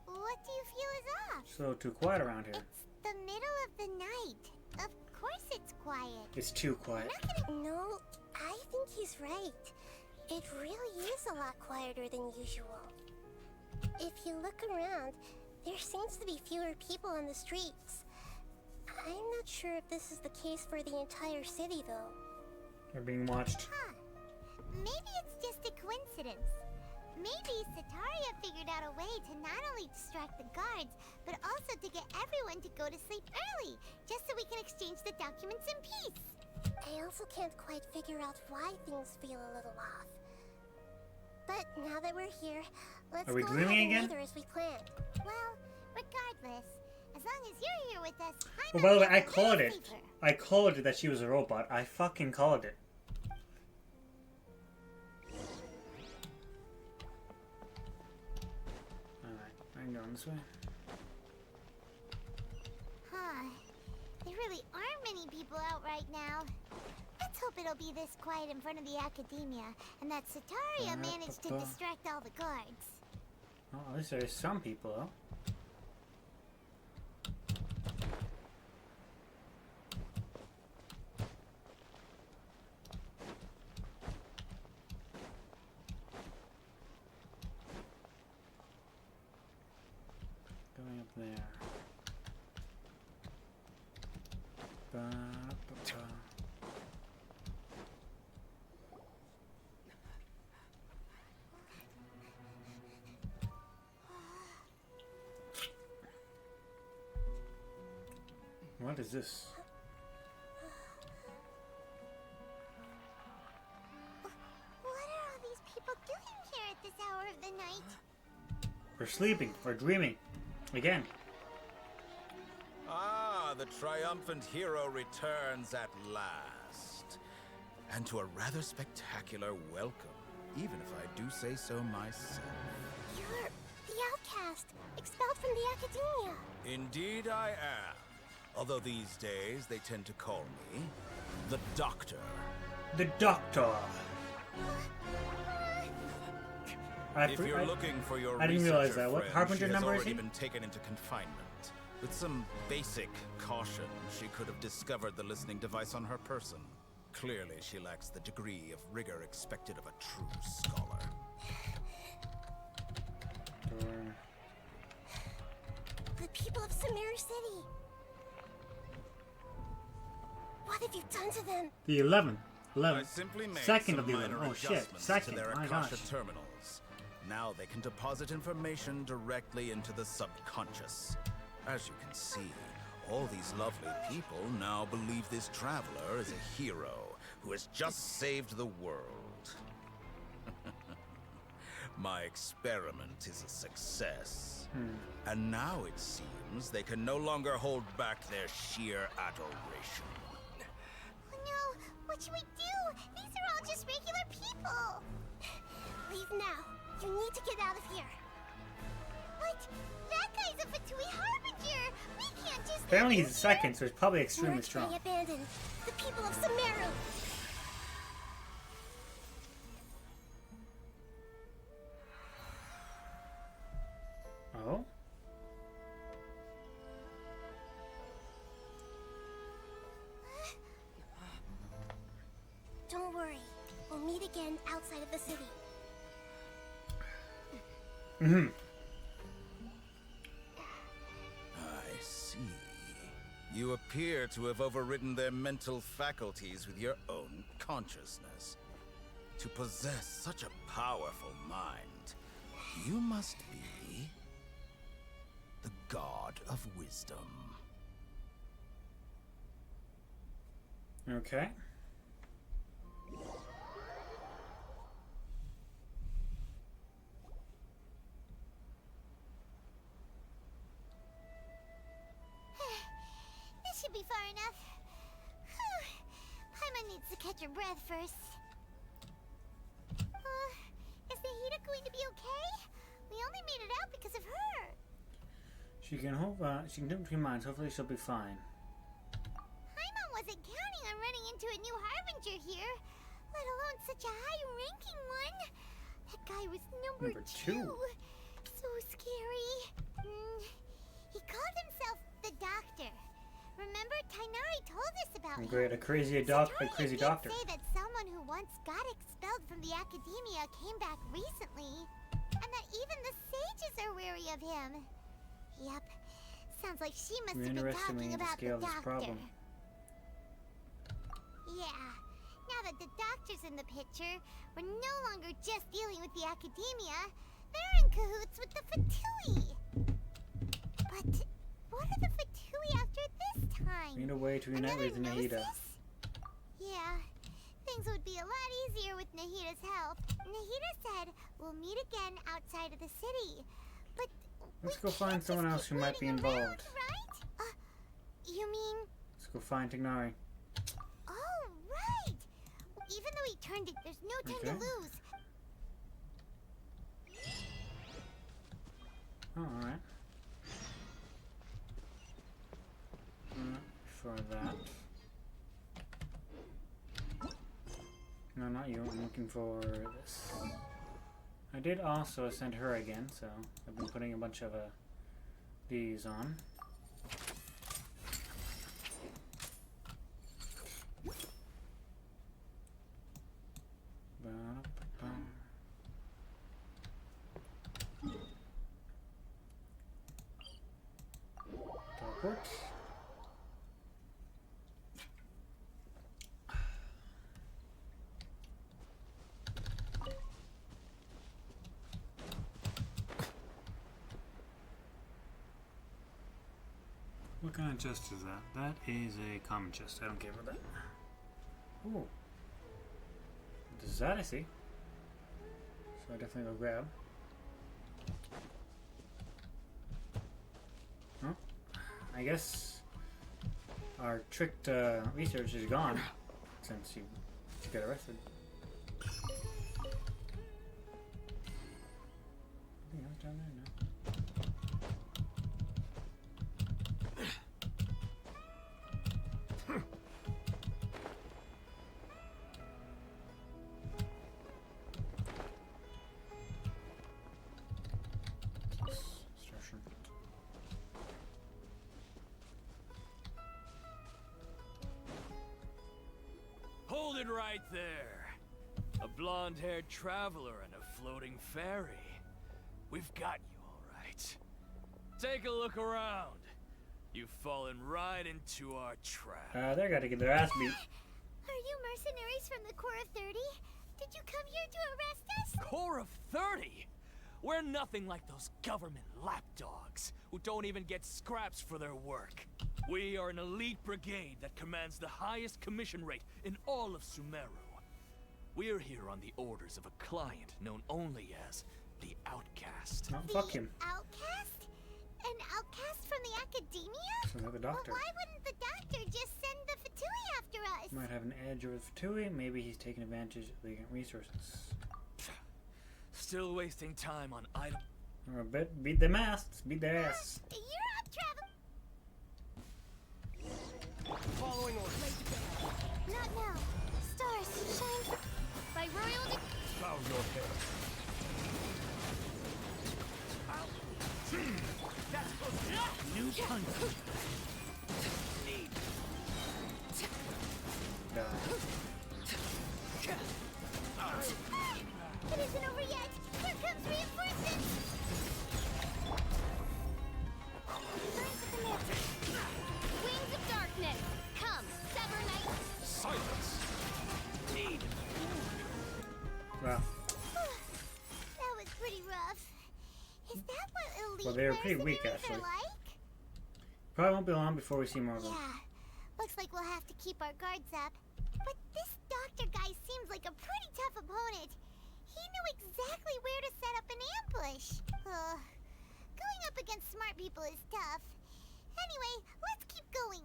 What do you feel is off? So too quiet around here. It's the middle of the night. Of course it's quiet. It's too quiet. No, I think he's right. It really is a lot quieter than usual. If you look around, there seems to be fewer people on the streets. I'm not sure if this is the case for the entire city, though. We're being watched. Maybe it's just a coincidence. Maybe Sataria figured out a way to not only distract the guards, but also to get everyone to go to sleep early, just so we can exchange the documents in peace. I also can't quite figure out why things feel a little off. But now that we're here, let's Are we go dreaming ahead and again? leave her as we planned. Well, regardless, as long as you're here with us, Oh, by the way, I called it. I called it that she was a robot. I fucking called it. Alright, I'm going this way. There really aren't many people out right now. Let's hope it'll be this quiet in front of the Academia, and that Sataria managed to distract all the guards. Oh, at least there's some people, though. Going up there. Ba-ba-ba. What is this? What are all these people doing here at this hour of the night? We're sleeping. We're dreaming. Again. Ah, the triumphant hero returns at last. And to a rather spectacular welcome, even if I do say so myself. You're the outcast, expelled from the Academia. Indeed I am. Although these days they tend to call me the Doctor. The Doctor. If you're looking for your I didn't realize that. researcher What friend, Harbinger she has number is already he? been taken into confinement. With some basic caution, she could have discovered the listening device on her person. Clearly, she lacks the degree of rigor expected of a true scholar. The people of Sumeru City. What have you done to them? The 11th. I 11th. simply made Second some of the 11th. minor Oh shit. adjustments Second. to their My Akasha gosh. terminals. Now they can deposit information directly into the subconscious. As you can see, all these lovely people now believe this traveler is a hero who has just saved the world. My experiment is a success. And now it seems they can no longer hold back their sheer adoration. Oh no, what should we do? These are all just regular people. Leave now. You need to get out of here. What? That guy's a Fatui Harbinger. We can't just. Apparently he's the second, so he's probably extremely We're strong. being abandoned. The people of Sumeru. Oh? Don't worry. We'll meet again outside of the city. Mm-hmm. I see. You appear to have overridden their mental faculties with your own consciousness. To possess such a powerful mind, you must be the god of wisdom. Okay. be far enough. Whew. Paimon needs to catch her breath first. Is Nahida going to be okay? We only made it out because of her. She can do 3 months. Hopefully she'll be fine. Paimon wasn't counting on running into a new Harbinger here, let alone such a high-ranking one. That guy was number 2. So scary. He called himself the Doctor. Remember, Tainari told us about him. Great, a crazy doctor. Say that someone who once got expelled from the academia came back recently, and that even the sages are wary of him. Yep, sounds like she must have been talking about the Doctor. Yeah, now that the Doctor's in the picture, we're no longer just dealing with the academia. They're in cahoots with the Fatui. But what are the Fatui after this time? Need a way to unite with Nahida. Yeah, things would be a lot easier with Nahida's help. Nahida said we'll meet again outside of the city. But let's go find someone else who might be involved. Right? You mean? Let's go find Tignari. Oh, right. Even though he turned it, there's no time to lose. Oh, alright. For that. No, not you. I'm looking for this. I did also send her again, so I've been putting a bunch of these on. Teleport. What kind of chest is that? That is a common chest. I don't care about that. Ooh. What is that I see? So I definitely go grab. Oh. I guess our tricked research is gone since you got arrested. Anything else down there? No. Hold it right there. A blonde-haired traveler and a floating fairy. We've got you all right. Take a look around. You've fallen right into our trap. They gotta get their ass beat. Are you mercenaries from the Corps of 30? Did you come here to arrest us? Corps of 30? We're nothing like those government lapdogs who don't even get scraps for their work. We are an elite brigade that commands the highest commission rate in all of Sumeru. We're here on the orders of a client known only as the Outcast. Oh, fuck him. Outcast? An outcast from the academia? So they're the Doctor. Well, why wouldn't the Doctor just send the Fatui after us? Might have an edge over the Fatui. Maybe he's taking advantage of the resources. Still wasting time on idle. Or a bit. Beat them ass. Beat their ass. You're up, Travel. Following orders. Not now. Stars shine by royal. Bow your head. That's good. New punch. It isn't over yet. Here comes reinforcements. Wings of darkness, come, sever night. Silence. Need. Wow. That was pretty rough. Is that what elite Well, they were pretty weak, mercenaries actually. are like? Probably won't be long before we see more of them. Yeah. Looks like we'll have to keep our guards up. But this doctor guy seems like a pretty tough opponent. He knew exactly where to set up an ambush. Going up against smart people is tough. Anyway, let's keep going.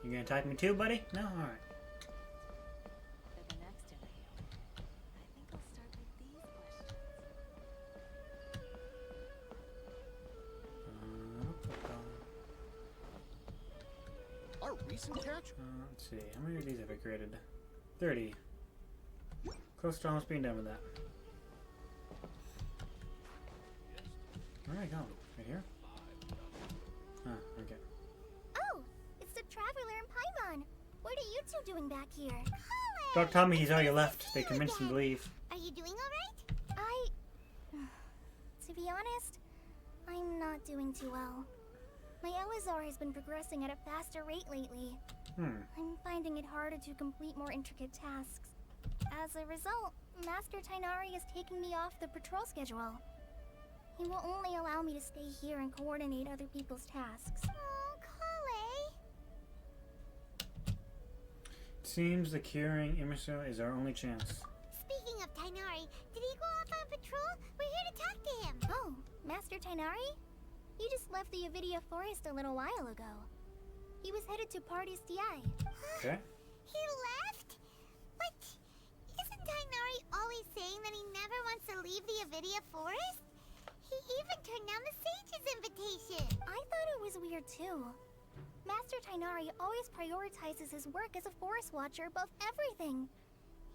You gonna attack me too, buddy? No? Alright. For the next interview, I think I'll start with these questions. Our recent catch? Let's see. How many of these have I created? 30. Close to almost being done with that. Where am I going? Right here? Ah, okay. Oh, it's the Traveler and Paimon. What are you two doing back here? Colin! Don't tell me he's already left. They convinced him to leave. Are you doing alright? To be honest, I'm not doing too well. My Elazar has been progressing at a faster rate lately. I'm finding it harder to complete more intricate tasks. As a result, Master Tainari is taking me off the patrol schedule. He will only allow me to stay here and coordinate other people's tasks. Oh, Kale. Seems the curing Immerso is our only chance. Speaking of Tainari, did he go off on patrol? We're here to talk to him. Oh, Master Tainari? He just left the Avidia Forest a little while ago. He was headed to Party's DI. Okay. He left? But isn't Tainari always saying that he never wants to leave the Avidia Forest? He even turned down the Sage's invitation. I thought it was weird too. Master Tainari always prioritizes his work as a forest watcher above everything.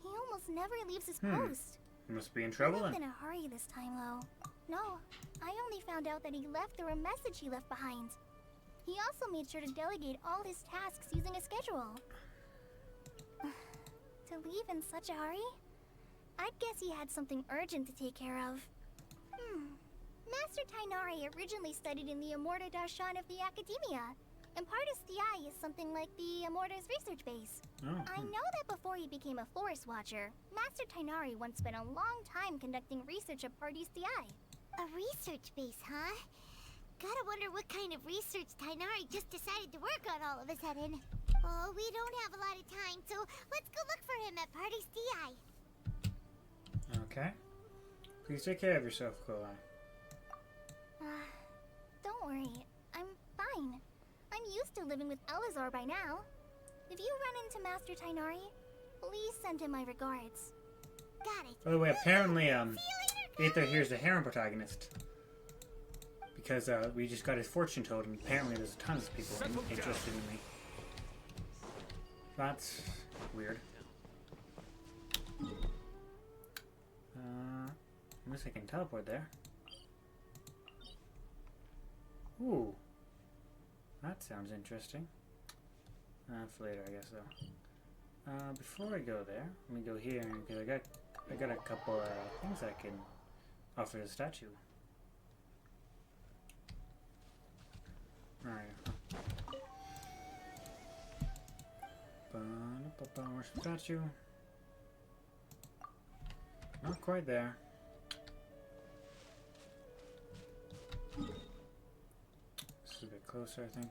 He almost never leaves his post. He must be in trouble I'm then. in a hurry this time, though. No, I only found out that he left through a message he left behind. He also made sure to delegate all his tasks using a schedule. To leave in such a hurry? I'd guess he had something urgent to take care of. Master Tainari originally studied in the Amorta Darshan of the Academia, and Partis DI is something like the Amorta's research base. I know that before he became a forest watcher, Master Tainari once spent a long time conducting research at Partis DI. A research base, huh? Gotta wonder what kind of research Tainari just decided to work on all of a sudden. Oh, we don't have a lot of time, so let's go look for him at Party's DI. Okay. Please take care of yourself, Chloe. Don't worry. I'm fine. I'm used to living with Elazar by now. If you run into Master Tainari, please send him my regards. Got it. By the way, apparently, Aether here's the harem protagonist. Because we just got his fortune told, and apparently there's tons of people interested in me. That's weird. Unless I can teleport there. Ooh. That sounds interesting. That's later, I guess, though. Before I go there, let me go here, because I got a couple things I can offer the statue. Alright. Where's the statue? Not quite there. This is a bit closer, I think.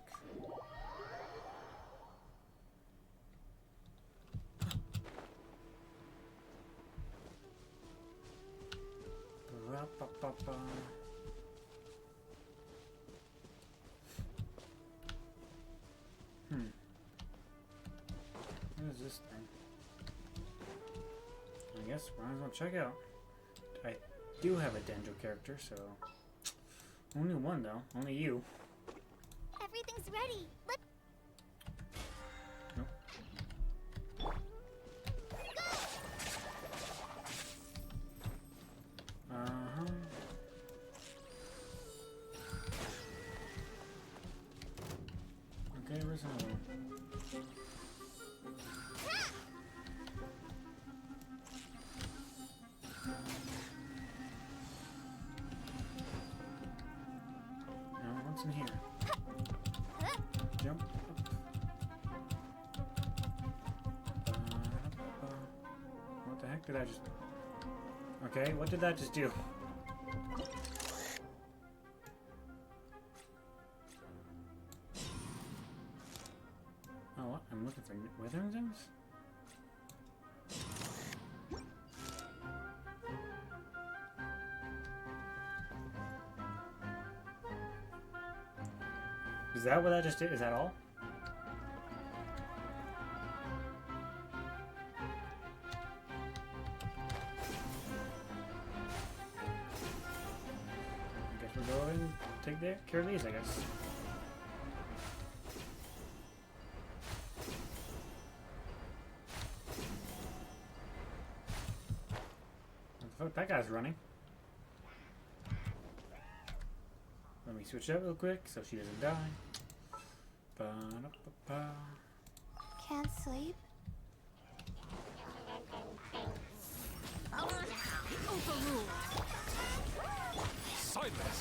What is this thing? I guess might as well check out. I do have a Dendro character, so only one though. Only you. Everything's ready. Let's Okay, where's another one? No, what's in here? Jump up. What the heck did I just... Okay, what did that just do? Oh, what? I'm looking for withering things? Is that what that just did? Is that all? I guess we'll go ahead and take care of these, I guess. What the fuck? That guy's running. Let me switch up real quick so she doesn't die. Ba-da-ba-ba. Can't sleep? Overruled. Sightless.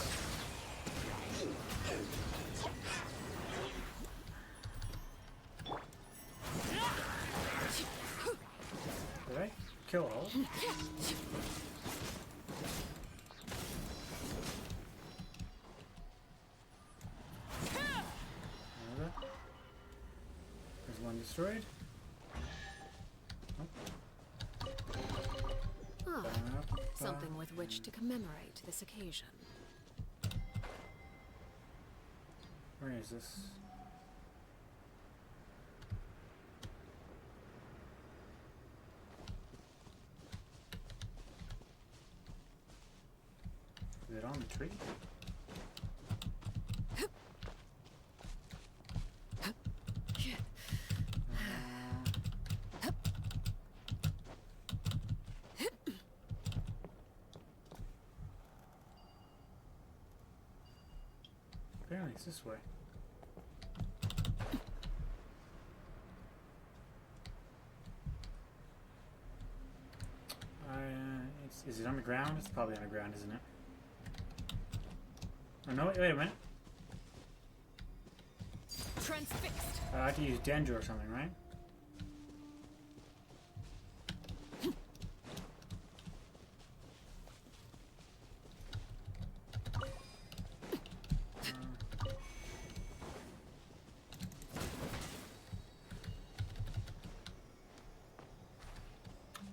Did I kill all? There's one destroyed. Ah, something with which to commemorate this occasion. Where is this? Is it on the tree? Apparently it's this way. Is it on the ground? It's probably on the ground, isn't it? Oh no, wait a minute. Transfixed. I have to use Dendro or something, right?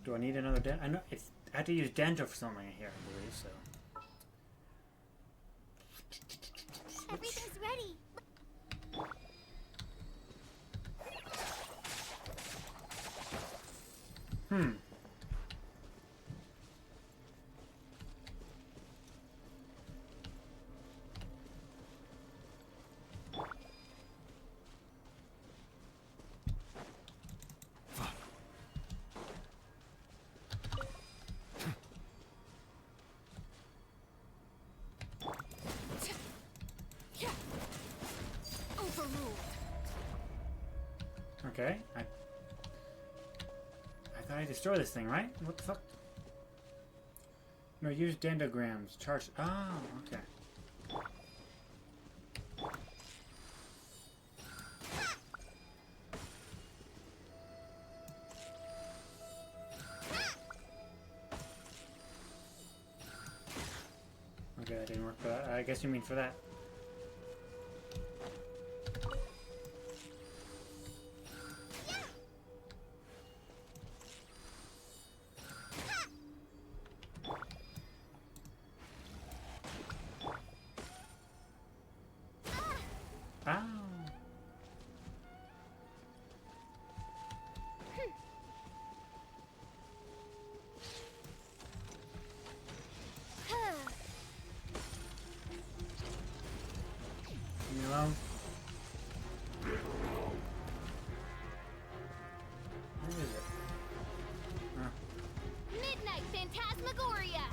Do I need another Dendro? I know it's. I have to use Dendro for something here, I believe. So. Everything's ready. Okay, I thought I destroyed this thing, right? What the fuck? No, use dendrograms. Charge. Oh, okay. Okay, that didn't work for that. I guess you mean for that. Midnight Phantasmagoria!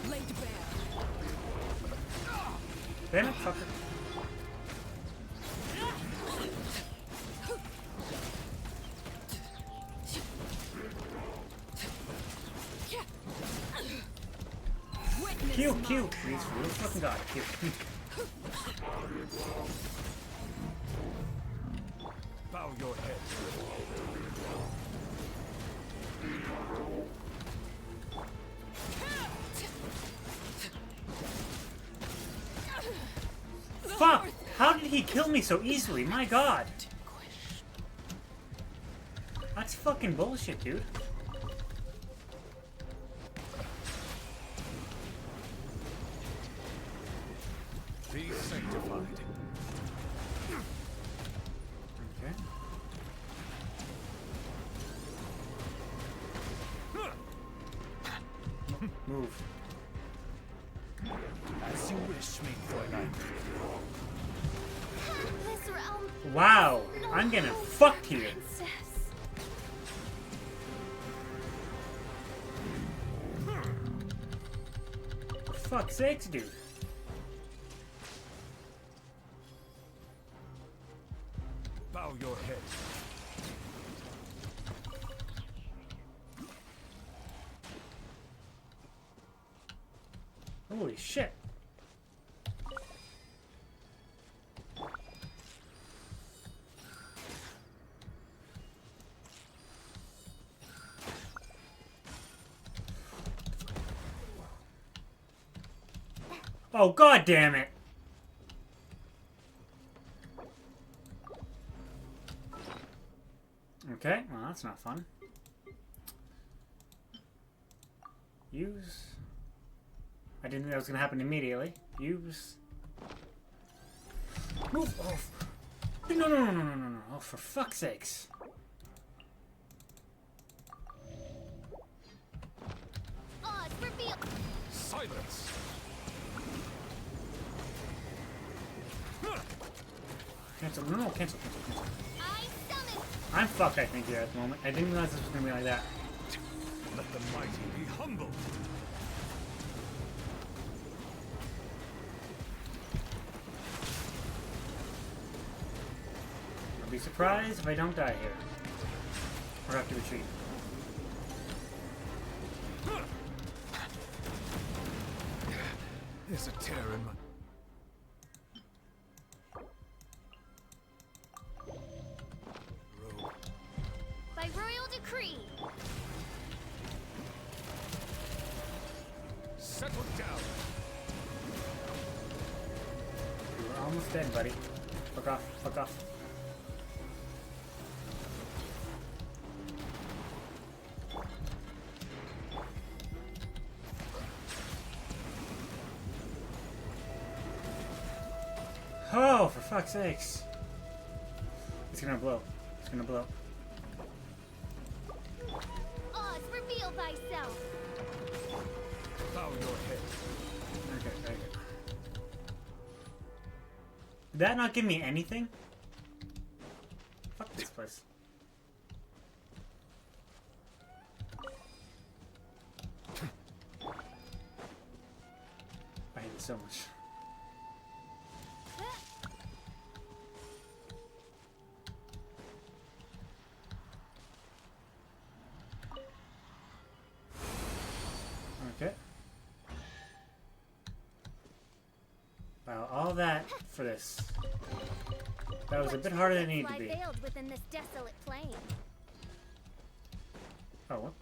Laid bare. Damn it, fucker. Q, please, for the fucking god, Q. Bow your head. Fuck! How did he kill me so easily? My god! That's fucking bullshit, dude. Be sanctified. Move. As you wish, me Fräulein. This realm. Wow, I'm getting fucked here. Princess. For fuck's sakes, dude. Bow your head. Holy shit. Oh, god damn it. Okay, well that's not fun. Use. I didn't think that was gonna happen immediately. Use. Move off. No. Oh, for fuck's sakes. Odds reveal. Silence. Cancel. No, cancel. I summon. I'm fucked, I think, here at the moment. I didn't realize this was gonna be like that. Let the mighty be humble. I'll be surprised if I don't die here. Or have to retreat. There's a tear in my... robe. By royal decree. Settle down. You're almost dead, buddy. Fuck off. Fuck off. Oh, for fuck's sakes. It's gonna blow. It's gonna blow. Oz, reveal thyself. Bow your head. Okay. Did that not give me anything? Fuck this place. I hate it so much. Okay. Wow, all that for this. That was a bit harder than it needed to be. Lie veiled within this desolate plain. Oh, what?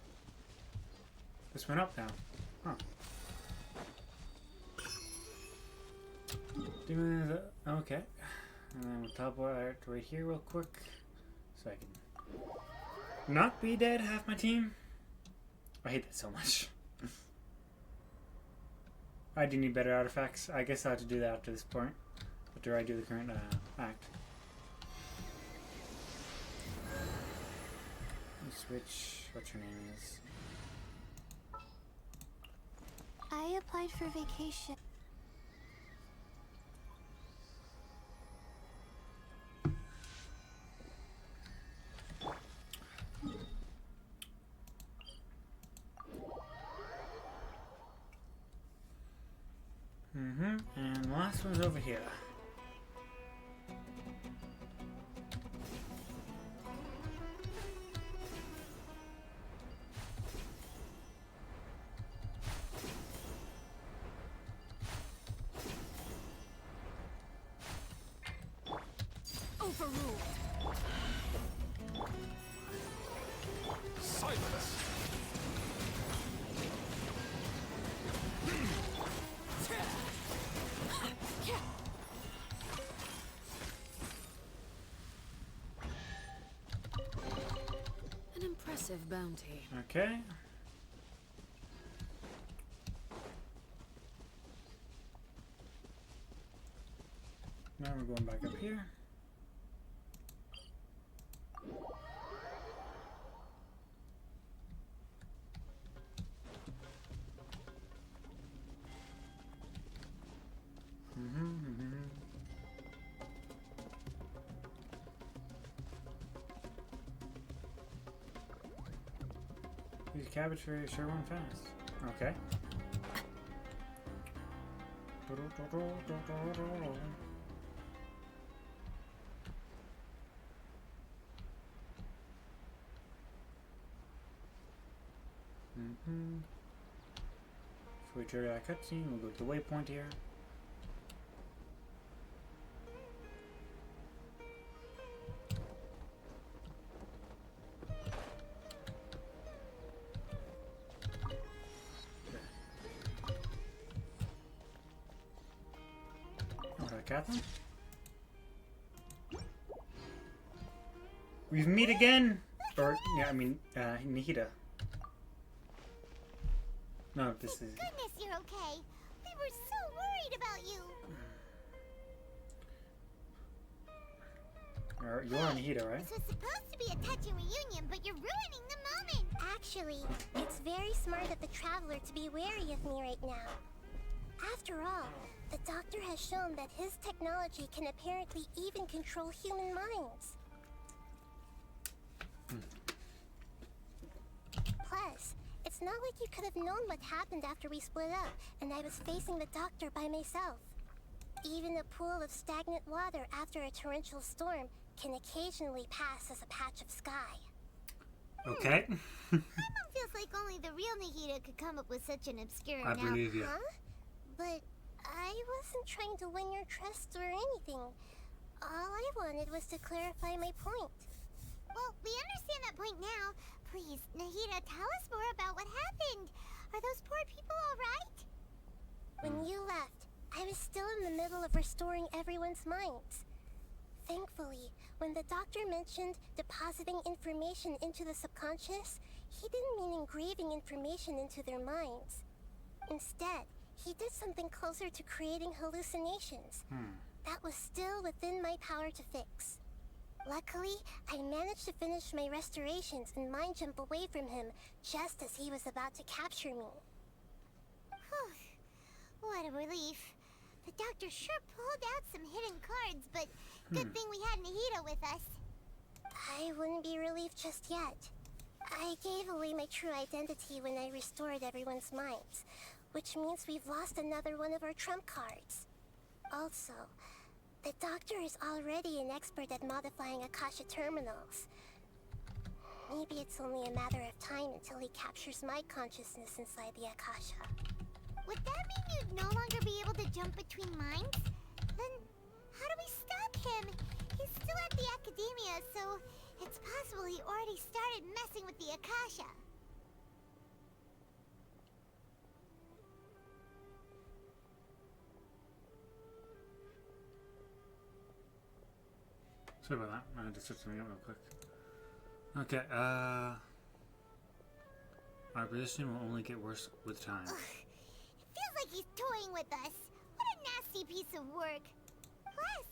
This went up now. Huh. Okay. And then we'll teleport right here real quick. So I can not be dead half my team. I hate that so much. I do need better artifacts. I guess I'll have to do that after this point. After I do the current act. Switch. What your name is? I applied for vacation. And the last one's over here. Overruled. Silence. An impressive bounty. Okay. Now we're going back up here. Use cabbage for sure one fast. Okay. So we trigger that cutscene, we'll go to the waypoint here. Catherine? We meet again! Or, yeah, I mean, Nihida. No, this is... Goodness, you're okay. We were so worried about you. You are Nihida, right? This was supposed to be a touching reunion, but you're ruining the moment. Actually, it's very smart of the Traveler to be wary of me right now. After all, the Doctor has shown that his technology can apparently even control human minds. Plus, it's not like you could have known what happened after we split up and I was facing the Doctor by myself. Even a pool of stagnant water after a torrential storm can occasionally pass as a patch of sky. Okay. Paimon feels like only the real Nihida could come up with such an obscure I believe you. Huh? But I wasn't trying to win your trust or anything. All I wanted was to clarify my point. Well, we understand that point now. Please, Nahida, tell us more about what happened. Are those poor people all right? When you left, I was still in the middle of restoring everyone's minds. Thankfully, when the Doctor mentioned depositing information into the subconscious, he didn't mean engraving information into their minds. Instead, he did something closer to creating hallucinations. That was still within my power to fix. Luckily, I managed to finish my restorations and mind jump away from him just as he was about to capture me. Whew. What a relief. The Doctor sure pulled out some hidden cards, but good thing we had Nahida with us. I wouldn't be relieved just yet. I gave away my true identity when I restored everyone's minds, which means we've lost another one of our trump cards. Also, the Doctor is already an expert at modifying Akasha terminals. Maybe it's only a matter of time until he captures my consciousness inside the Akasha. Would that mean you'd no longer be able to jump between minds? Then how do we stop him? He's still at the Academia, so it's possible he already started messing with the Akasha. Sorry about that. I had to switch something up real quick. Okay, our position will only get worse with time. Ugh. It feels like he's toying with us. What a nasty piece of work. Plus,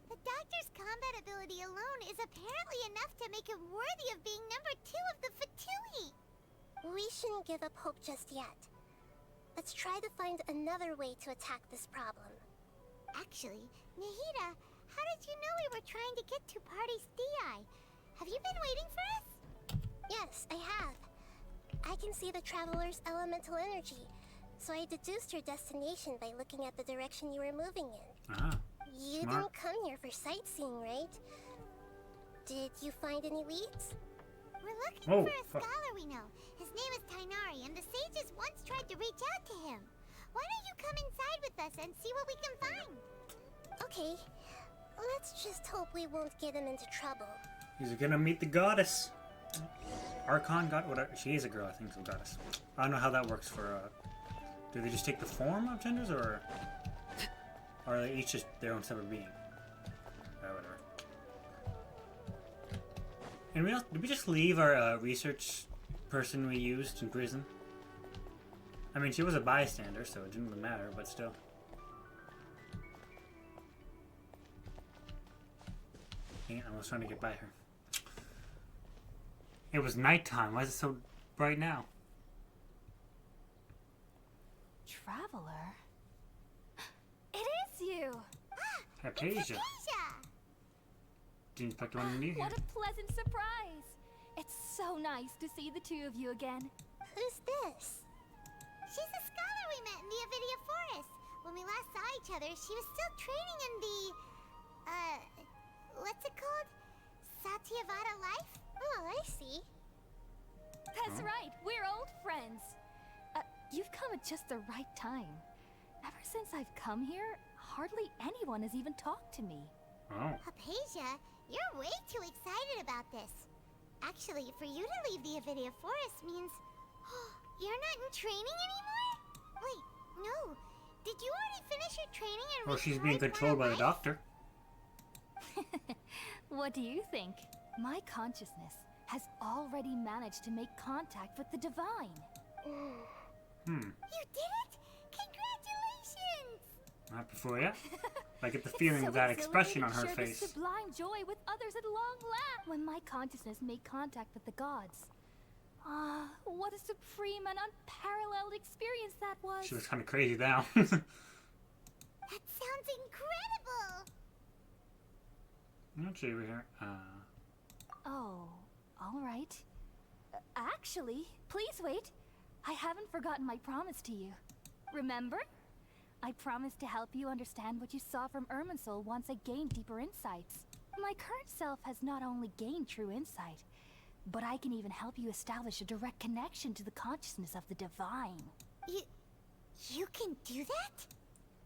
the Doctor's combat ability alone is apparently enough to make him worthy of being number 2 of the Fatui. We shouldn't give up hope just yet. Let's try to find another way to attack this problem. Actually, Nahida, how did you know we were trying to get to Party's DI? Have you been waiting for us? Yes, I have. I can see the Traveler's elemental energy, so I deduced your destination by looking at the direction you were moving in. You didn't come here for sightseeing, right? Did you find any leads? We're looking for a scholar we know. His name is Tainari, and the sages once tried to reach out to him. Why don't you come inside with us and see what we can find? Okay. Let's just hope we won't get him into trouble. He's gonna meet the goddess. Archon god, whatever. She is a girl, I think, so goddess. I don't know how that works for, do they just take the form of genders, or are they each just their own separate being? Whatever. And did we just leave our research person we used in prison? I mean, she was a bystander, so it didn't really matter, but still. Dang it, I was trying to get by her. It was nighttime. Why is it so bright now? Traveler? It is you! Hypatia. Didn't expect one to meet here. What a pleasant surprise! It's so nice to see the two of you again. Who's this? She's a scholar we met in the Avidia Forest. When we last saw each other, she was still training in the... what's it called? Satyavada life? Oh, I see. That's right, we're old friends. You've come at just the right time. Ever since I've come here, hardly anyone has even talked to me. Oh. Hypatia, you're way too excited about this. Actually, for you to leave the Avidia Forest means... you're not in training anymore? Wait, no. Did you already finish your training and Well, she's being controlled by the doctor. What do you think? My consciousness has already managed to make contact with the divine. You did it? Congratulations! Not before yet. I get the feeling of that expression on her face. Share sublime joy with others at long last. When my consciousness made contact with the gods. Ah, what a supreme and unparalleled experience that was. She was kind of crazy now. That sounds incredible! Not sure over here. Oh, all right. Actually, please wait. I haven't forgotten my promise to you. Remember? I promised to help you understand what you saw from Irminsul once I gained deeper insights. My current self has not only gained true insight, but I can even help you establish a direct connection to the consciousness of the divine. You can do that?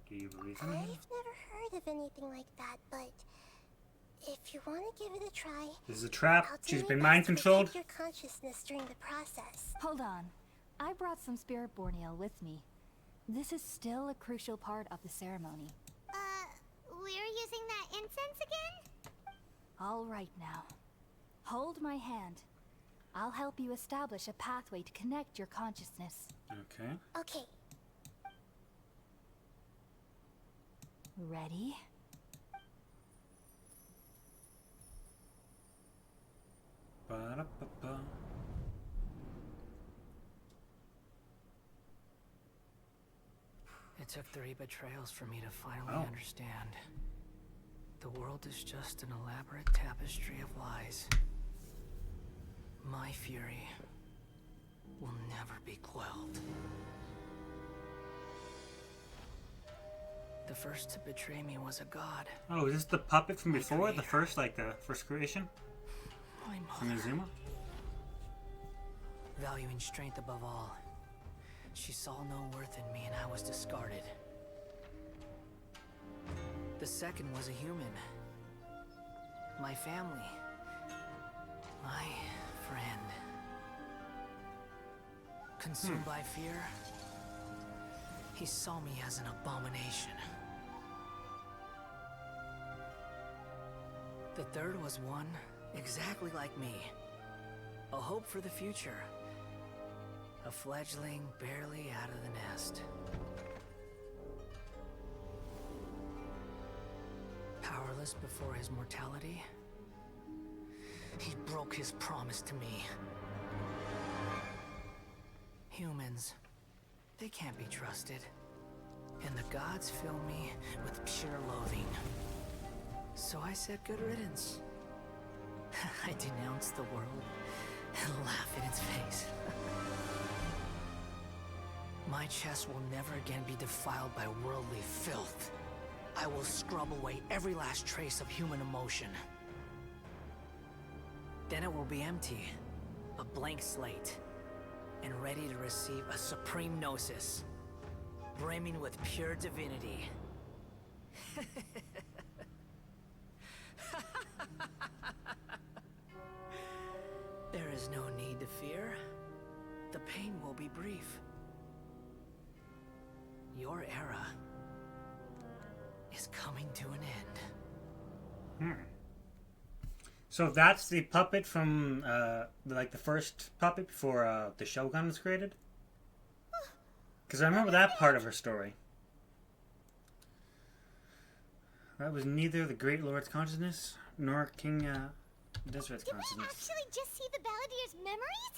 Do you believe in me? I've never heard of anything like that, but if you want to give it a try... This is a trap. I'll do She's my been best mind to controlled. protect your consciousness during the process. Hold on. I brought some spirit borneal with me. This is still a crucial part of the ceremony. We're using that incense again? All right now. Hold my hand. I'll help you establish a pathway to connect your consciousness. Okay. Okay. Ready? Ba-da-ba-ba. It took 3 betrayals for me to finally understand. The world is just an elaborate tapestry of lies. My fury will never be quelled. The first to betray me was a god. Oh, is this the puppet from before? The first, like the first creation? My From mother. Izuma? Valuing strength above all. She saw no worth in me and I was discarded. The second was a human. My family. My friend. Consumed by fear, he saw me as an abomination. The third was one exactly like me. A hope for the future. A fledgling barely out of the nest. Powerless before his mortality, he broke his promise to me. Humans, they can't be trusted. And the gods fill me with pure loathing. So I said good riddance. I denounced the world and laugh in its face. My chest will never again be defiled by worldly filth. I will scrub away every last trace of human emotion. Then it will be empty, a blank slate, and ready to receive a supreme gnosis, brimming with pure divinity. There is no need to fear. The pain will be brief. Your era is coming to an end. So that's the puppet from, like the first puppet before the Shogun was created? Because I remember that part of her story. That was neither the Great Lord's consciousness, nor King Desret's Did we consciousness. actually just see the Balladeer's memories?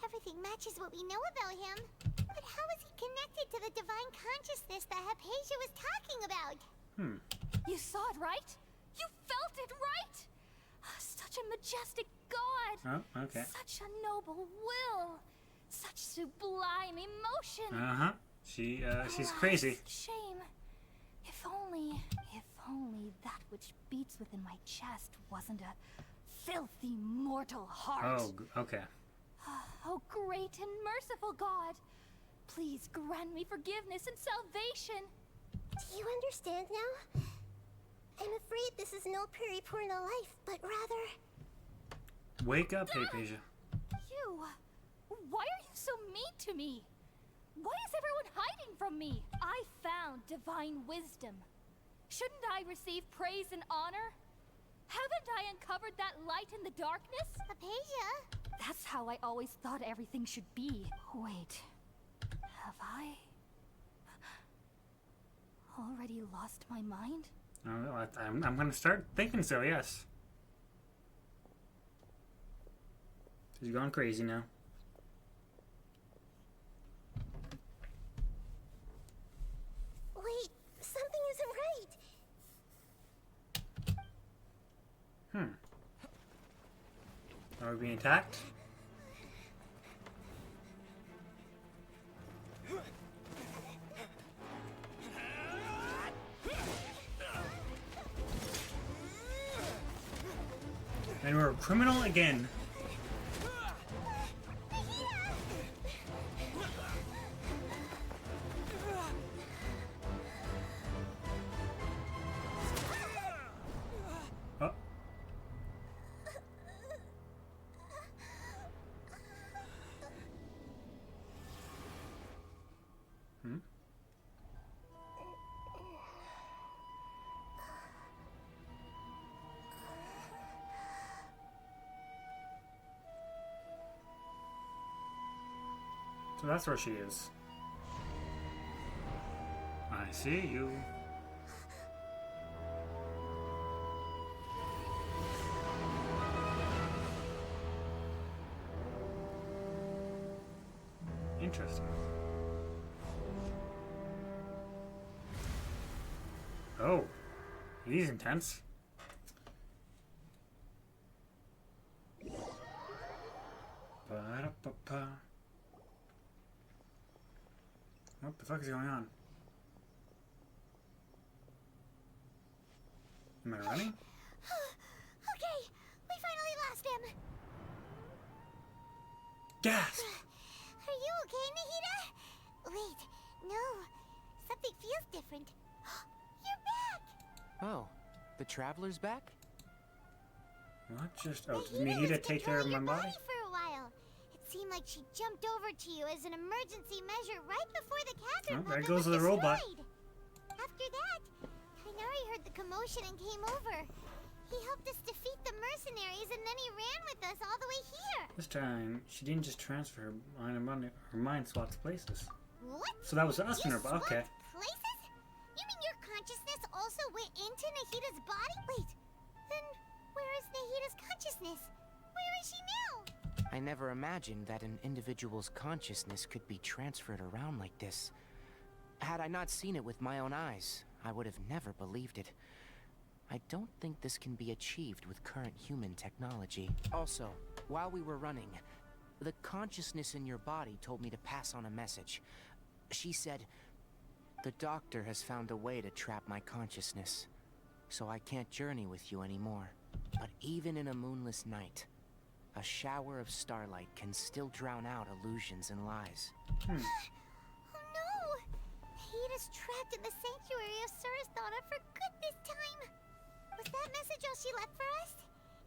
Everything matches what we know about him. But how is he connected to the divine consciousness that Hypatia was talking about? You saw it, right? You felt it, right? Such a majestic god! Oh, okay. Such a noble will! Such sublime emotion. She's crazy. Shame. If only that which beats within my chest wasn't a filthy mortal heart. Oh, okay. Oh, great and merciful God, please grant me forgiveness and salvation. Do you understand now? I'm afraid this is no periporno life, but rather... Wake up, Hypatia. You! Why are you so mean to me? Why is everyone hiding from me? I found divine wisdom. Shouldn't I receive praise and honor? Haven't I uncovered that light in the darkness? Hypatia? That's how I always thought everything should be. Wait, have I already lost my mind? Oh, I'm gonna start thinking so, yes. She's gone crazy now. Wait, something isn't right. Are we being attacked? And we're a criminal again. Oh. So that's where she is. I see you. Interesting. Oh, he's intense. Ba-da-ba-ba. What the fuck is going on? Am I running? Okay, we finally lost him. Gasp! Are you okay, Nahida? Wait, no. Something feels different. You're back! Oh, the traveler's back? Not just... Oh, did Nahida take care of my body? For a while. It seemed like she jumped over to you as an emergency measure right before the Catherine Oh, there puppet goes was the robot. destroyed. After that, Kainari heard the commotion and came over. He helped us defeat the mercenaries and then he ran with us all the way here. This time, she didn't just transfer her mind swapped places. What? So that was us in her body. Okay. Places? You mean your consciousness also went into Nahida's body? Wait, then where is Nahida's consciousness? Where is she now? I never imagined that an individual's consciousness could be transferred around like this. Had I not seen it with my own eyes, I would have never believed it. I don't think this can be achieved with current human technology. Also, while we were running, the consciousness in your body told me to pass on a message. She said, "The doctor has found a way to trap my consciousness, so I can't journey with you anymore. But even in a moonless night, a shower of starlight can still drown out illusions and lies." Oh no! Nahida's trapped in the sanctuary of Surasthana for good this time. Was that message all she left for us?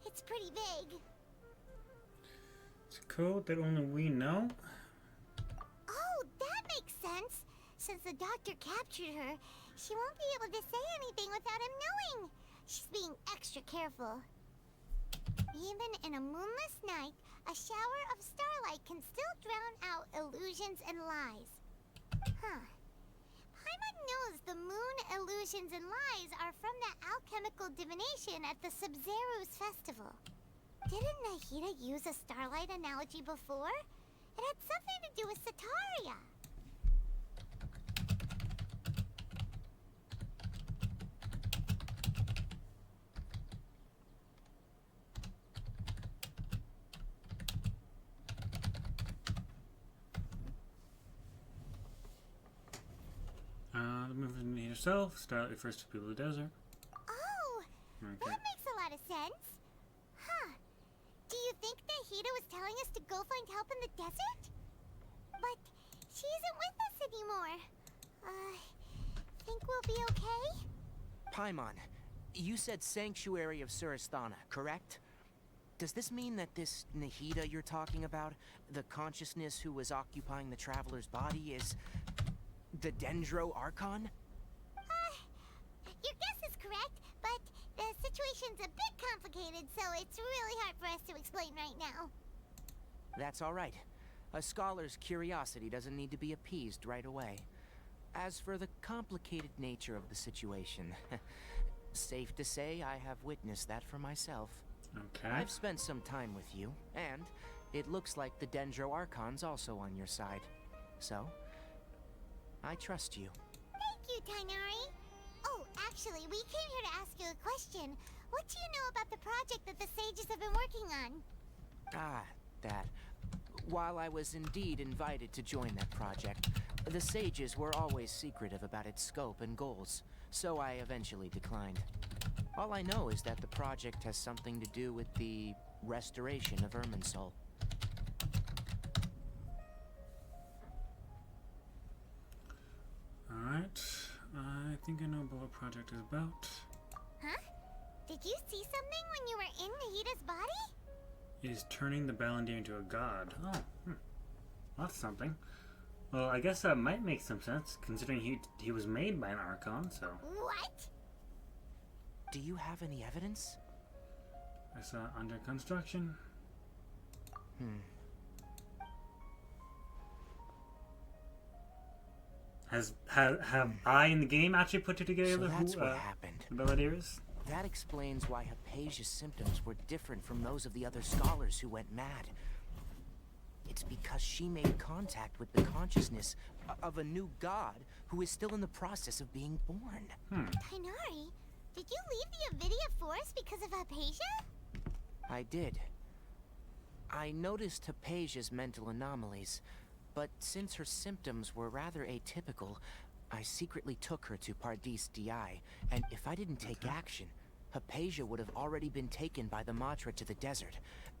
It's pretty vague. It's a code that only we know? Oh, that makes sense. Since the doctor captured her, she won't be able to say anything without him knowing. She's being extra careful. Even in a moonless night, a shower of starlight can still drown out illusions and lies. Huh. Paimon knows the moon illusions and lies are from the alchemical divination at the Sub-Zero's festival. Didn't Nahida use a starlight analogy before? It had something to do with Sataria. herself. Start your first people of the desert. Oh, Okay. that makes a lot of sense. Huh. Do you think Nahida was telling us to go find help in the desert? But she isn't with us anymore. Think we'll be okay? Paimon, you said Sanctuary of Surasthana, correct? Does this mean that this Nahida you're talking about, the consciousness who was occupying the traveler's body, is the Dendro Archon? Your guess is correct, but the situation's a bit complicated, so it's really hard for us to explain right now. That's all right. A scholar's curiosity doesn't need to be appeased right away. As for the complicated nature of the situation, safe to say I have witnessed that for myself. Okay. I've spent some time with you, and it looks like the Dendro Archon's also on your side. So, I trust you. Thank you, Tainari. Oh, actually, we came here to ask you a question. What do you know about the project that the sages have been working on? Ah, that. While I was indeed invited to join that project, the sages were always secretive about its scope and goals, so I eventually declined. All I know is that the project has something to do with the restoration of Irminsul. Alright. I think I know what the project is about. Huh? Did you see something when you were in Nahida's body? It is turning the Balandir into a god. Oh, that's something. Well, I guess that might make some sense, considering he was made by an Archon, so... What? Do you have any evidence? I saw it under construction. Have I in the game actually put it together? So that's who, what happened. The Balandir is? That explains why Hypatia's symptoms were different from those of the other scholars who went mad. It's because she made contact with the consciousness of a new god who is still in the process of being born. Tainari, did you leave the Avidia Forest because of Hypatia? I did. I noticed Hypatia's mental anomalies, but since her symptoms were rather atypical, I secretly took her to Pardis Di, and if I didn't take action, Hypatia would have already been taken by the Matra to the desert,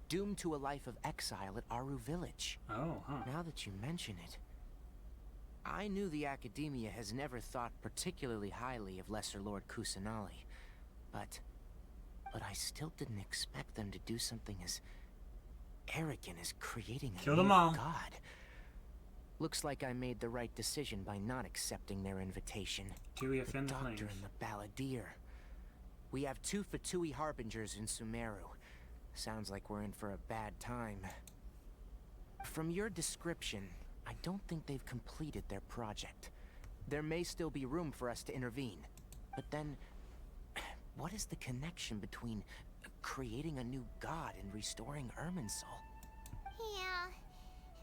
doomed to a life of exile at Aru Village. Oh, huh. Now that you mention it, I knew the Academia has never thought particularly highly of Lesser Lord Kusanali, but I still didn't expect them to do something as arrogant as creating a Kill them all. god. Looks like I made the right decision by not accepting their invitation. Tui The offend the Doctor flames. and the Balladeer. We have 2 Fatui Harbingers in Sumeru. Sounds like we're in for a bad time. From your description, I don't think they've completed their project. There may still be room for us to intervene. But then, what is the connection between creating a new god and restoring Irminsul? Yeah,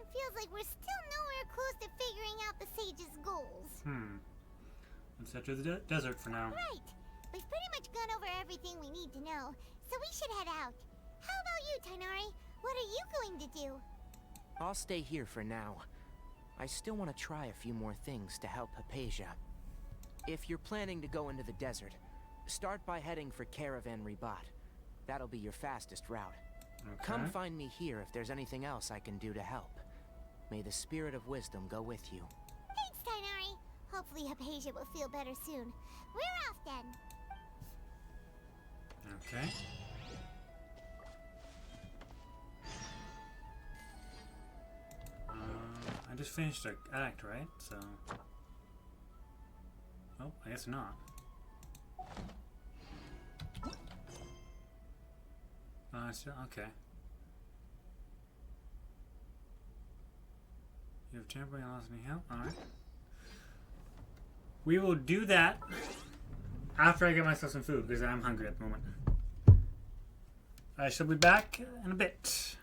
it feels like we're still nowhere close to figuring out the sage's goals. Let's head to the desert for now. Right. We've pretty much gone over everything we need to know, so we should head out. How about you, Tainari? What are you going to do? I'll stay here for now. I still want to try a few more things to help Hypatia. If you're planning to go into the desert, start by heading for Caravan Ribat. That'll be your fastest route. Okay. Come find me here if there's anything else I can do to help. May the spirit of wisdom go with you. Thanks, Tainari. Hopefully Hypatia will feel better soon. We're off then. Okay. I just finished an act, right? So... Oh, I guess not. Still, okay. You have temporary loss any help? Alright. We will do that after I get myself some food, because I'm hungry at the moment. I shall be back in a bit.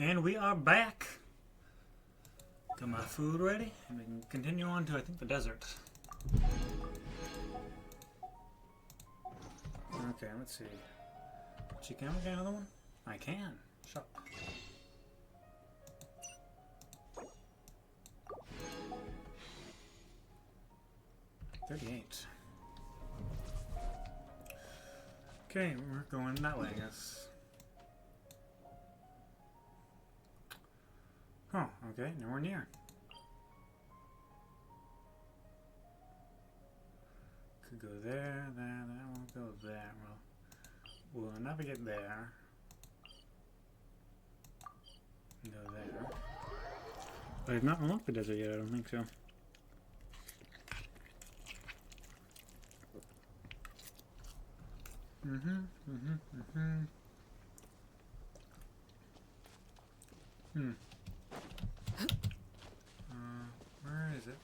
And we are back. Got my food ready, and we can continue on to, I think, the desert. Okay, let's see. Can I get another one? I can. Shop. $38. Okay, we're going that way, I guess. Oh, okay, nowhere near. Could go there, that won't go there. Well, we'll navigate there. Go there. But I've not unlocked the desert yet, I don't think so. Where is it?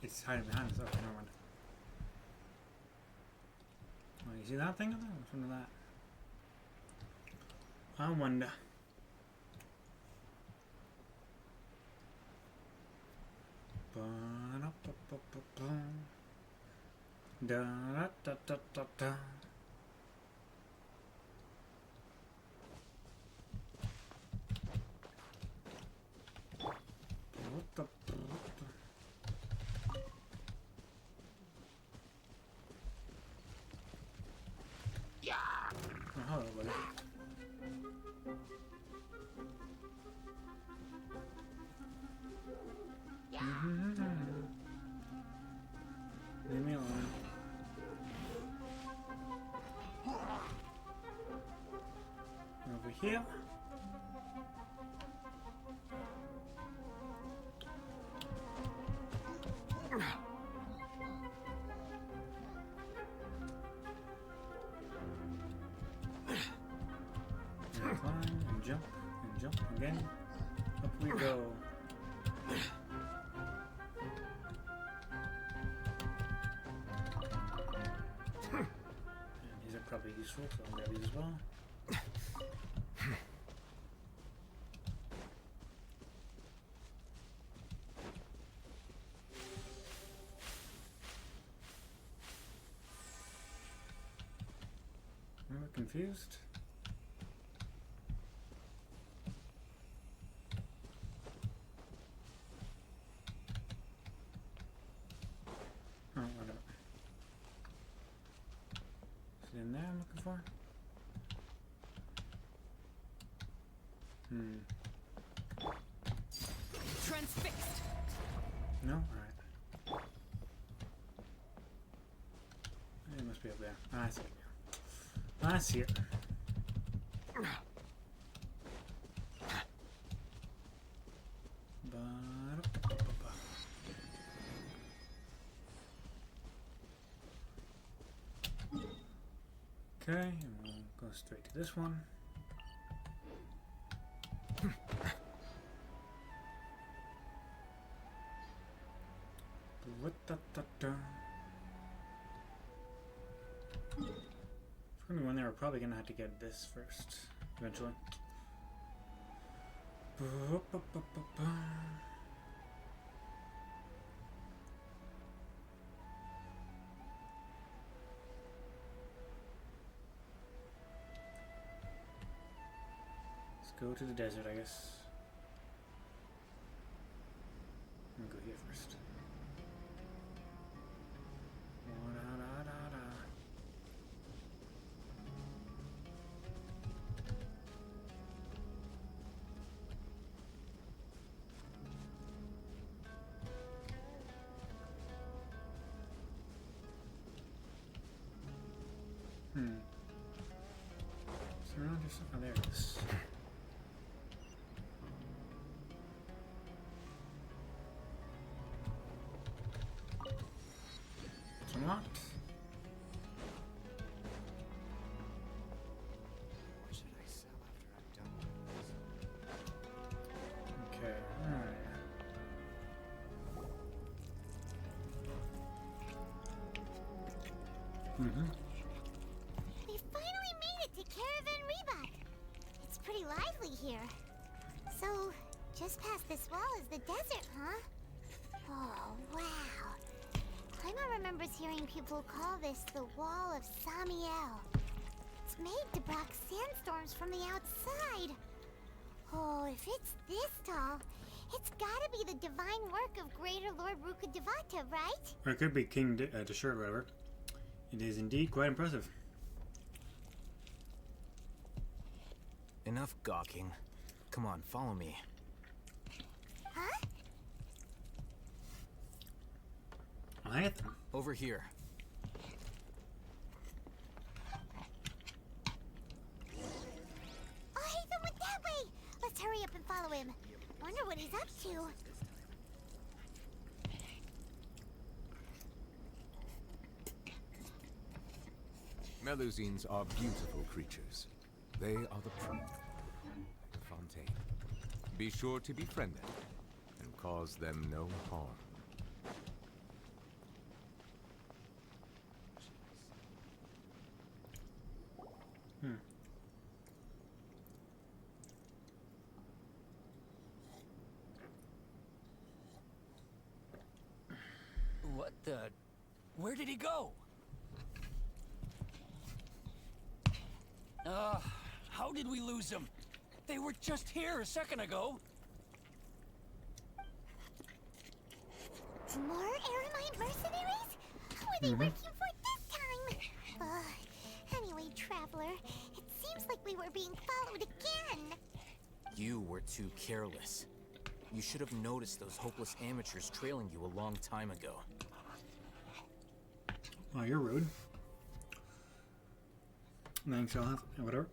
It's hiding behind this. Okay, never mind. Oh, you see that thing over there? What's under that? I wonder. Da da da da da da. Oh, hello, buddy. Leave me alone. Over here. And climb and jump again. Up we go. And these are probably useful, so I'll grab these as well. I'm confused. Oh, whatever. Is it in there I'm looking for? Transfixed. No? Alright. It must be up there. I see it. I see it. Okay, and we'll go straight to this one. If we're gonna go in there, we're probably gonna have to get this first, eventually. Let's go to the desert, I guess. I'm gonna go here first. Surround yourself. Oh, there it is. It's unlocked. What should I sell after I'm done with this? Okay, alright. We finally made it to Caravan Rebut. It's pretty lively here. So, just past this wall is the desert, huh? Oh, wow. Paimon remembers hearing people call this the Wall of Samiel. It's made to block sandstorms from the outside. Oh, if it's this tall, it's gotta be the divine work of Greater Lord Rukkhadevata, right? Or it could be King Dashret or whatever. It is indeed quite impressive. Enough gawking. Come on, follow me. Huh? Over here. Oh, Haytham went that way! Let's hurry up and follow him. Wonder what he's up to. Melusines are beautiful creatures. They are the proof of the Fontaine. Be sure to befriend them and cause them no harm. What the? Where did he go? How did we lose them? They were just here a second ago. More Aramite mercenaries? Who are they working for this time? Anyway, Traveler, it seems like we were being followed again. You were too careless. You should have noticed those hopeless amateurs trailing you a long time ago. Oh, you're rude. Thanks, I'll have whatever.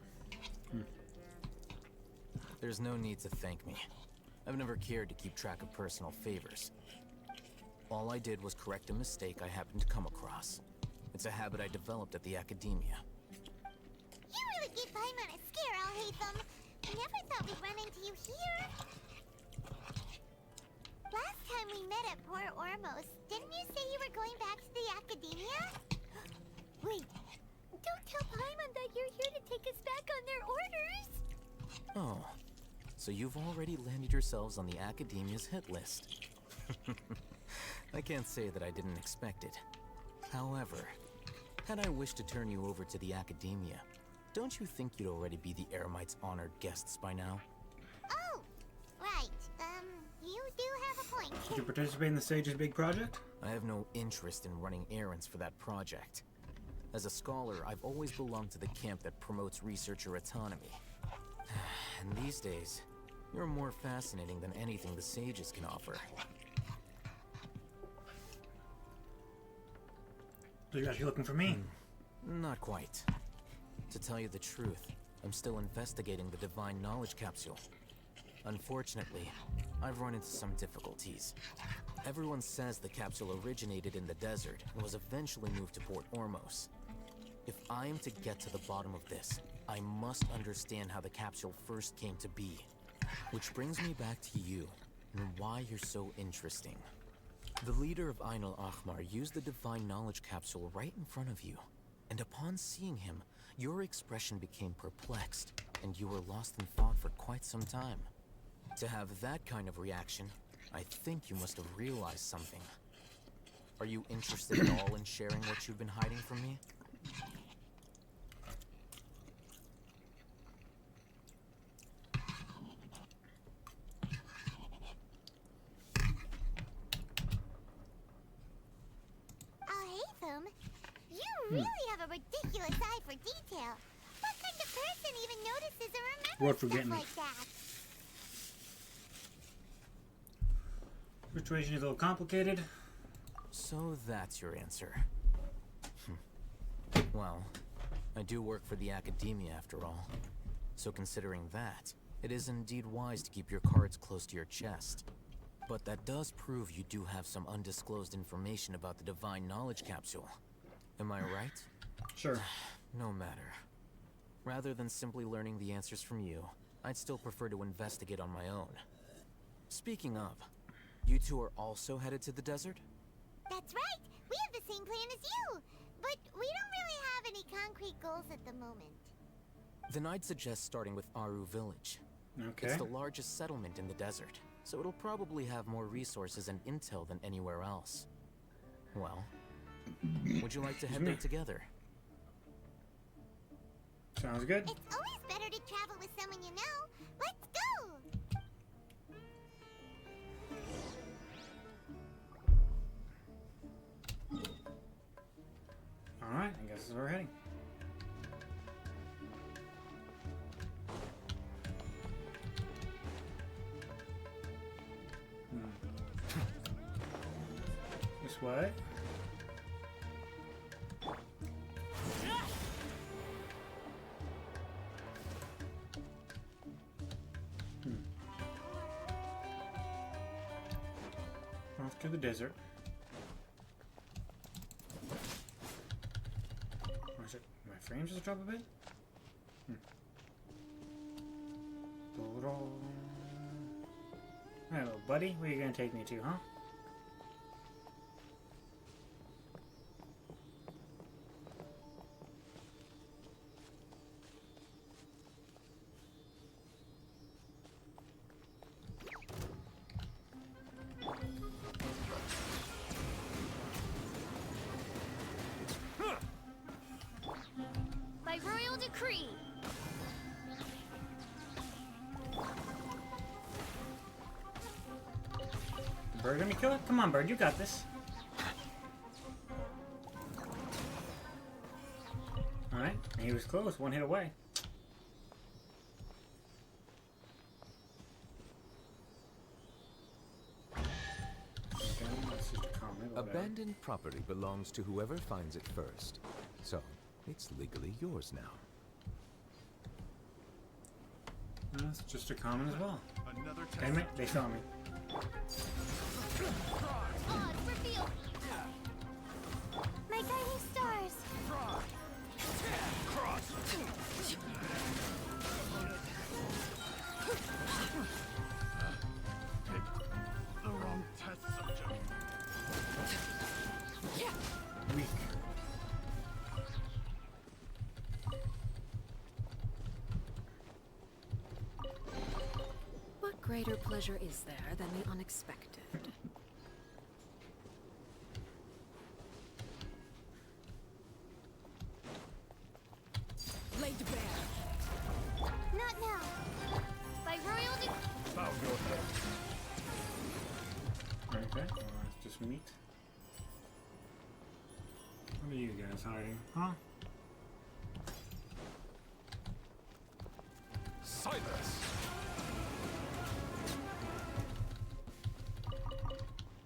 There's no need to thank me. I've never cared to keep track of personal favors. All I did was correct a mistake I happened to come across. It's a habit I developed at the academia. You really gave Paimon a scare, I'll hate them. I never thought we'd run into you here. Last time we met at Port Ormos, didn't you say you were going back to the academia? Wait, don't tell Paimon that you're here to take us back on their orders. Oh, so you've already landed yourselves on the academia's hit list. I can't say that I didn't expect it. However, had I wished to turn you over to the academia, don't you think you'd already be the Eremites' honored guests by now? Oh, right. You do have a point. Did you participate in the Sage's big project? I have no interest in running errands for that project. As a scholar, I've always belonged to the camp that promotes researcher autonomy. And these days, you're more fascinating than anything the Sages can offer. So you're actually looking for me? Not quite. To tell you the truth, I'm still investigating the Divine Knowledge Capsule. Unfortunately, I've run into some difficulties. Everyone says the capsule originated in the desert and was eventually moved to Port Ormos. If I am to get to the bottom of this, I must understand how the capsule first came to be. Which brings me back to you, and why you're so interesting. The leader of Ainul Ahmar used the Divine Knowledge Capsule right in front of you, and upon seeing him, your expression became perplexed, and you were lost in thought for quite some time. To have that kind of reaction, I think you must have realized something. Are you interested at all in sharing what you've been hiding from me? You really have a ridiculous eye for detail. What kind of person even notices or Word remembers for stuff getting me. like that? Situation is a little complicated. So that's your answer. Well, I do work for the academia after all. So considering that, it is indeed wise to keep your cards close to your chest. But that does prove you do have some undisclosed information about the Divine Knowledge Capsule. Am I right? Sure. No matter. Rather than simply learning the answers from you, I'd still prefer to investigate on my own. Speaking of, you two are also headed to the desert? That's right! We have the same plan as you! But we don't really have any concrete goals at the moment. Then I'd suggest starting with Aru Village. Okay. It's the largest settlement in the desert, so it'll probably have more resources and intel than anywhere else. Well, would you like to head there together? Sounds good. It's always better to travel with someone you know. Let's go! Alright, I guess that's where we're heading. This way. Off to the desert. Oh shit, my frame just drop a bit? Alright, little buddy, where are you gonna take me to, huh? By royal decree. Bird gonna kill it? Come on, bird, you got this. Alright, he was close, one hit away. Abandoned property belongs to whoever finds it first. So, it's legally yours now. That's just a common as well. Another Damn it, they saw me. Odds revealed. My guiding stars. The wrong test subject. Weak. What greater pleasure is there than the unexpected? Laid bare. Not now. By royal decree. Bow your head. Okay, well, that's just meat. What are you guys hiding, huh? Silence.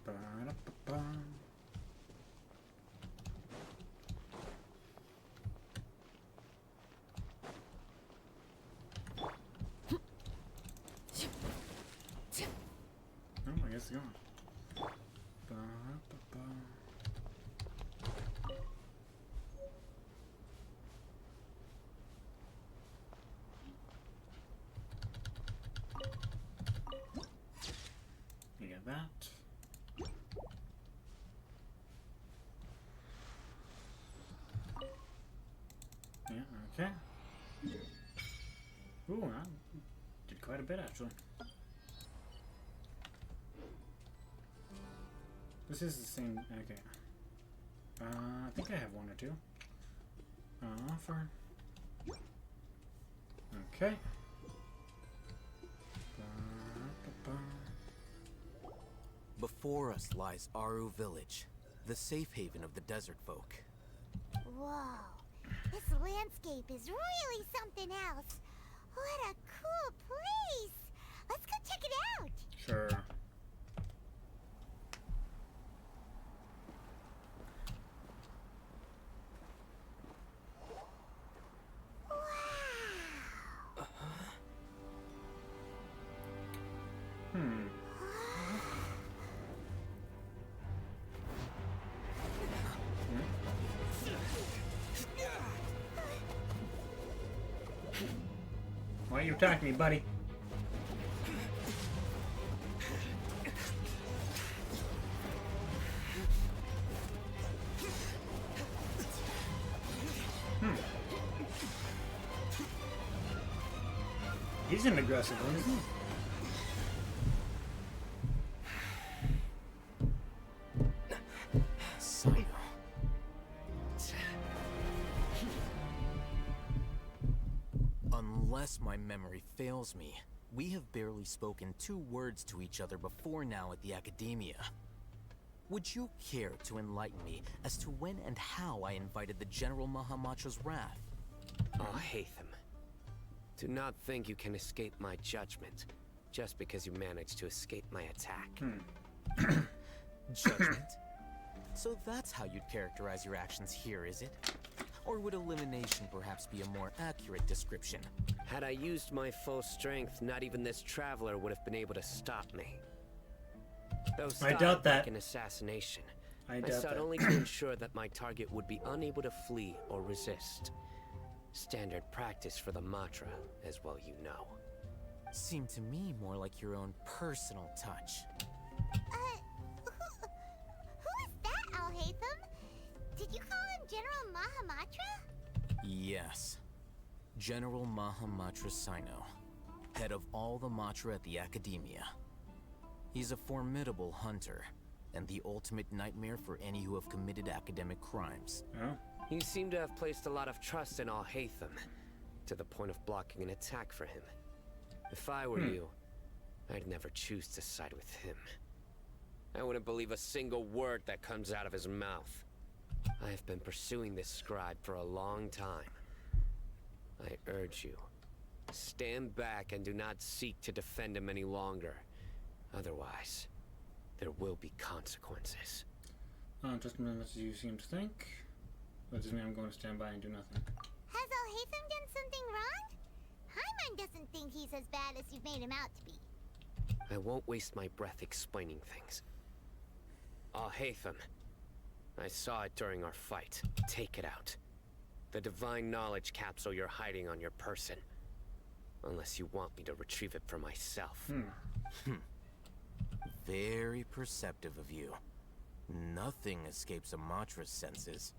Ba-da-ba-ba. Oh, I guess it's gone. Ba-da-ba-ba. You got that. Yeah, okay. Ooh, I did quite a bit actually. This is the same, okay. I think I have one or two. Offer. Okay. Before us lies Aru Village, the safe haven of the desert folk. Whoa. This landscape is really something else. What a cool place. Let's go check it out. Sure. Why you attacking me, buddy? He's an aggressive one, isn't he? Sino. Unless my memory fails me, we have barely spoken 2 words to each other before now at the Academia. Would you care to enlighten me as to when and how I invited the General Mahamatra's wrath? Oh, Hatham. Do not think you can escape my judgment just because you managed to escape my attack. Judgment? So that's how you'd characterize your actions here, is it? Or would elimination perhaps be a more accurate description? Had I used my full strength, not even this traveler would have been able to stop me. Those I doubt that. Like an assassination. I I doubt sought that. only to ensure that my target would be unable to flee or resist. Standard practice for the Matra, as well you know. Seemed to me more like your own personal touch. Who is that, Al-Hatham? Did you call him General Mahamatra? Yes. General Mahamatra Sino, head of all the Matra at the Academia. He's a formidable hunter, and the ultimate nightmare for any who have committed academic crimes. Oh. You seem to have placed a lot of trust in Al-Hatham, to the point of blocking an attack for him. If I were you, I'd never choose to side with him. I wouldn't believe a single word that comes out of his mouth. I have been pursuing this scribe for a long time. I urge you, stand back and do not seek to defend him any longer. Otherwise, there will be consequences. Just as much as you seem to think. That doesn't mean I'm going to stand by and do nothing. Has Al-Hatham done something wrong? Paimon doesn't think he's as bad as you've made him out to be. I won't waste my breath explaining things. Al-Hatham, I saw it during our fight. Take it out. The divine knowledge capsule you're hiding on your person. Unless you want me to retrieve it for myself. Very perceptive of you. Nothing escapes a Matra's senses.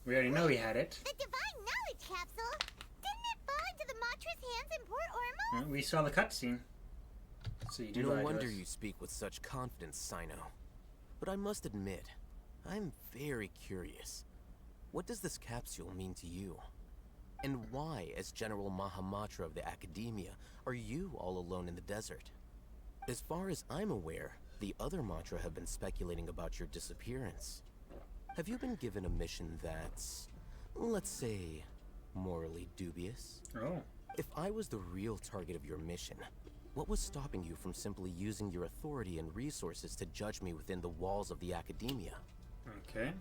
We already know he had it. The divine knowledge capsule? Didn't it fall into the Matra's hands in Port Ormos? We saw the cutscene. So you do No lie to wonder us. you speak with such confidence, Sino. But I must admit, I'm very curious. What does this capsule mean to you? And why, as General Mahamatra of the Academia, are you all alone in the desert? As far as I'm aware, the other Matra have been speculating about your disappearance. Have you been given a mission that's, let's say, morally dubious? Oh. If I was the real target of your mission, what was stopping you from simply using your authority and resources to judge me within the walls of the Academia? Okay.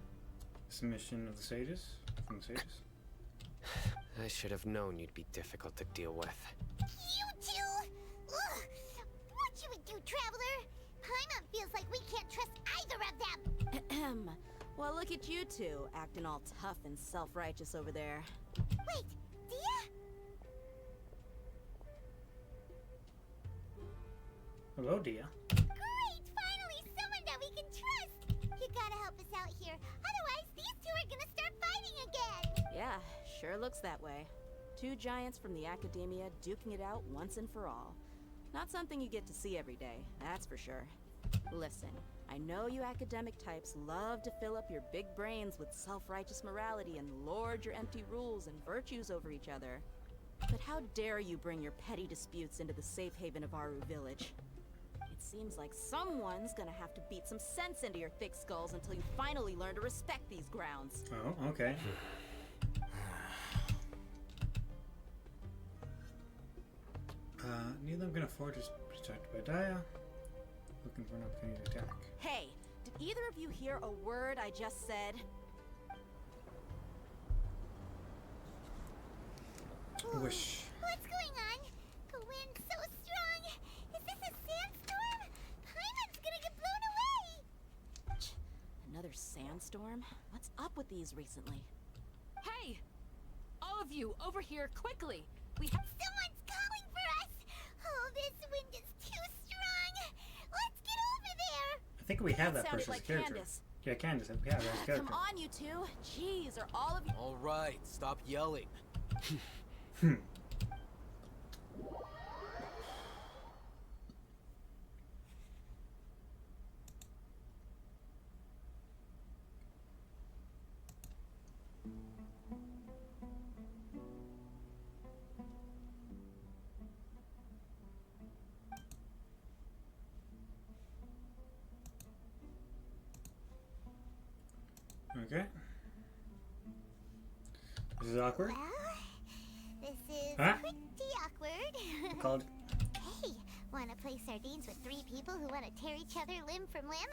Submission of the sages? From the sages? I should have known you'd be difficult to deal with. You two! Ugh! What you would do, traveler? Paimon feels like we can't trust either of them! Well, look at you two, acting all tough and self-righteous over there. Wait, Dia? Hello, Dia. Great! Finally, someone that we can trust! You gotta help us out here, otherwise these two are gonna start fighting again! Yeah, sure looks that way. 2 giants from the Academia duking it out once and for all. Not something you get to see every day, that's for sure. Listen, I know you academic types love to fill up your big brains with self-righteous morality and lord your empty rules and virtues over each other. But how dare you bring your petty disputes into the safe haven of Aru Village? It seems like someone's gonna have to beat some sense into your thick skulls until you finally learn to respect these grounds. Oh, okay. Neither I'm gonna forge is protected by Dia. Looking for an opportunity to attack. Hey, did either of you hear a word I just said? Wish. What's going on? The wind's so strong! Is this a sandstorm? Paimon's gonna get blown away! Another sandstorm? What's up with these recently? Hey! All of you, over here, quickly! Someone's calling for us! Oh, this wind is too strong! Let's get over there! I think we have that sounded person as like character. Candace. Yeah, Candace. We have that as character. Come on, you two. Jeez, are all of you... All right, stop yelling. Okay. This is awkward. Well, this is Huh? pretty awkward. Called. Hey, wanna play sardines with 3 people who wanna tear each other limb from limb?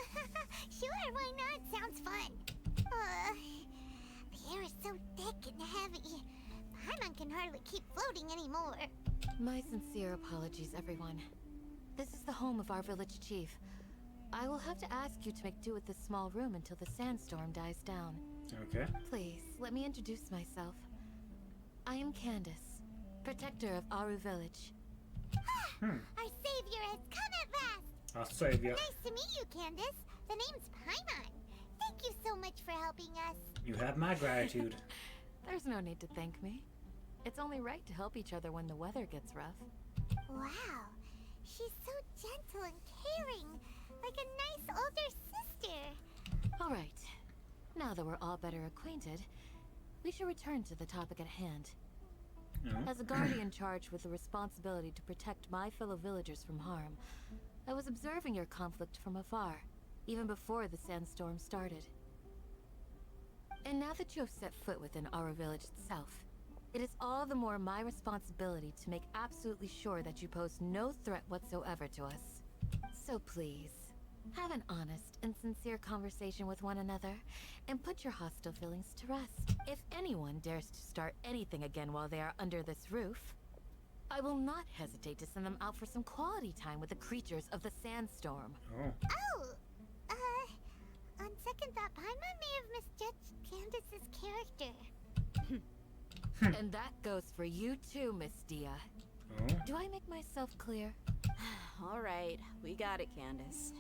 Sure, why not? Sounds fun. The air is so thick and heavy. Paimon can hardly keep floating anymore. My sincere apologies, everyone. This is the home of our village chief. I will have to ask you to make do with this small room until the sandstorm dies down. Okay. Please, let me introduce myself. I am Candace, protector of Aru village. Our savior has come at last. I'll save you. Nice to meet you, Candace. The name's Paimon. Thank you so much for helping us. You have my gratitude. There's no need to thank me. It's only right to help each other when the weather gets rough. Wow, she's so gentle and caring, like a nice older sister. All right. Now that we're all better acquainted, we should return to the topic at hand. As a guardian charged with the responsibility to protect my fellow villagers from harm, I was observing your conflict from afar, even before the sandstorm started. And now that you have set foot within our village itself, it is all the more my responsibility to make absolutely sure that you pose no threat whatsoever to us. So please, have an honest and sincere conversation with one another, and put your hostile feelings to rest. If anyone dares to start anything again while they are under this roof, I will not hesitate to send them out for some quality time with the creatures of the sandstorm. On second thought, Paimon may have misjudged Candace's character. And that goes for you too, Miss Dia. Do I make myself clear? All right, we got it, Candace.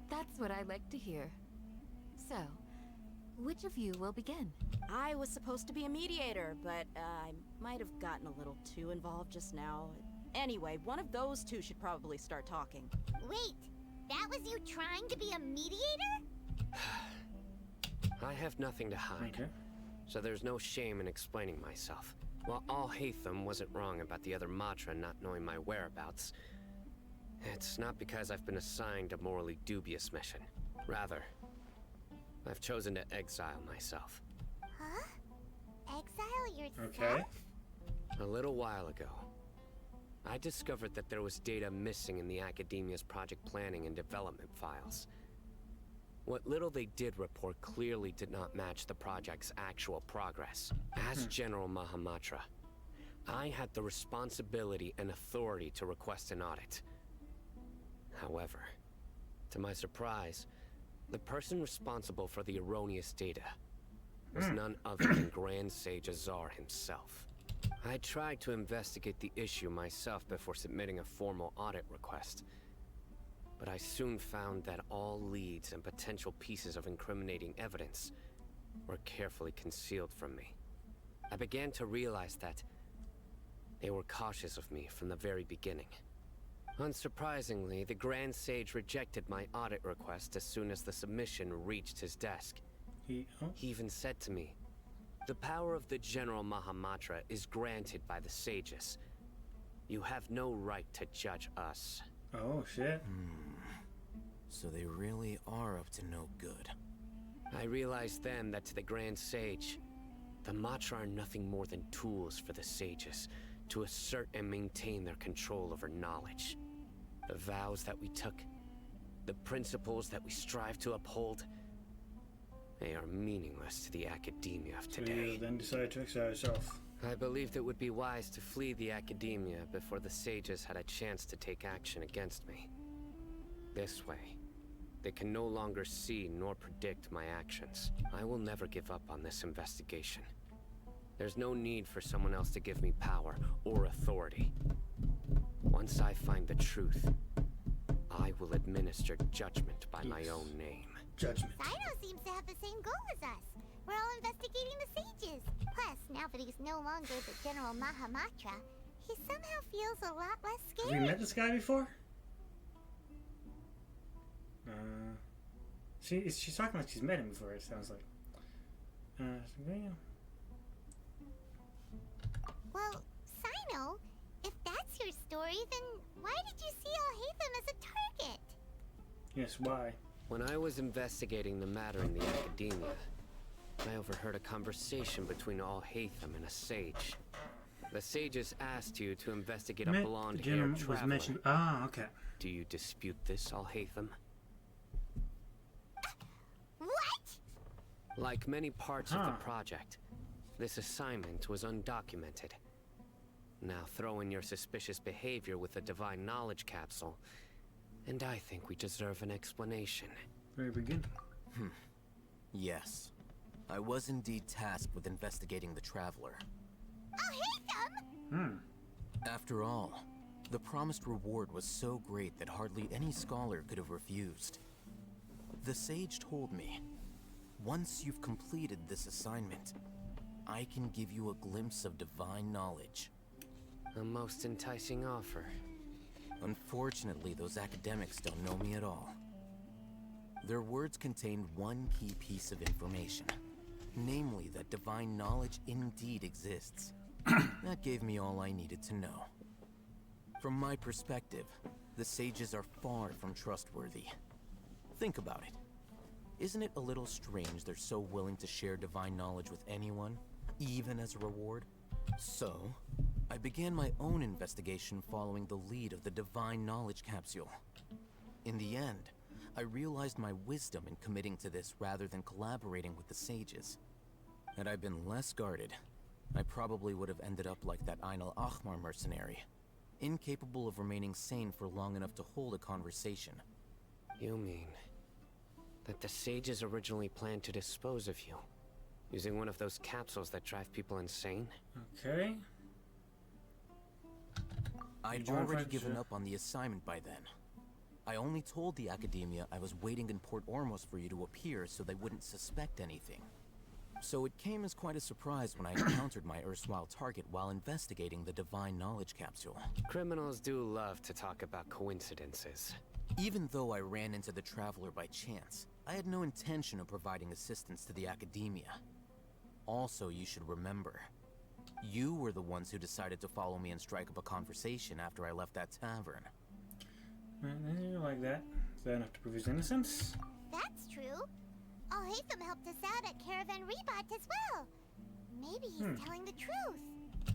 That's what I like to hear. So, which of you will begin? I was supposed to be a mediator, but I might have gotten a little too involved just now. Anyway, one of those two should probably start talking. Wait, that was you trying to be a mediator? I have nothing to hide, so there's no shame in explaining myself. While Alhaitham wasn't wrong about the other Matra not knowing my whereabouts, it's not because I've been assigned a morally dubious mission. Rather, I've chosen to exile myself. Huh? Exile yourself? Okay. A little while ago, I discovered that there was data missing in the Academia's project planning and development files. What little they did report clearly did not match the project's actual progress. As General Mahamatra, I had the responsibility and authority to request an audit. However, to my surprise, the person responsible for the erroneous data was none other than Grand Sage Azar himself. I tried to investigate the issue myself before submitting a formal audit request, but I soon found that all leads and potential pieces of incriminating evidence were carefully concealed from me. I began to realize that they were cautious of me from the very beginning. Unsurprisingly, the Grand Sage rejected my audit request as soon as the submission reached his desk. He even said to me, "The power of the General Mahamatra is granted by the sages. You have no right to judge us." Oh, shit. So they really are up to no good. I realized then that to the Grand Sage, the Matra are nothing more than tools for the sages to assert and maintain their control over knowledge. The vows that we took, the principles that we strive to uphold, they are meaningless to the academia of today. So you then decided to exile yourself. I believed it would be wise to flee the academia before the sages had a chance to take action against me. This way, they can no longer see nor predict my actions. I will never give up on this investigation. There's no need for someone else to give me power or authority. Once I find the truth, I will administer judgment by my own name. Judgment. Cyno seems to have the same goal as us. We're all investigating the sages. Plus, now that he's no longer the General Mahamatra, he somehow feels a lot less Have scary. we met this guy before? She's talking like she's met him before, it sounds like. Yeah. Well, Sino, if that's your story, then why did you see Alhaitham as a target? Yes, why? When I was investigating the matter in the academia, I overheard a conversation between Alhaitham and a sage. The sages asked you to investigate a blonde-haired traveler. Ah, okay. Do you dispute this, Alhaitham? What? Like many parts of the project, this assignment was undocumented. Now throw in your suspicious behavior with a divine knowledge capsule, and I think we deserve an explanation. Very beginning. Yes. I was indeed tasked with investigating the Traveler. Alhaitham? After all, the promised reward was so great that hardly any scholar could have refused. The sage told me, once you've completed this assignment, I can give you a glimpse of divine knowledge. A most enticing offer. Unfortunately, those academics don't know me at all. Their words contained one key piece of information, namely that divine knowledge indeed exists. That gave me all I needed to know. From my perspective, the sages are far from trustworthy. Think about it. Isn't it a little strange they're so willing to share divine knowledge with anyone, even as a reward? So, I began my own investigation following the lead of the divine knowledge capsule. In the end, I realized my wisdom in committing to this rather than collaborating with the sages. Had I been less guarded, I probably would have ended up like that Ain al-Ahmar mercenary, incapable of remaining sane for long enough to hold a conversation. You mean that the sages originally planned to dispose of you, using one of those capsules that drive people insane? Okay. I'd already given up on the assignment by then. I only told the Academia I was waiting in Port Ormos for you to appear so they wouldn't suspect anything. So it came as quite a surprise when I encountered my erstwhile target while investigating the Divine Knowledge Capsule. Criminals do love to talk about coincidences. Even though I ran into the Traveler by chance, I had no intention of providing assistance to the Academia. Also, you should remember, you were the ones who decided to follow me and strike up a conversation after I left that tavern. Like that. Is that enough to prove his innocence? That's true. Alhaitham helped us out at Caravan Rebat as well. Maybe he's telling the truth.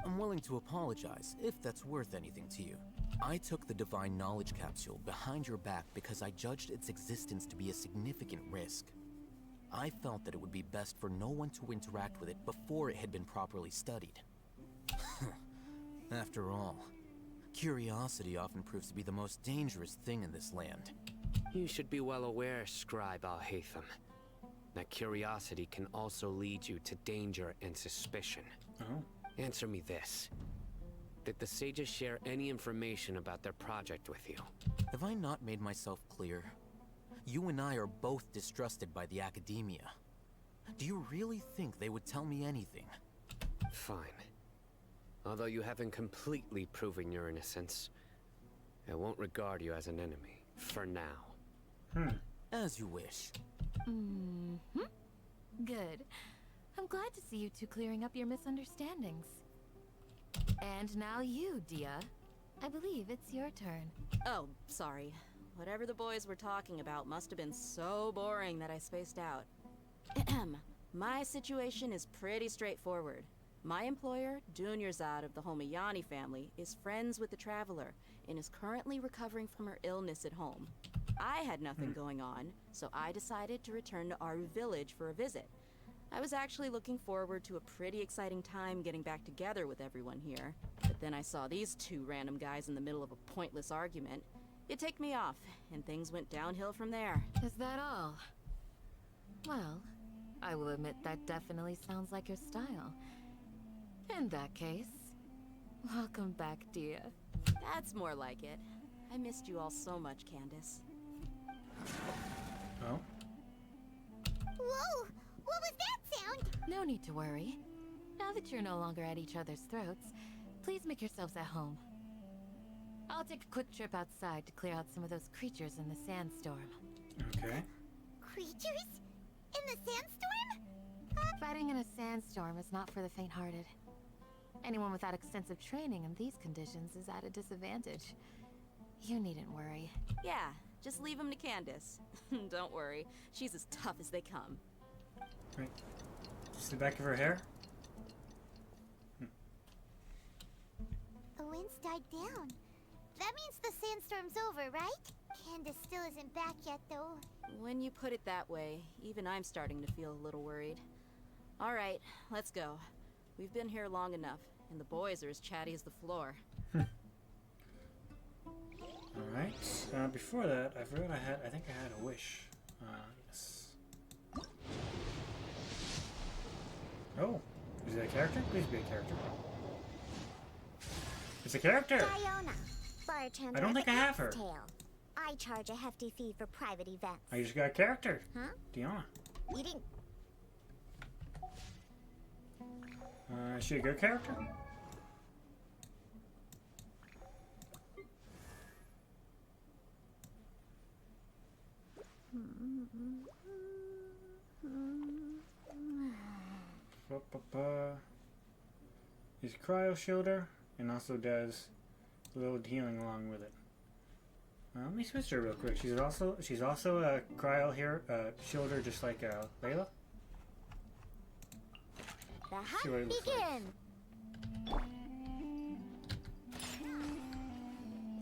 I'm willing to apologize, if that's worth anything to you. I took the Divine Knowledge Capsule behind your back because I judged its existence to be a significant risk. I felt that it would be best for no one to interact with it before it had been properly studied. After all, curiosity often proves to be the most dangerous thing in this land. You should be well aware, Scribe Alhaitham, that curiosity can also lead you to danger and suspicion. Answer me this. Did the sages share any information about their project with you? Have I not made myself clear? You and I are both distrusted by the Academia. Do you really think they would tell me anything? Fine. Although you haven't completely proven your innocence, I won't regard you as an enemy, for now. As you wish. Good. I'm glad to see you two clearing up your misunderstandings. And now you, Dia. I believe it's your turn. Oh, sorry. Whatever the boys were talking about must have been so boring that I spaced out. My situation is pretty straightforward. My employer, Dunyarzad of the Homayani family, is friends with the Traveler and is currently recovering from her illness at home. I had nothing going on, so I decided to return to Aru village for a visit. I was actually looking forward to a pretty exciting time getting back together with everyone here, but then I saw these two random guys in the middle of a pointless argument. It ticked me off, and things went downhill from there. Is that all? Well, I will admit that definitely sounds like your style. In that case, welcome back, Dia. That's more like it. I missed you all so much, Candace. Oh? Whoa! What was that sound? No need to worry. Now that you're no longer at each other's throats, please make yourselves at home. I'll take a quick trip outside to clear out some of those creatures in the sandstorm. Okay. Creatures? In the sandstorm? Fighting in a sandstorm is not for the faint-hearted. Anyone without extensive training in these conditions is at a disadvantage. You needn't worry. Yeah, just leave him to Candace. Don't worry, she's as tough as they come. Right. Just the back of her hair? The wind's died down. That means the sandstorm's over, right? Candace still isn't back yet, though. When you put it that way, even I'm starting to feel a little worried. All right, let's go. We've been here long enough, and the boys are as chatty as the floor. Alright, before that, I forgot I think I had a wish. Yes. Oh, is it a character? Please be a character. It's a character! Diona, bartender I don't think I have her. Tail. I charge a hefty fee for private events. I just got a character. Huh? Diona. Eating. Is she a good character? He's cryo shielder and also does a little healing along with it. Let me switch her real quick. She's also a cryo here shielder just like Layla. The hunt begins.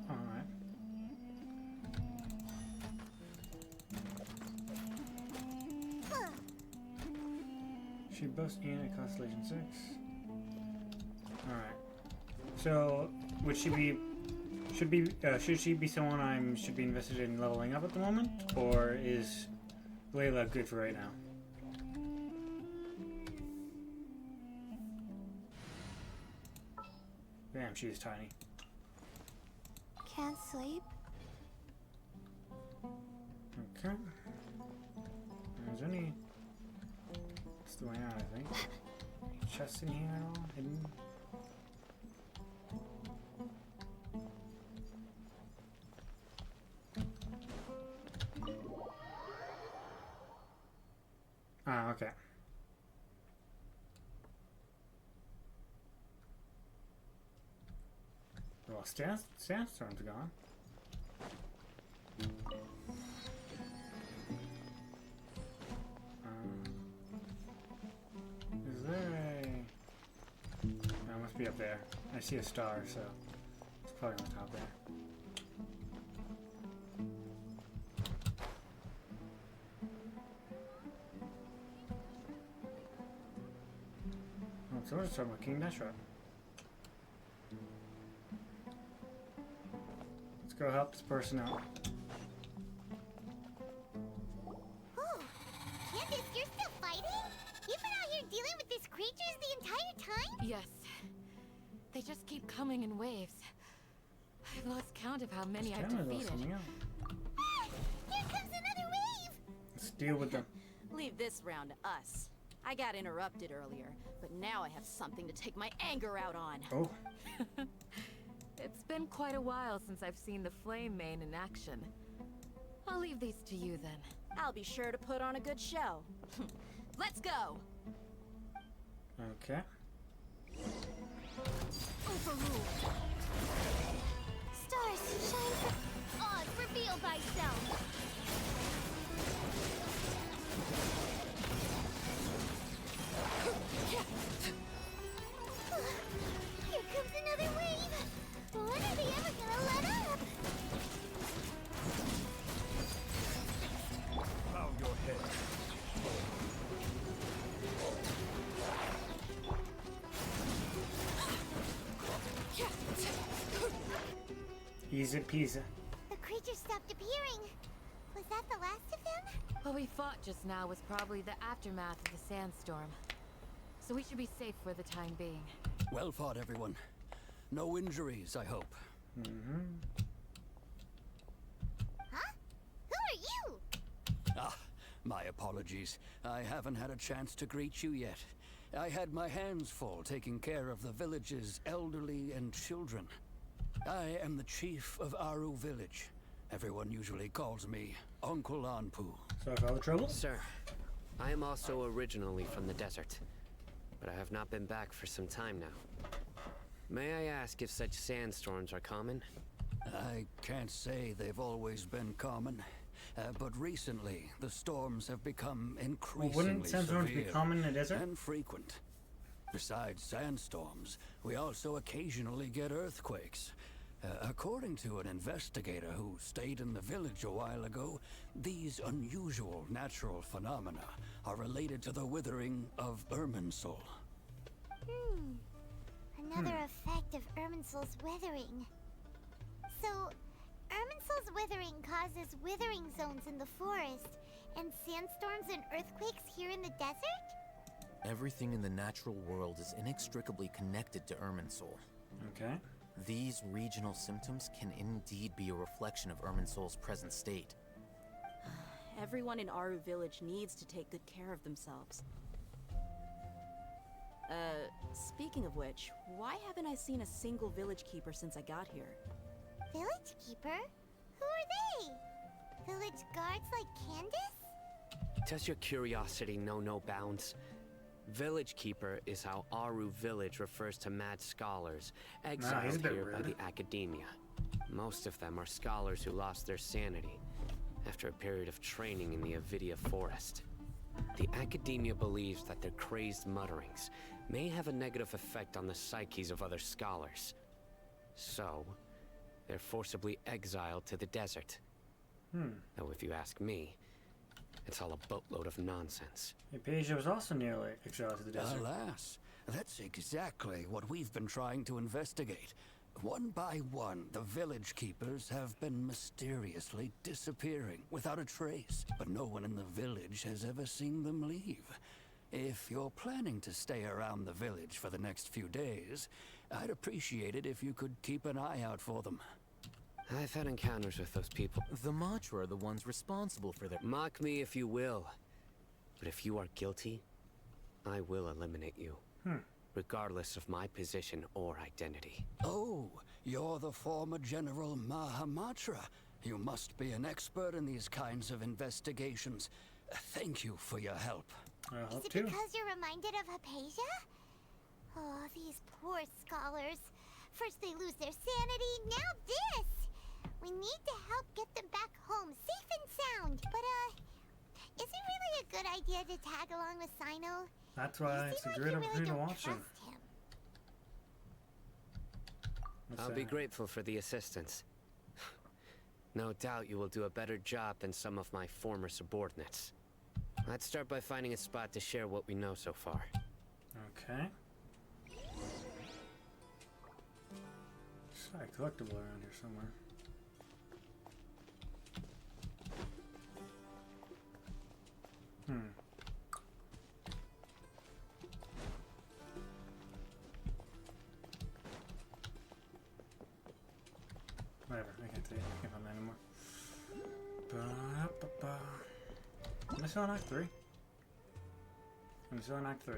Alright. She busts in at Constellation 6. Alright. So, would she be... should she be someone should be invested in leveling up at the moment? Or is Layla good for right now? Damn, she is tiny. Can't sleep. Okay. There's any... That's the way out, I think. Any chests in here at all? Hidden? Ah, okay. Well, sandstorm's gone. Is there a... No, it must be up there. I see a star, so it's probably on the top there. Oh, so we're just talking about King Deshret. Let's go help this person out. Oh, Candace, you're still fighting? You've been out here dealing with these creatures the entire time? Yes. They just keep coming in waves. I've lost count of how many I've defeated. Here comes another wave! Let's deal with them. Leave this round to us. I got interrupted earlier, but now I have something to take my anger out on. Oh. It's been quite a while since I've seen the Flame Mane in action. I'll leave these to you then. I'll be sure to put on a good show. Let's go! Okay. Overruled. Stars, shine for... Oz, reveal thyself! Here comes another wave! When are they ever gonna let up? Bow your head. Easy peasy. The creature stopped appearing. Was that the last of them? What we fought just now was probably the aftermath of the sandstorm. So we should be safe for the time being. Well fought, everyone. No injuries, I hope. Huh? Who are you? Ah, my apologies. I haven't had a chance to greet you yet. I had my hands full taking care of the village's elderly and children. I am the chief of Aru Village. Everyone usually calls me Uncle Anpu. Sorry for all the trouble? Sir, I am also originally from the desert, but I have not been back for some time now. May I ask if such sandstorms are common? I can't say they've always been common, but recently the storms have become increasingly wouldn't sandstorms be common in the desert? and frequent. Besides sandstorms, we also occasionally get earthquakes. According to an investigator who stayed in the village a while ago, these unusual natural phenomena are related to the withering of Irminsul. Another effect of Irminsul's withering. So, Irminsul's withering causes withering zones in the forest, and sandstorms and earthquakes here in the desert? Everything in the natural world is inextricably connected to Irminsul. Okay. These regional symptoms can indeed be a reflection of Irminsul's present state. Everyone in Aru Village needs to take good care of themselves. Speaking of which, why haven't I seen a single village keeper since I got here? Village keeper? Who are they? Village guards like Candace? Does your curiosity know no bounds? Village Keeper is how Aru Village refers to mad scholars exiled here by the academia. Most of them are scholars who lost their sanity after a period of training in the Avidia forest. The academia believes that their crazed mutterings may have a negative effect on the psyches of other scholars. So, they're forcibly exiled to the desert. Though if you ask me, it's all a boatload of nonsense. Hypatia was also nearly exiled to the desert. Alas, that's exactly what we've been trying to investigate. One by one, the village keepers have been mysteriously disappearing without a trace, but no one in the village has ever seen them leave. If you're planning to stay around the village for the next few days, I'd appreciate it if you could keep an eye out for them. I've had encounters with those people. The Matra are the ones responsible for their— Mock me if you will, but if you are guilty, I will eliminate you. Regardless of my position or identity. Oh, you're the former General Mahamatra. You must be an expert in these kinds of investigations. Thank you for your help. Is it because you're reminded of Hypatia? Oh, these poor scholars. First they lose their sanity, now this! We need to help get them back home, safe and sound. But, is it really a good idea to tag along with Sino? That's why it's a great opportunity to watch him. I'll be grateful for the assistance. No doubt you will do a better job than some of my former subordinates. Let's start by finding a spot to share what we know so far. Okay. There's a collectible around here somewhere. Whatever, I can't see it. I can't find that anymore. Am I still in Act 3? I'm still in Act 3.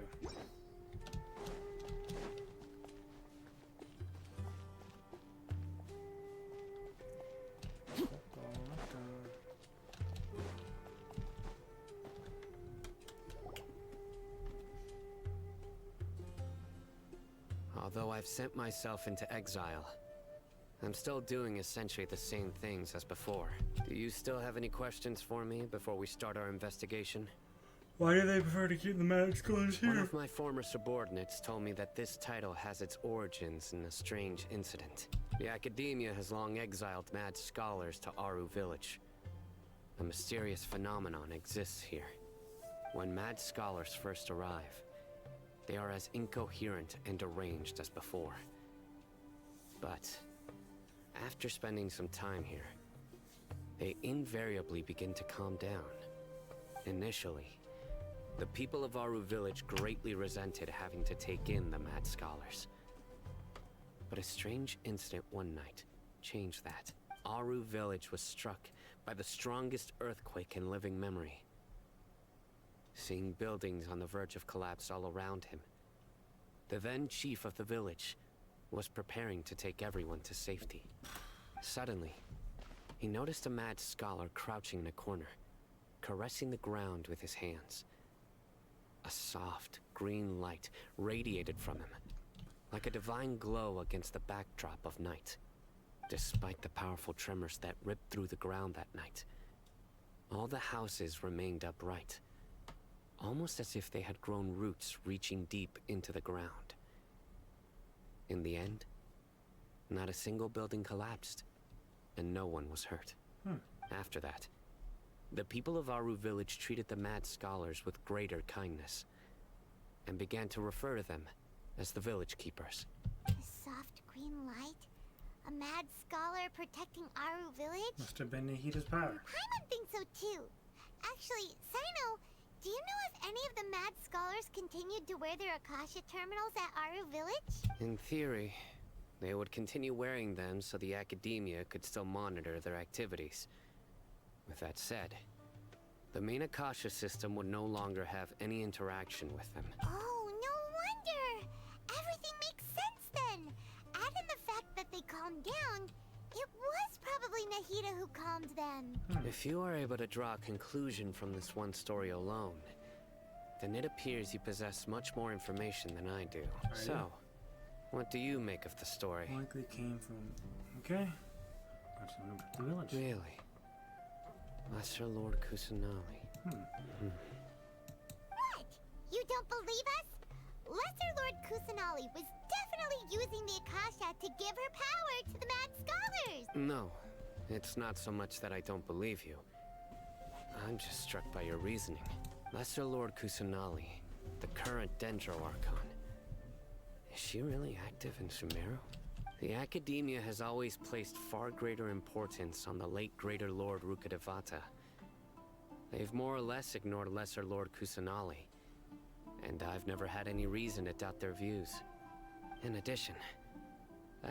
Although I've sent myself into exile, I'm still doing essentially the same things as before. Do you still have any questions for me before we start our investigation? Why do they prefer to keep the mad scholars here? One of my former subordinates told me that this title has its origins in a strange incident. The academia has long exiled mad scholars to Aru Village. A mysterious phenomenon exists here. When mad scholars first arrive, they are as incoherent and deranged as before. But after spending some time here, they invariably begin to calm down. Initially, the people of Aru Village greatly resented having to take in the mad scholars. But a strange incident one night changed that. Aru Village was struck by the strongest earthquake in living memory. seeing buildings on the verge of collapse all around him. The then chief of the village was preparing to take everyone to safety. Suddenly, he noticed a mad scholar crouching in a corner, caressing the ground with his hands. A soft, green light radiated from him, like a divine glow against the backdrop of night. Despite the powerful tremors that ripped through the ground that night, all the houses remained upright, almost as if they had grown roots reaching deep into the ground. In the end, not a single building collapsed, and no one was hurt. After that, the people of Aru village treated the mad scholars with greater kindness, and began to refer to them as the village keepers. A soft green light? A mad scholar protecting Aru village? Must have been Nahida's power. Paimon thinks so too. Actually, Sino, do you know if any of the mad scholars continued to wear their Akasha terminals at Aru village? In theory, they would continue wearing them so the academia could still monitor their activities. With that said, the main Akasha system would no longer have any interaction with them. Oh, no wonder! Everything makes sense then! Add in the fact that they calmed down, it was probably Nahida who calmed them. If you are able to draw a conclusion from this one story alone, then it appears you possess much more information than I do. So, what do you make of the story? Likely came from... Okay. That's the village. Really? Lesser Lord Kusanali. What? You don't believe us? Lesser Lord Kusanali was definitely using the Akasha to give her power to the mad scholars! No, it's not so much that I don't believe you. I'm just struck by your reasoning. Lesser Lord Kusanali, the current Dendro Archon. Is she really active in Sumeru? The Academia has always placed far greater importance on the late Greater Lord Rukkhadevata. They've more or less ignored Lesser Lord Kusanali, and I've never had any reason to doubt their views. In addition,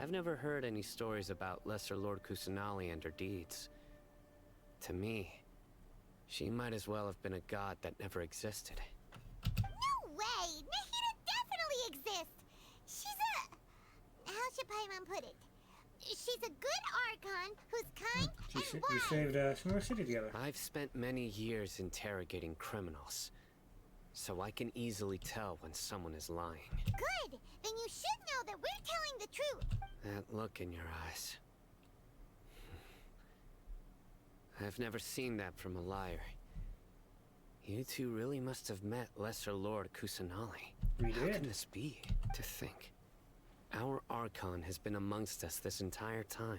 I've never heard any stories about Lesser Lord Kusanali and her deeds. To me, she might as well have been a god that never existed. No way! Nahida definitely exists! She's a... how should Paimon put it? She's a good Archon who's kind and We wise! saved Sumeru City together. I've spent many years interrogating criminals, so I can easily tell when someone is lying. Good! Then you should know that we're telling the truth! That look in your eyes. I've never seen that from a liar. You two really must have met Lesser Lord Kusanali. We How did. can this be? To think. Our Archon has been amongst us this entire time.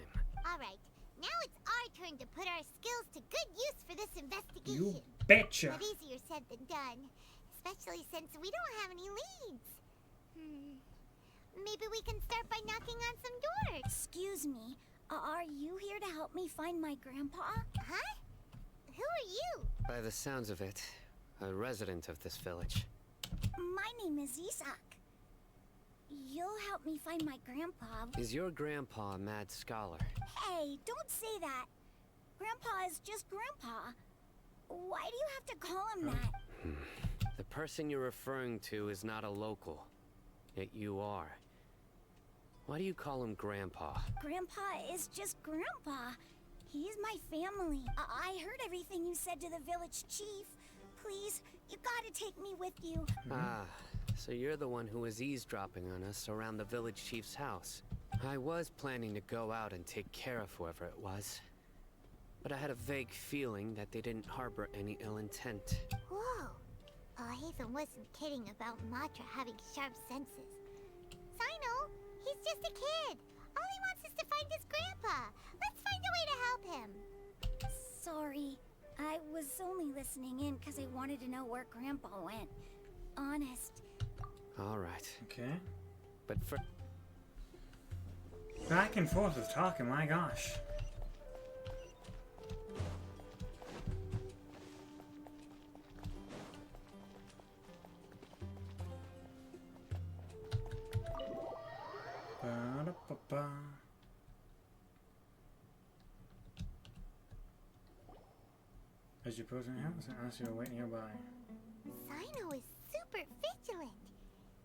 Alright, now it's our turn to put our skills to good use for this investigation. You betcha. But easier said than done. Especially since we don't have any leads. Maybe we can start by knocking on some doors. Excuse me, are you here to help me find my grandpa? Huh? Who are you? By the sounds of it, a resident of this village. My name is Isak. You'll help me find my grandpa. Is your grandpa a mad scholar? Hey, don't say that. Grandpa is just Grandpa. Why do you have to call him that? The person you're referring to is not a local, yet you are. Why do you call him Grandpa? Grandpa is just Grandpa. He's my family. I heard everything you said to the village chief. Please, you gotta take me with you. Ah, so you're the one who was eavesdropping on us around the village chief's house. I was planning to go out and take care of whoever it was, but I had a vague feeling that they didn't harbor any ill intent. Whoa. Hatham wasn't kidding about Matra having sharp senses. Sino, he's just a kid. All he wants is to find his grandpa. Let's find a way to help him. Sorry. I was only listening in because I wanted to know where Grandpa went. Honest. All right. Okay. But for... Back and forth with talking, my gosh. Ba-da-ba-ba. As you approach the house, and ask you to wait nearby. Sino is super vigilant.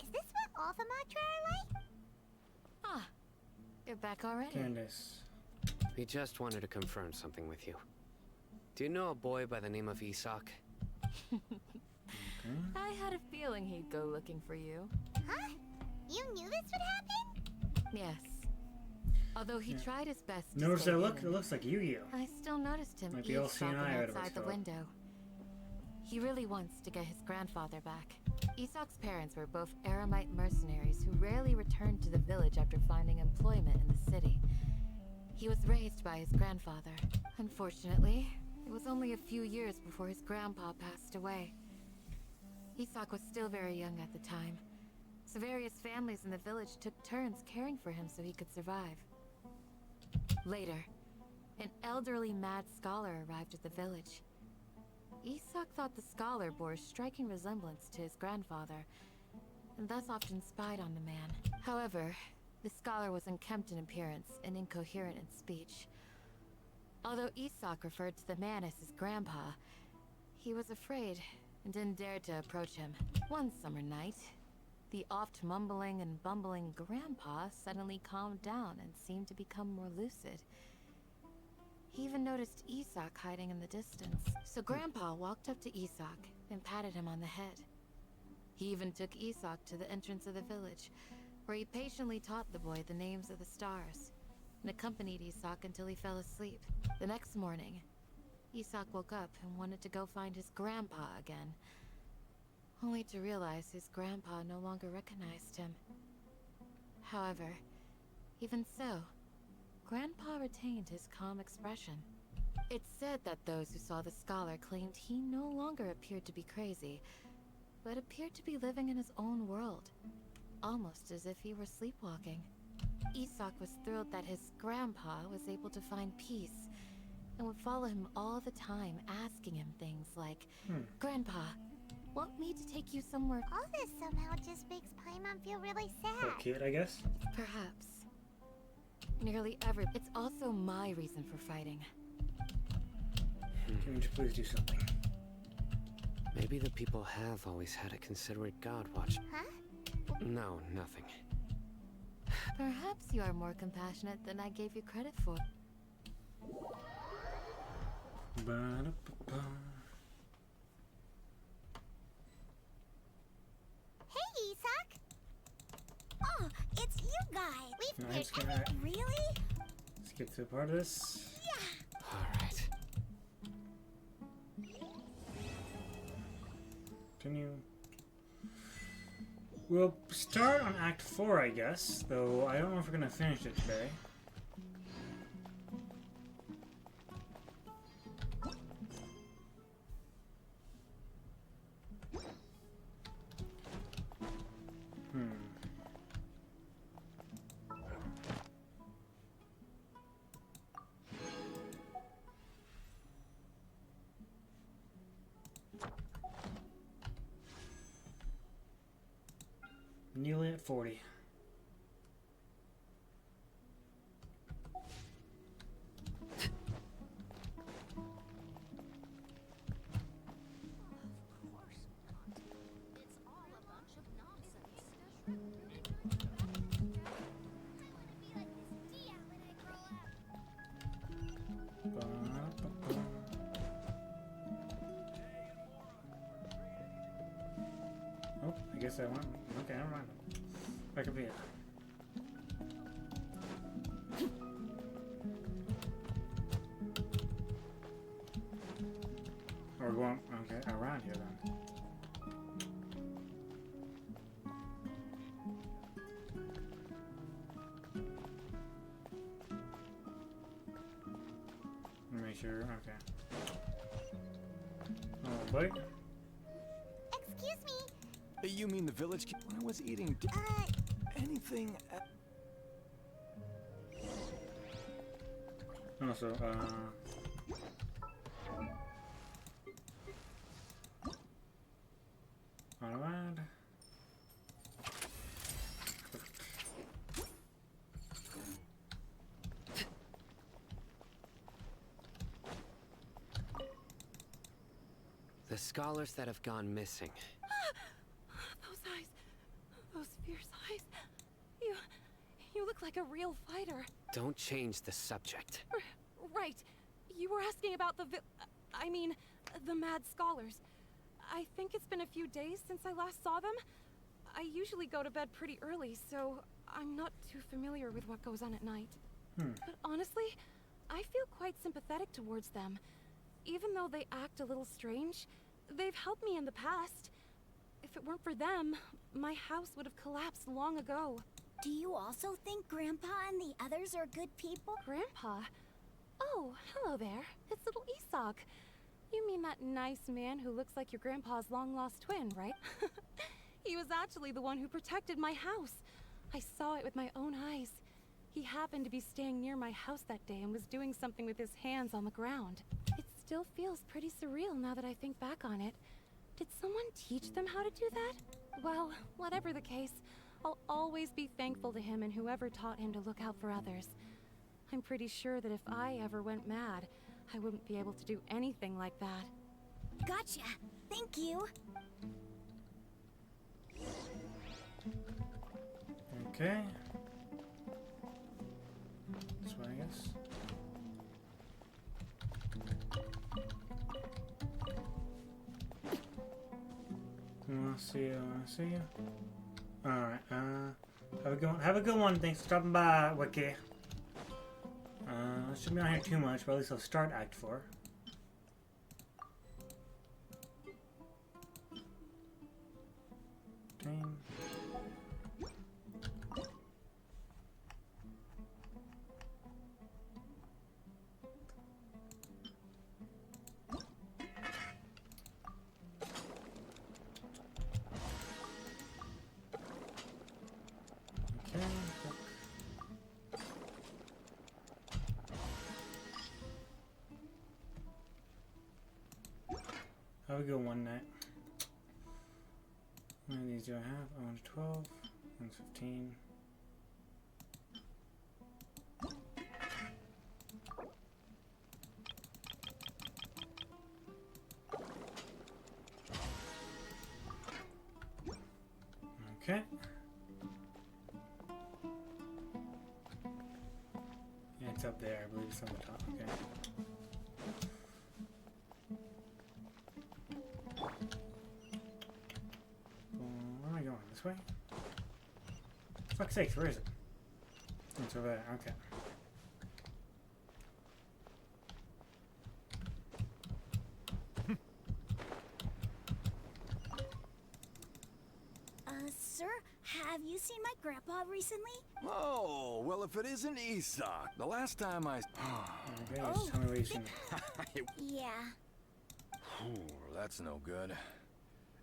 Is this what all the Matra are like? Ah, you're back already. Candace. We just wanted to confirm something with you. Do you know a boy by the name of Isak? I had a feeling he'd go looking for you. Huh? You knew this would happen? Yes. Although he tried his best to Notice stay that look? hidden, It looks like Yu-Gi-Oh! I still noticed him Might be all eavesdropping seeing eye out of outside the itself. window. He really wants to get his grandfather back. Isak's parents were both Aramite mercenaries who rarely returned to the village after finding employment in the city. He was raised by his grandfather. Unfortunately, it was only a few years before his grandpa passed away. Isak was still very young at the time, so various families in the village took turns caring for him so he could survive. Later, an elderly mad scholar arrived at the village. Isak thought the scholar bore a striking resemblance to his grandfather, and thus often spied on the man. However, the scholar was unkempt in appearance and incoherent in speech. Although Isak referred to the man as his grandpa, he was afraid and didn't dare to approach him. One summer night, the oft mumbling and bumbling grandpa suddenly calmed down and seemed to become more lucid. He even noticed Isak hiding in the distance. So Grandpa walked up to Isak and patted him on the head. He even took Isak to the entrance of the village, where he patiently taught the boy the names of the stars, and accompanied Isak until he fell asleep. The next morning, Isak woke up and wanted to go find his grandpa again, only to realize his grandpa no longer recognized him. However, even so, Grandpa retained his calm expression. It's said that those who saw the scholar claimed he no longer appeared to be crazy, but appeared to be living in his own world, almost as if he were sleepwalking. Isak was thrilled that his grandpa was able to find peace, and would follow him all the time, asking him things like, Grandpa, want me to take you somewhere? All this somehow just makes Paimon feel really sad. Little kid, I guess. Perhaps. Nearly every... It's also my reason for fighting. Can you just please do something? Maybe the people have always had a considerate god watch. Huh? No, nothing. Perhaps you are more compassionate than I gave you credit for. Ba-da-ba-ba. Hey, Isak! Oh, it's you guys! We've No, I'm just gonna really? skip to a part of this. Yeah! Alright. Continue. We'll start on Act 4, I guess, though I don't know if we're gonna finish it today. Nearly at 40. Oh, I guess I went. Okay, never mind. Back up here. Or going, okay, around here then. Make sure, okay. Oh, buddy. Excuse me. You mean the village? When I was eating anything. Also, Autoad. scholars that have gone missing. Those eyes. Those fierce eyes. You look like a real fighter. Don't change the subject. Right. You were asking about the the mad scholars. I think it's been a few days since I last saw them. I usually go to bed pretty early, so I'm not too familiar with what goes on at night. But honestly, I feel quite sympathetic towards them. Even though they act a little strange, they've helped me in the past. If it weren't for them, my house would have collapsed long ago. Do you also think Grandpa and the others are good people? Grandpa? Oh, hello there. It's little Isak. You mean that nice man who looks like your grandpa's long-lost twin, right? He was actually the one who protected my house. I saw it with my own eyes. He happened to be staying near my house that day and was doing something with his hands on the ground. It still feels pretty surreal now that I think back on it. Did someone teach them how to do that? Well, whatever the case, I'll always be thankful to him and whoever taught him to look out for others. I'm pretty sure that if I ever went mad, I wouldn't be able to do anything like that. Gotcha. Thank you. Okay. This way, I guess. See you. Alright, have a good one. Thanks for stopping by, Wiki. Shouldn't be on here too much, but at least I'll start Act 4. Game. How we go one night? How many of these do I have? I want 12. One's 15. Okay. Yeah, it's up there. I believe it's on the top. Okay. Where am I going? This way? Fuck's sakes, where is it? It's over there. Okay. Sir, have you seen my grandpa recently? Oh, well, if it isn't Isak. The last time I... Okay, just tell me where you've seen it. Yeah. Ooh, that's no good.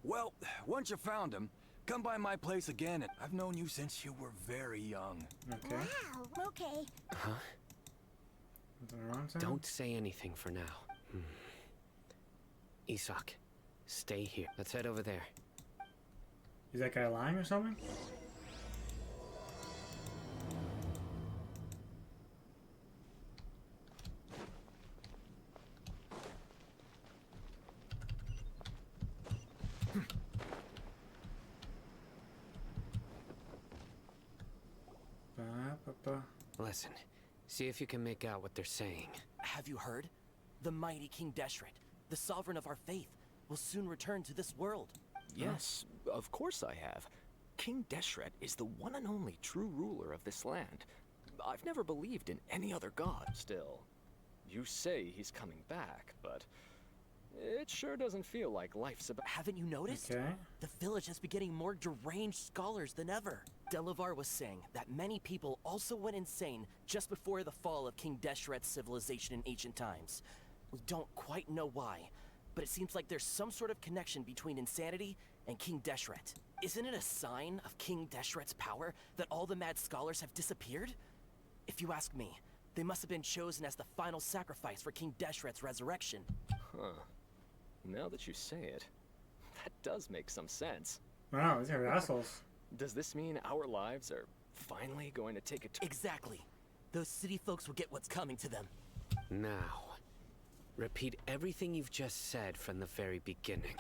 Well, once you found him, come by my place again. And I've known you since you were very young. Okay. Wow, okay. Huh? Something wrong, Sam? Don't say anything for now. Isak, stay here. Let's head over there. Is that guy lying or something? Listen, see if you can make out what they're saying. Have you heard? The mighty King Deshret, the sovereign of our faith, will soon return to this world. Yes, of course I have. King Deshret is the one and only true ruler of this land. I've never believed in any other god. Still, you say he's coming back, but it sure doesn't feel like life's about... Haven't you noticed? Okay. The village has been getting more deranged scholars than ever. Delavar was saying that many people also went insane just before the fall of King Deshret's civilization in ancient times. We don't quite know why, but it seems like there's some sort of connection between insanity and King Deshret. Isn't it a sign of King Deshret's power that all the mad scholars have disappeared? If you ask me, they must have been chosen as the final sacrifice for King Deshret's resurrection. Huh. Now that you say it, that does make some sense. Wow, these are assholes. Does this mean our lives are finally going to take a turn? Exactly. Those city folks will get what's coming to them. Now, Repeat everything you've just said from the very beginning.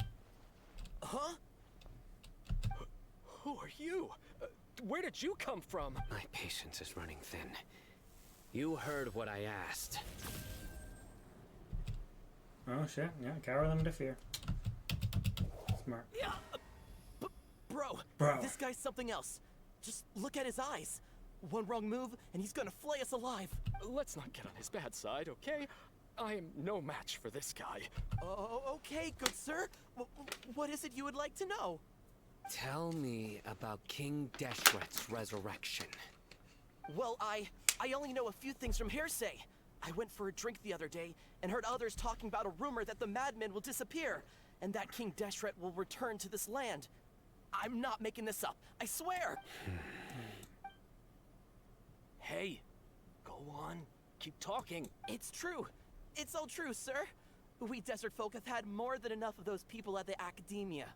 Huh? Who are you? Where did you come from? My patience is running thin. You heard what I asked. Oh shit, yeah, cower them to fear. Smart. Yeah, bro, this guy's something else. Just look at his eyes. One wrong move, and he's gonna flay us alive. Let's not get on his bad side, okay? I am no match for this guy. Oh, okay, good sir. What is it you would like to know? Tell me about King Deshret's resurrection. Well, I only know a few things from hearsay. I went for a drink the other day and heard others talking about a rumor that the madmen will disappear and that King Deshret will return to this land. I'm not making this up, I swear! Hey, go on. Keep talking. It's true. It's all true, sir. We desert folk have had more than enough of those people at the academia.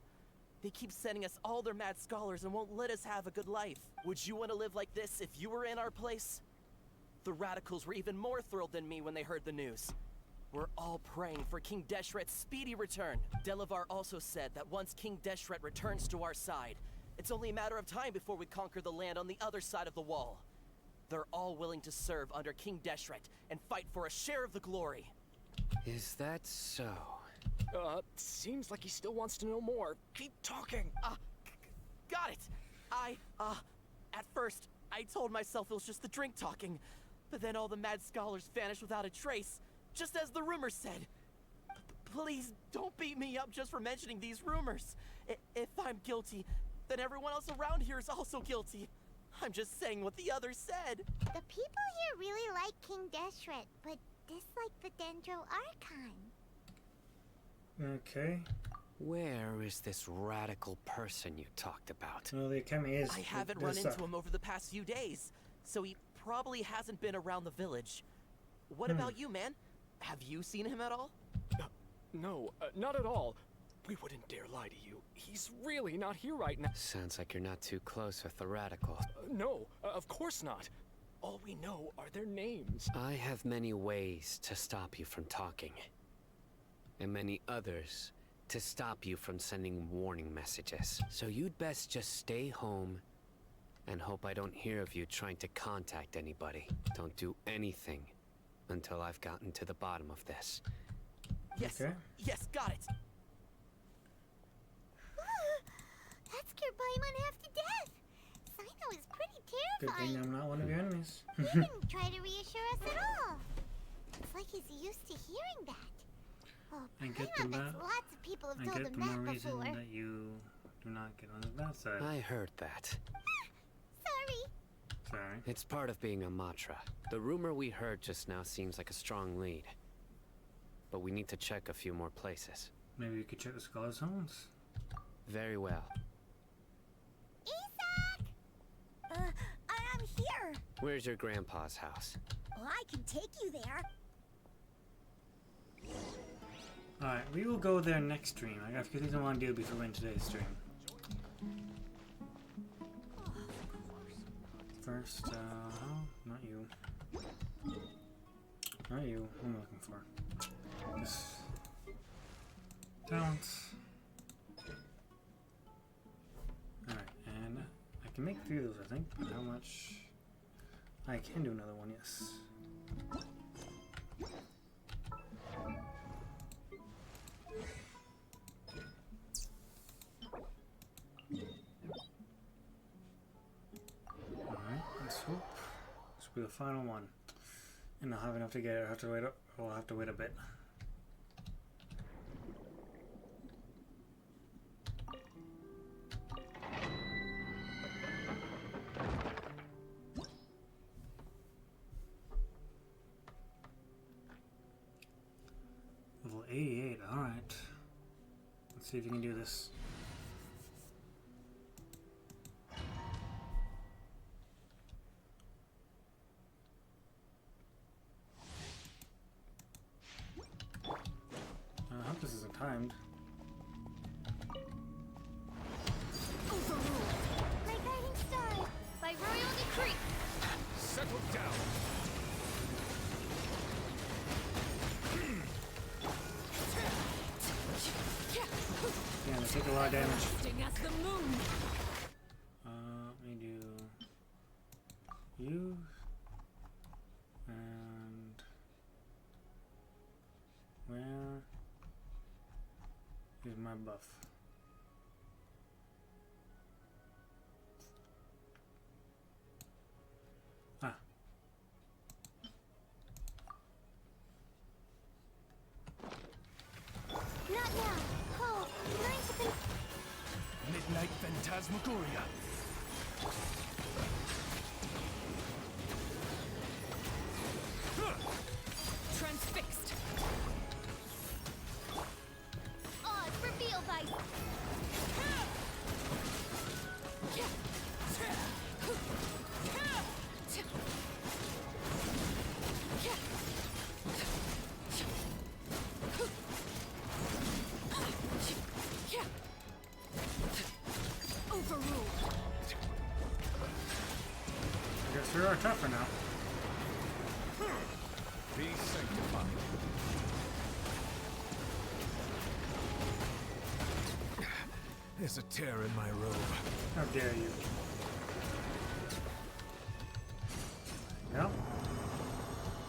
They keep sending us all their mad scholars and won't let us have a good life. Would you want to live like this if you were in our place? The radicals were even more thrilled than me when they heard the news. We're all praying for King Deshret's speedy return. Delavar also said that once King Deshret returns to our side, it's only a matter of time before we conquer the land on the other side of the wall. They're all willing to serve under King Deshret and fight for a share of the glory. Is that so? Seems like he still wants to know more. Keep talking. Got it. At first, I told myself it was just the drink talking, but then all the mad scholars vanished without a trace, just as the rumors said. Please don't beat me up just for mentioning these rumors. If I'm guilty, then everyone else around here is also guilty. I'm just saying what the others said. The people here really like King Deshret, but dislike the Dendro Archon. Okay. Where is this radical person you talked about? Well, the Academy is... I haven't run into him over the past few days, so he probably hasn't been around the village. What about you, man? Have you seen him at all? No, not at all. We wouldn't dare lie to you. He's really not here right now. Sounds like you're not too close with the radicals. No, of course not. All we know are their names. I have many ways to stop you from talking. And many others to stop you from sending warning messages. So you'd best just stay home and hope I don't hear of you trying to contact anybody. Don't do anything until I've gotten to the bottom of this. Yes, yes, got it. That scared Paimon half to death. Sino is pretty Good terrifying. thing I'm not one of your enemies. He didn't try to reassure us at all. It's like he's used to hearing that. Oh, I get Paimon thinks lots of people have told him that reason before. that you do not get on the bad side. I heard that. Sorry. It's part of being a Matra. The rumor we heard just now seems like a strong lead. But we need to check a few more places. Maybe we could check the scholars' homes. Very well. I'm here. Where's your grandpa's house? Well, I can take you there. Alright, we will go there next stream. I got a few things I want to do before we end today's stream. First, not you. Not you. What am I looking for? This. Talents. Alright, and I can make 3 of those, I think. But how much? I can do another one, yes. Alright, let's hope this will be the final one. And I'll have enough to get it. I'll have to wait a bit. Level 88, alright. Let's see if you can do this. I hope this isn't timed. My guiding star, by royal decree. Settle down. a lot of damage. Bursting as the moon. Let me do you and where is my buff? Ah. Not now. Cole, learn to think. Midnight Phantasmagoria. Transfixed. Oz, reveal vice. Overruled. I guess we are tougher now. Be sanctified. There's a tear in my robe. How dare you? No.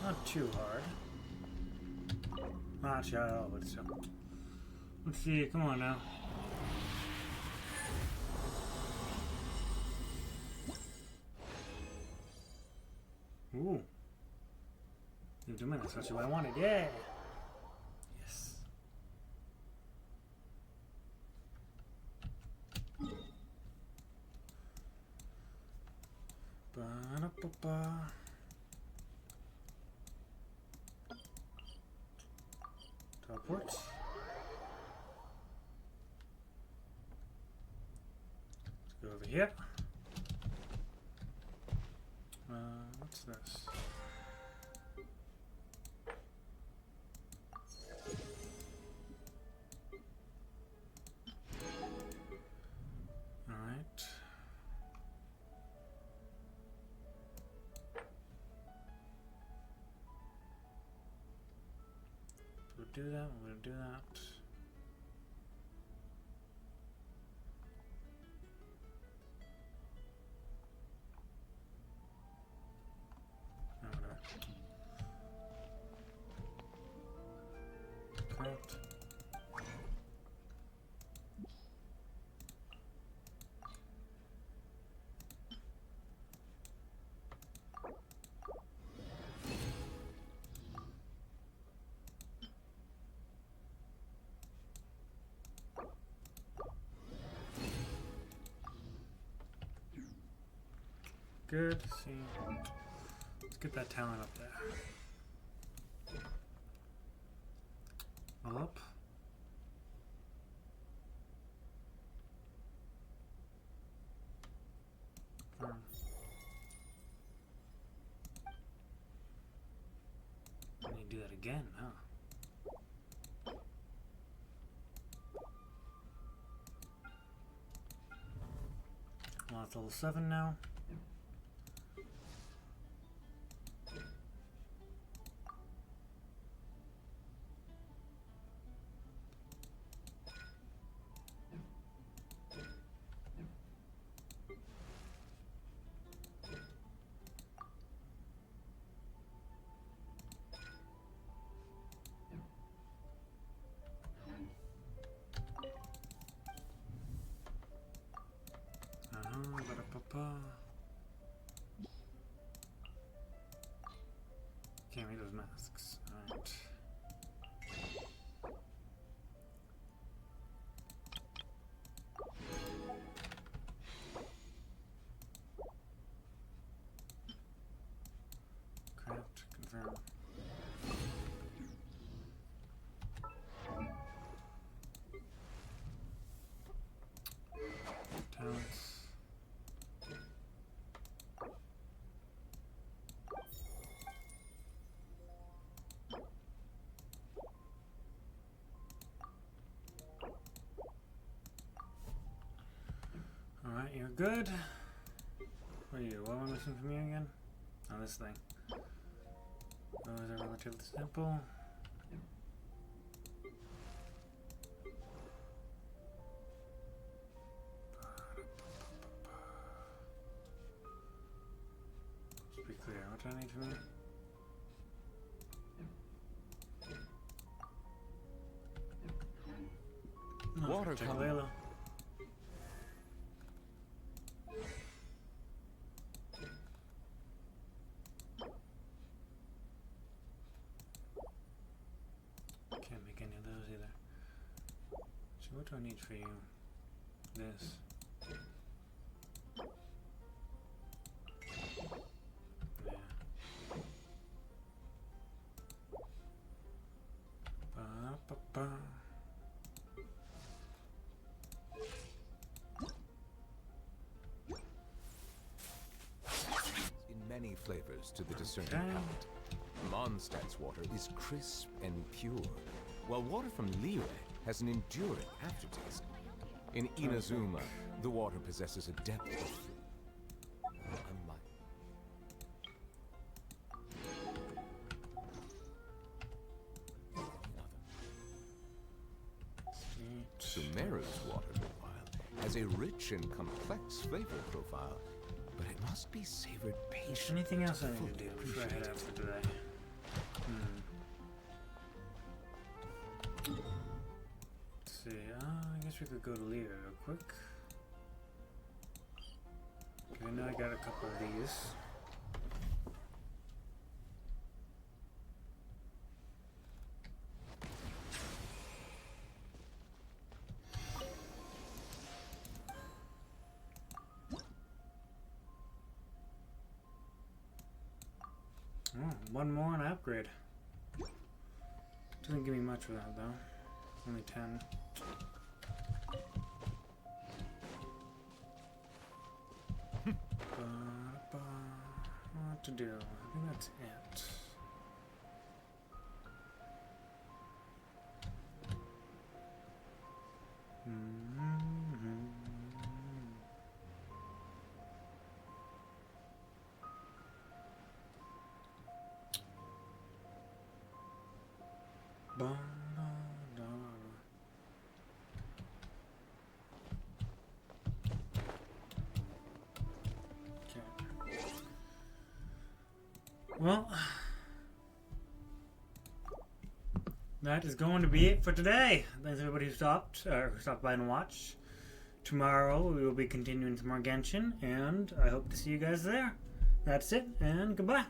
Not too hard. Not shy at all, but still. Let's see, come on now. Ooh. Give 2 minutes, that's what I wanted. Yeah! Yes. Ba-da-ba-ba. Teleports. Let's go over here. What's this? Alright. We'll do that, we'll do that. Correct. Good. See, let's get that talent up there. Up. I need to do that again, huh? Well, it's level 7 now. Can't read those masks. Alright. Craft, confirm. Talents. Alright, you're good. What are you? What am I missing from you again? Oh, this thing. Those are relatively simple. do I need from you? Water check coming. Layla. Can't make any of those either. So what do I need for you? This. Yeah. Ba-ba-ba. In many flavors to the discerning Okay. palate. Mondstadt's water is crisp and pure, while water from Liyue has an enduring aftertaste. In Inazuma, the water possesses a depth of Sumeru's water, meanwhile, has a rich and complex flavor profile, but it must be savored patiently. Anything else I need fully to do before I head out for today? Let's see, I guess we could go to Leo real quick. Okay, now I got a couple of these. Oh, one more and upgrade. Doesn't give me much for that though. Only 10. What to do? I think that's it. Well, that is going to be it for today. Thanks everybody who stopped by and watched. Tomorrow we will be continuing some more Genshin, and I hope to see you guys there. That's it, and goodbye.